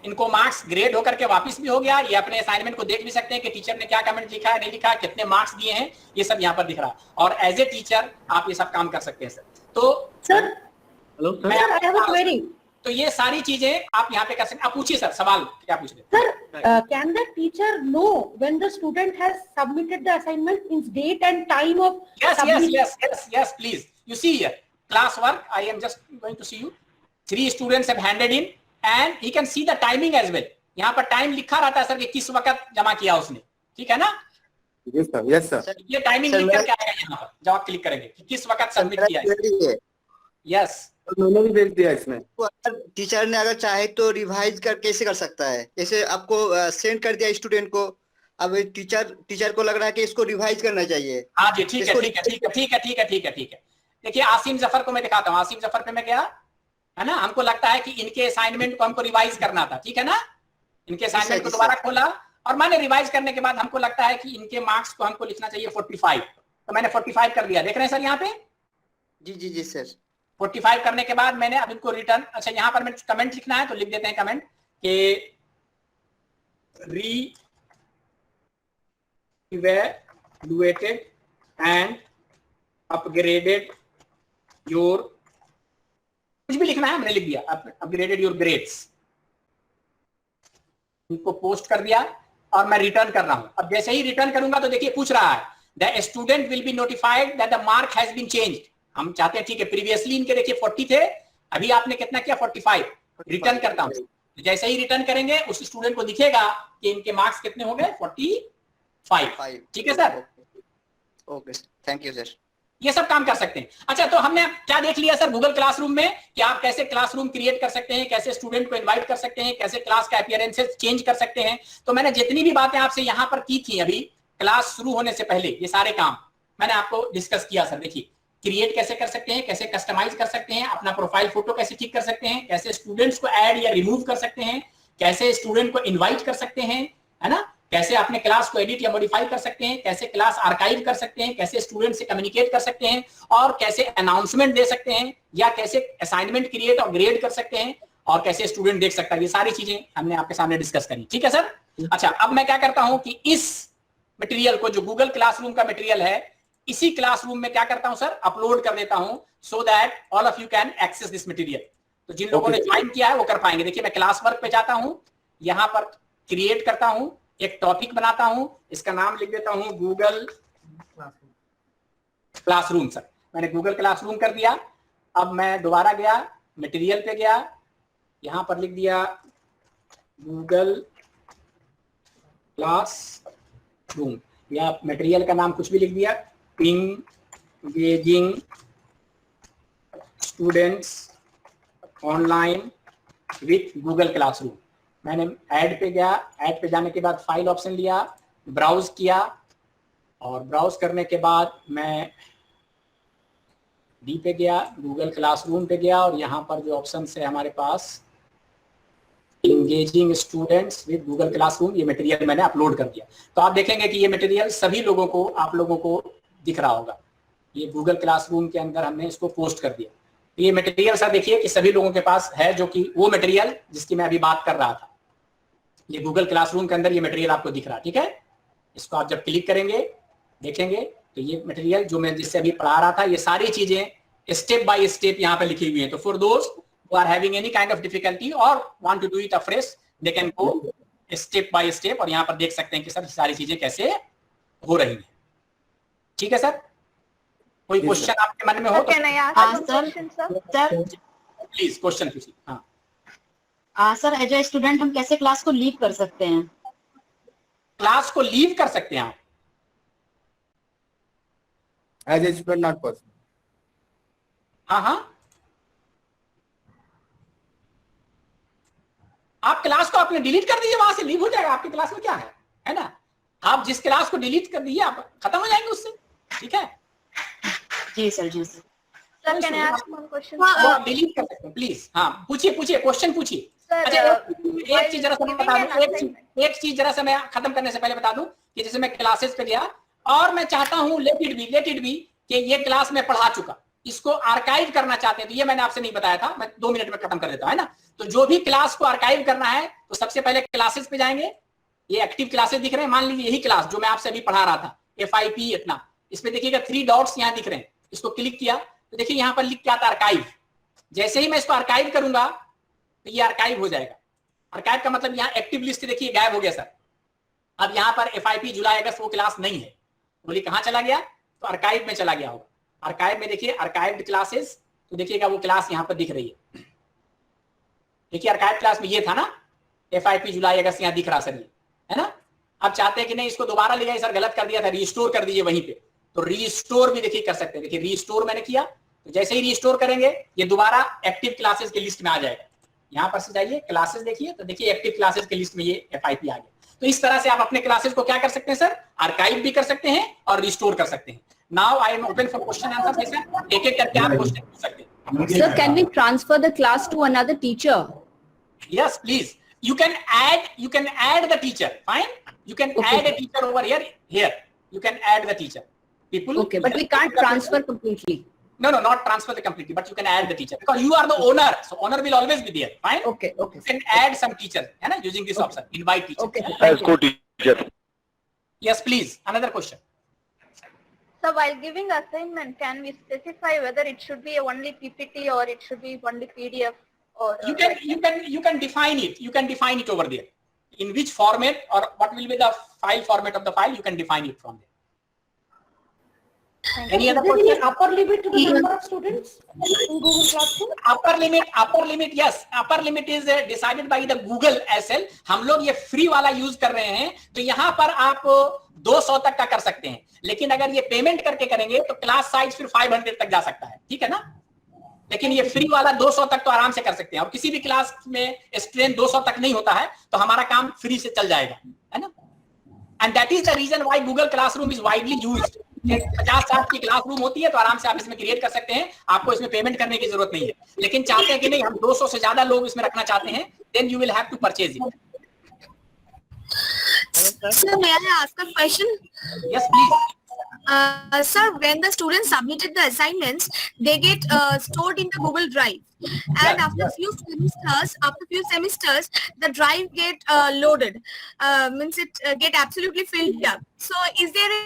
इनको मार्क्स ग्रेड होकर के वापस भी हो गया, ये अपने असाइनमेंट को देख भी सकते हैं कि टीचर ने क्या कमेंट लिखा है नहीं लिखा है, कितने मार्क्स दिए हैं, ये सब यहाँ पर दिख रहा है। और एज ए टीचर आप ये सब काम कर सकते हैं सर। तो sir hello sir, I have a query. तो ये सारी चीजें आप यहाँ पे कर सकते हैं। आप पूछिए सर, सवाल क्या पूछ रहे Sir, can the teacher know when the student has submitted the assignment, means date and time of yes, please. You see here, class work, I am just going to see you. 3 students have handed in and he can see the timing as well. यहाँ पर time लिखा रहता है sir कि किस वक्त जमा किया उसने, ठीक है ना? Yes sir. ये टाइमिंग लिख करके आएगा यहाँ पर जब आप क्लिक करेंगे कि किस वक्त सबमिट किया है। यस, मैंने भी भेज दिया इसमें। टीचर ने अगर चाहे तो रिवाइज कर कैसे कर सकता है? जैसे आपको सेंड कर दिया स्टूडेंट को, अब टीचर को लग रहा है कि इसको रिवाइज करना चाहिए। हाँ जी, ठीक है। देखिए आसिम जफर को मैं दिखाता हूँ। आसिम जफर पे मैं गया है ना, हमको लगता है कि इनके असाइनमेंट को हमको रिवाइज करना था, ठीक है ना? इनके असाइनमेंट को दोबारा खोला और मैंने रिवाइज करने के बाद हमको लगता है कि इनके मार्क्स को हमको लिखना चाहिए 45, तो मैंने 45 कर दिया। देख रहे हैं सर यहाँ पे? जी सर। 45 करने के बाद मैंने अब इनको रिटर्न, अच्छा यहाँ पर मैं कमेंट लिखना है तो लिख देते हैं कमेंट कि re-evaluated and upgraded your, कुछ भी लिखना है हमने लिख दिया, अपग्रेडेड योर ग्रेड्स, इनको पोस्ट कर दिया और मैं रिटर्न कर रहा हूं। अब जैसे ही रिटर्न करूंगा तो देखिए पूछ रहा है the student will be notified that the mark has been changed. हम चाहते हैं ठीक है, प्रीवियसली इनके देखिए 40 थे, अभी आपने कितना किया 45, रिटर्न करता हूं। जैसे ही रिटर्न करेंगे उस स्टूडेंट को दिखेगा कि इनके मार्क्स कितने हो गए 45, ठीक है sir? Okay, thank you sir. ये सब काम कर सकते हैं। अच्छा, तो हमने क्या देख लिया सर गूगल क्लासरूम में कि आप कैसे क्लासरूम क्रिएट कर सकते हैं, कैसे स्टूडेंट को इनवाइट कर सकते हैं, कैसे क्लास का अपीयरेंसेस चेंज कर सकते हैं। तो मैंने जितनी भी बातें आपसे यहाँ पर की थी अभी क्लास शुरू होने से पहले, ये सारे काम मैंने आपको डिस्कस किया सर। देखिए क्रिएट कैसे कर सकते हैं, कैसे कस्टमाइज कर सकते हैं, अपना प्रोफाइल फोटो कैसे ठीक कर सकते हैं, कैसे स्टूडेंट्स को ऐड या रिमूव कर सकते हैं, कैसे स्टूडेंट को इनवाइट कर सकते हैं, है ना, कैसे अपने क्लास को एडिट या मॉडिफाई कर सकते हैं, कैसे क्लास आर्काइव कर सकते हैं, कैसे स्टूडेंट से कम्युनिकेट कर सकते हैं, और कैसे अनाउंसमेंट दे सकते हैं, या कैसे असाइनमेंट क्रिएट और ग्रेड कर सकते हैं, और कैसे स्टूडेंट देख सकता है। ये सारी चीजें हमने आपके सामने डिस्कस करी, ठीक है सर? अच्छा, अब मैं क्या करता हूं कि इस मटेरियल को, जो गूगल क्लासरूम का मटेरियल है, इसी क्लासरूम में क्या करता हूं सर, अपलोड कर देता हूं, so that all of you can access this material. तो जिन लोगों ने ज्वाइन किया है वो कर पाएंगे। देखिए मैं क्लास वर्क पे जाता हूं, यहां पर क्रिएट करता हूं, एक टॉपिक बनाता हूं, इसका नाम लिख देता हूं गूगल क्लासरूम। सर मैंने गूगल क्लासरूम कर दिया। अब मैं दोबारा गया, मटेरियल पे गया, यहां पर लिख दिया गूगल क्लासरूम, या मटेरियल का नाम कुछ भी लिख दिया, engaging students online with Google classroom. मैंने ऐड पे गया, ऐड पे जाने के बाद फाइल ऑप्शन लिया, ब्राउज किया, और ब्राउज करने के बाद मैं डी पे गया, गूगल क्लासरूम पे गया, और यहाँ पर जो ऑप्शन है हमारे पास engaging students with Google classroom, ये मटेरियल मैंने अपलोड कर दिया। तो आप देखेंगे कि ये मटेरियल सभी लोगों को, आप लोगों को दिख रहा होगा। ये गूगल क्लासरूम के अंदर हमने इसको पोस्ट कर दिया। तो ये मटेरियल सर देखिए कि सभी लोगों के पास है, जो कि वो मटेरियल जिसकी मैं अभी बात कर रहा था, ये गूगल क्लासरूम के अंदर ये मटेरियल आपको दिख रहा है, ठीक है? इसको आप जब क्लिक करेंगे देखेंगे तो ये मटेरियल जो मैं जिससे अभी पढ़ा रहा था, ये सारी चीजें स्टेप बाय स्टेप यहाँ पे लिखी हुई हैं। तो for those who are having any kind of difficulty or want to do it afresh, they can go step by step, और यहाँ पर देख सकते हैं कि सर सारी चीजें कैसे हो रही हैं, ठीक है सर? कोई क्वेश्चन आपके मन में हो तो प्लीज क्वेश्चन पूछिए। हाँ सर, एज ए स्टूडेंट हम कैसे क्लास को लीव कर सकते हैं? क्लास को लीव कर सकते हैं आप as a student, not possible. हाँ, आप क्लास को आपने डिलीट कर दीजिए, वहां से लीव हो जाएगा। आपकी क्लास में क्या है ना? आप जिस क्लास को डिलीट कर दीजिए आप खत्म हो जाएंगे उससे, ठीक है? जी sir, ji sir. Sir can I ask one question? आप डिलीट कर सकते हैं प्लीज। हाँ पूछिए, क्वेश्चन पूछिए। अच्छा एक चीज जरा सा मैं बता दूं, एक चीज जरा सा मैं खत्म करने से पहले बता दूं कि जैसे मैं क्लासेस पे गया और मैं चाहता हूं लेट इट बी कि ये क्लास में पढ़ा चुका, इसको आर्काइव करना चाहते हैं तो ये मैंने आपसे नहीं बताया था, मैं 2 मिनट में खत्म कर देता हूं, है ना? तो जो भी क्लास को आर्काइव करना है तो सबसे पहले क्लासेस पे जाएंगे। ये एक्टिव क्लासेस दिख रहे हैं, मान लीजिए यही क्लास जो मैं आपसे अभी पढ़ा रहा था FIP इतना, इसमें देखिएगा 3 डॉट्स यहाँ दिख रहे हैं। इसको क्लिक किया तो देखिए यहाँ पर लिख के आता आर्काइव। जैसे ही मैं इसको आर्काइव करूंगा तो ये आर्काइव हो जाएगा। आर्काइव का मतलब यहाँ एक्टिव लिस्ट देखिए गायब हो गया सर। अब यहाँ पर FIP जुलाई अगस्त वो क्लास नहीं है, बोलिए कहाँ चला गया? तो आर्काइव में चला गया होगा। आर्काइव में देखिए आर्काइव्ड क्लासेस, तो देखिएगा वो क्लास यहाँ पर दिख रही है। देखिए आर्काइव क्लास में ये था ना FIP जुलाई अगस्त, यहाँ दिख रहा सर ये, है ना? आप चाहते हैं कि नहीं इसको दोबारा ले जाइए, सर गलत कर दिया था, रिस्टोर कर दीजिए वहीं पे, तो रिस्टोर भी देखिए कर सकते हैं। देखिए रिस्टोर मैंने किया, तो जैसे ही रिस्टोर करेंगे ये दोबारा एक्टिव क्लासेस के लिस्ट में आ जाएगा। यहाँ पर से जाइए क्लासेस देखिए, तो देखिए एक्टिव क्लासेस के लिस्ट में ये FIP आ गया। तो इस तरह से आप अपने क्लासेस को क्या कर सकते हैं सर? आर्काइव भी कर सकते हैं और रिस्टोर कर सकते हैं। Now I am open for question answer session. एक एक करके आप क्वेश्चन पूछ सकते हैं। Sir, can we transfer the class to another teacher? Yes, please. You can add the teacher. Fine. You can add a teacher over here. You can add the teacher. People. Okay, but we can't transfer completely. No, not transfer the completely, but you can add the teacher because you are the owner. So owner will always be there. Fine. Okay. You can add some teacher, है ना? Using this option, invite teacher. Okay. As co-teacher. Yes, please. Another question. So while giving assignment, can we specify whether it should be only PPT or it should be only PDF? Or You can define it. You can define it over there. In which format or what will be the file format of the file? You can define it from there. Any other question? Upper limit to the number of students in Google Classroom? Upper limit, yes. Upper limit is decided by the Google SL. हम लोग ये free वाला use कर रहे हैं, तो यहाँ पर आप 200 तक का कर सकते हैं, लेकिन अगर ये पेमेंट करके करेंगे तो क्लास साइज फिर 500 तक जा सकता है, ठीक है ना? लेकिन ये फ्री वाला 200 तक तो आराम से कर सकते हैं, और किसी भी क्लास में स्ट्रेंथ 200 तक नहीं होता है तो हमारा काम फ्री से चल जाएगा, है ना? And that is the reason why Google classroom is widely used. 50-60 की क्लासरूम होती है तो आराम से आप इसमें क्रिएट कर सकते हैं, आपको इसमें पेमेंट करने की जरूरत नहीं है। लेकिन चाहते हैं कि नहीं हम 200 से ज्यादा लोग इसमें रखना चाहते हैं, then you will have to purchase it. Sir, may I ask a question? Yes, please. Sir, when the students submitted the assignments, they get stored in the Google Drive, and after few semesters, the drive get loaded. Means it get absolutely filled up. So, is there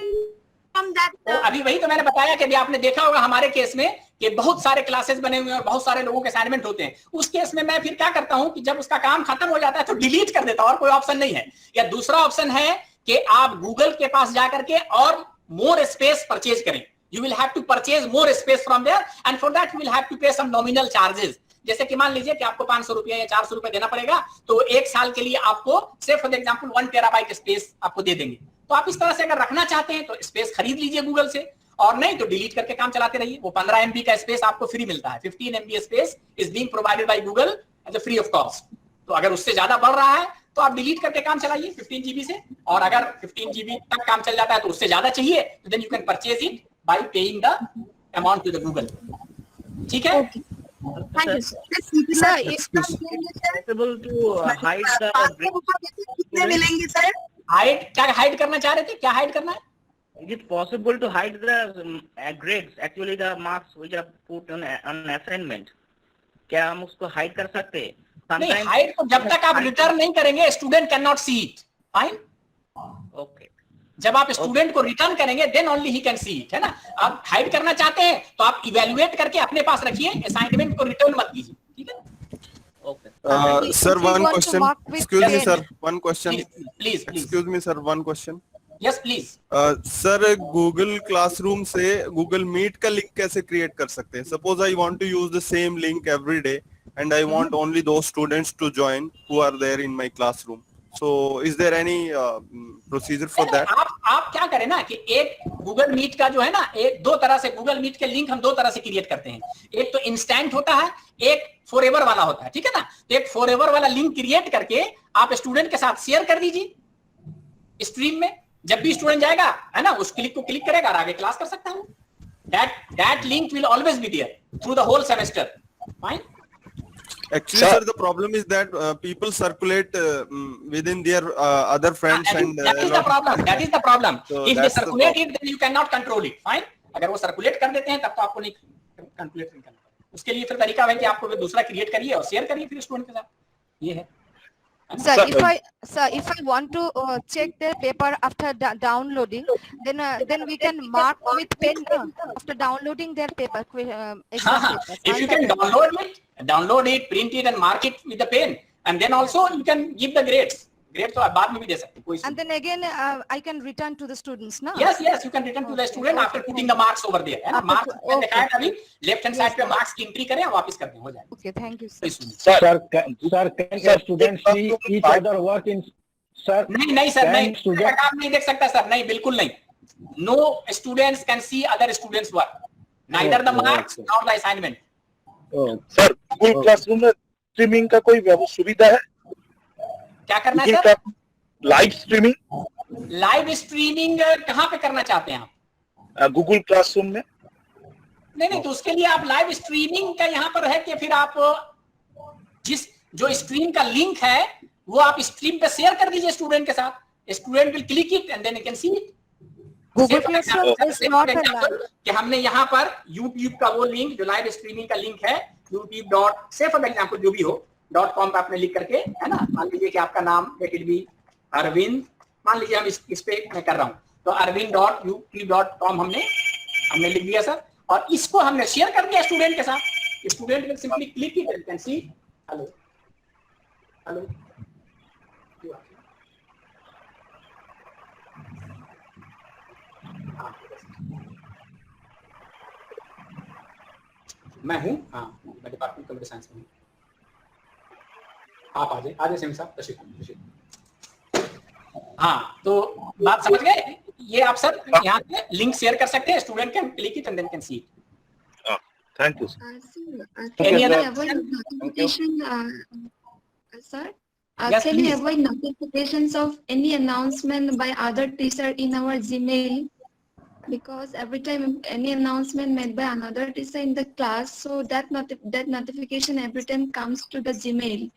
from that? तो अभी वही तो मैंने बताया कि अभी आपने देखा होगा हमारे केस में कि बहुत सारे क्लासेस बने हुए हैं और बहुत सारे लोगों के असाइनमेंट होते हैं। उस केस में मैं फिर क्या करता हूं कि जब उसका काम खत्म हो जाता है तो डिलीट कर देता हूं, और कोई ऑप्शन नहीं है। या दूसरा ऑप्शन है कि आप गूगल के पास जाकर के और मोर स्पेस परचेज करें। You will have to purchase more space from there, and for that you will have to pay some nominal charges. जैसे कि मान लीजिए कि आपको 500 रुपया या 400 रुपया देना पड़ेगा, तो 1 साल के लिए आपको सिर्फ फॉर एग्जांपल 1 टेराबाइट स्पेस आपको दे देंगे। तो आप इस तरह से अगर रखना चाहते हैं तो स्पेस खरीद लीजिए गूगल से, और नहीं तो डिलीट करके काम चलाते रहिए। वो 15 MB का स्पेस आपको फ्री मिलता है। 15 MB space is being provided by Google as a free of cost. तो अगर उससे ज्यादा बढ़ रहा है तो आप डिलीट करके काम चलाइए 15 GB से, और अगर 15 GB तक काम चल जाता है तो उससे ज्यादा चाहिए तो then you can purchase it by paying the amount to the Google. ठीक है? Thank you, sir. Sir, it's possible to hide the कितने मिलेंगे सर? क्या हाइड करना चाह रहे थे? क्या हाइड करना है? Is it possible to hide the grades, actually the marks which are put on assignment? क्या हम उसको हाइड कर सकते हैं? नहीं, हाइड तो जब तक आप रिटर्न नहीं करेंगे student can not see it. Fine, okay. जब आप स्टूडेंट को रिटर्न करेंगे then only he can see it, है ना? आप हाइड करना चाहते हैं तो आप इवेल्युएट करके अपने पास रखिए, असाइनमेंट को रिटर्न मत कीजिए, ठीक है? Sir, one question. Excuse me, sir. One question. Please. Excuse me, sir. One question. Yes, please. Sir, Google Classroom से Google Meet का लिंक कैसे क्रिएट कर सकते हैं? Suppose I want to use the same link every day, and I want only those students to join who are there in my classroom. So is there any procedure for that? आप क्या करें ना कि एक Google meet का जो है ना, एक दो तरह से गूगल मीट के लिंक हम दो तरह से क्रिएट करते हैं। एक तो इंस्टेंट होता है, एक फॉरएवर वाला होता है, ठीक है ना। तो एक फॉरएवर वाला लिंक क्रिएट करके आप स्टूडेंट के साथ शेयर कर दीजिए स्ट्रीम में। जब भी स्टूडेंट जाएगा है ना, उस क्लिक को क्लिक करेगा और आगे क्लास कर सकता है। that link will always be there through the whole semester. Fine. Actually, sir, the problem is that people circulate within their other friends and that is the problem. That is the problem. So if they circulate it, then you cannot control it. Fine. अगर वो circulate कर देते हैं तब तो आपको नहीं control नहीं करना। उसके लिए फिर तरीका है कि आपको दूसरा क्रिएट करिए और शेयर करिए फिर स्टूडेंट के साथ। ये है। Sir, if I want to check the paper after downloading, then we can mark with pen after downloading their paper. Exam papers. If you can download it, print it, and mark it with the pen, and then also you can give the grades. Grades तो आप बाद में भी दे सकते हैं। And then again, I can return to the students, no? Yes, you can return to the student after putting the marks over there. है ना, marks दिखाया अभी left hand side पे marks की entry करें, वापस कर दें, हो जाएगा। Okay, thank you, sir. Sir, can students see each other work in? Sir, नहीं sir, नहीं student आप नहीं देख सकता सर, नहीं बिल्कुल नहीं। No students can see other students' work. Neither the marks nor the assignment. Sir, Google Classroom में स्ट्रीमिंग का कोई सुविधा है? क्या करना है sir? Live streaming? Live streaming कहाँ पे करना चाहते हैं आप? गूगल क्लासरूम में? नहीं, तो उसके लिए आप लाइव स्ट्रीमिंग का यहाँ पर है कि फिर आप जो स्ट्रीम का लिंक है वो आप स्ट्रीम पे शेयर कर दीजिए स्टूडेंट के साथ। Student will click it and then you can see it. Google Classroom is not allowed. कि हमने यहाँ पर YouTube का वो लिंक जो लाइव स्ट्रीमिंग का लिंक है, youtube. say for example जो भी हो .com पे आपने लिख करके, है ना, मान लीजिए कि आपका नाम let it be अरविंद, मान लीजिए हम इस पे मैं कर रहा हूँ, तो arvind.youtube.com हमने लिख दिया सर, और इसको हमने शेयर कर दिया स्टूडेंट के साथ। Student will simply click it and can see. Hello मैं हूँ, हाँ मैं डिपार्टमेंट कंप्यूटर साइंस में हूँ। आप आ जाए सिंह साहब, तशरीफ। हाँ तो बात समझ गए? ये आप सर यहाँ पे लिंक शेयर कर सकते हैं, student can click it and then can see it. Thank you Any other notification, sir? Yes, Can you please. avoid notifications of any announcement by other teacher in our Gmail? Because every time any announcement made by another teacher in the class, so that notification every time comes to the Gmail.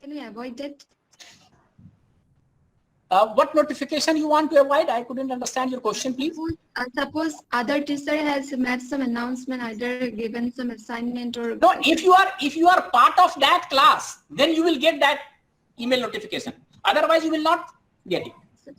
Can we avoid that? What notification you want to avoid? I couldn't understand your question, please. Suppose other teacher has made some announcement, either given some assignment or. No, if you are part of that class, then you will get that email notification. Otherwise, you will not get it.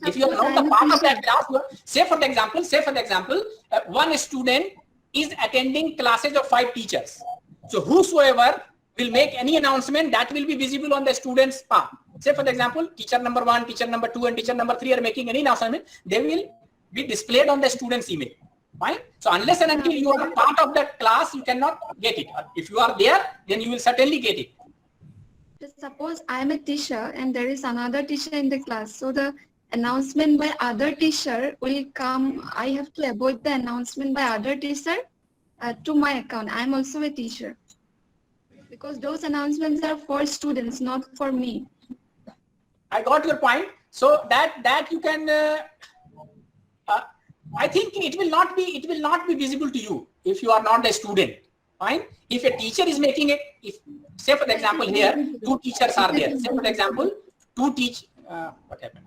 If you are not the part of that class, say for the example, one student is attending classes of 5 teachers. So whosoever will make any announcement, that will be visible on the student's path. Say for the example, teacher number 1, teacher number 2, and teacher number 3 are making any announcement, they will be displayed on the student's email. Fine. So unless and until you are a part of that class, you cannot get it. If you are there, then you will certainly get it. Suppose I am a teacher and there is another teacher in the class. So the announcement by other teacher will come. I have to avoid the announcement by other teacher to my account. I am also a teacher. Because those announcements are for students, not for me. I got your point. So that you can. I think it will not be visible to you if you are not a student. Fine. If a teacher is making it, if say for example here 2 teachers are there. Say for example 2 teach. What happened?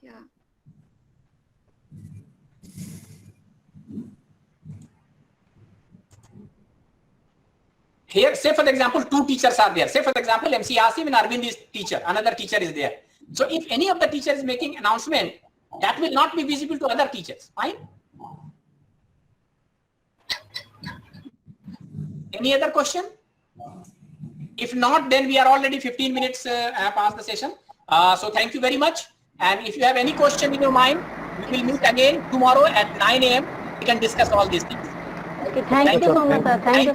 Yeah. Here, say for example, 2 teachers are there. Say for example, MC Asim and Arvind is teacher. Another teacher is there. So if any of the teachers is making announcement, that will not be visible to other teachers. Fine. Any other question? If not, then we are already 15 minutes past the session. So thank you very much. And if you have any question in your mind, we will meet again tomorrow at 9 a.m. We can discuss all these things. Okay, thank you so much, sir. Thank you.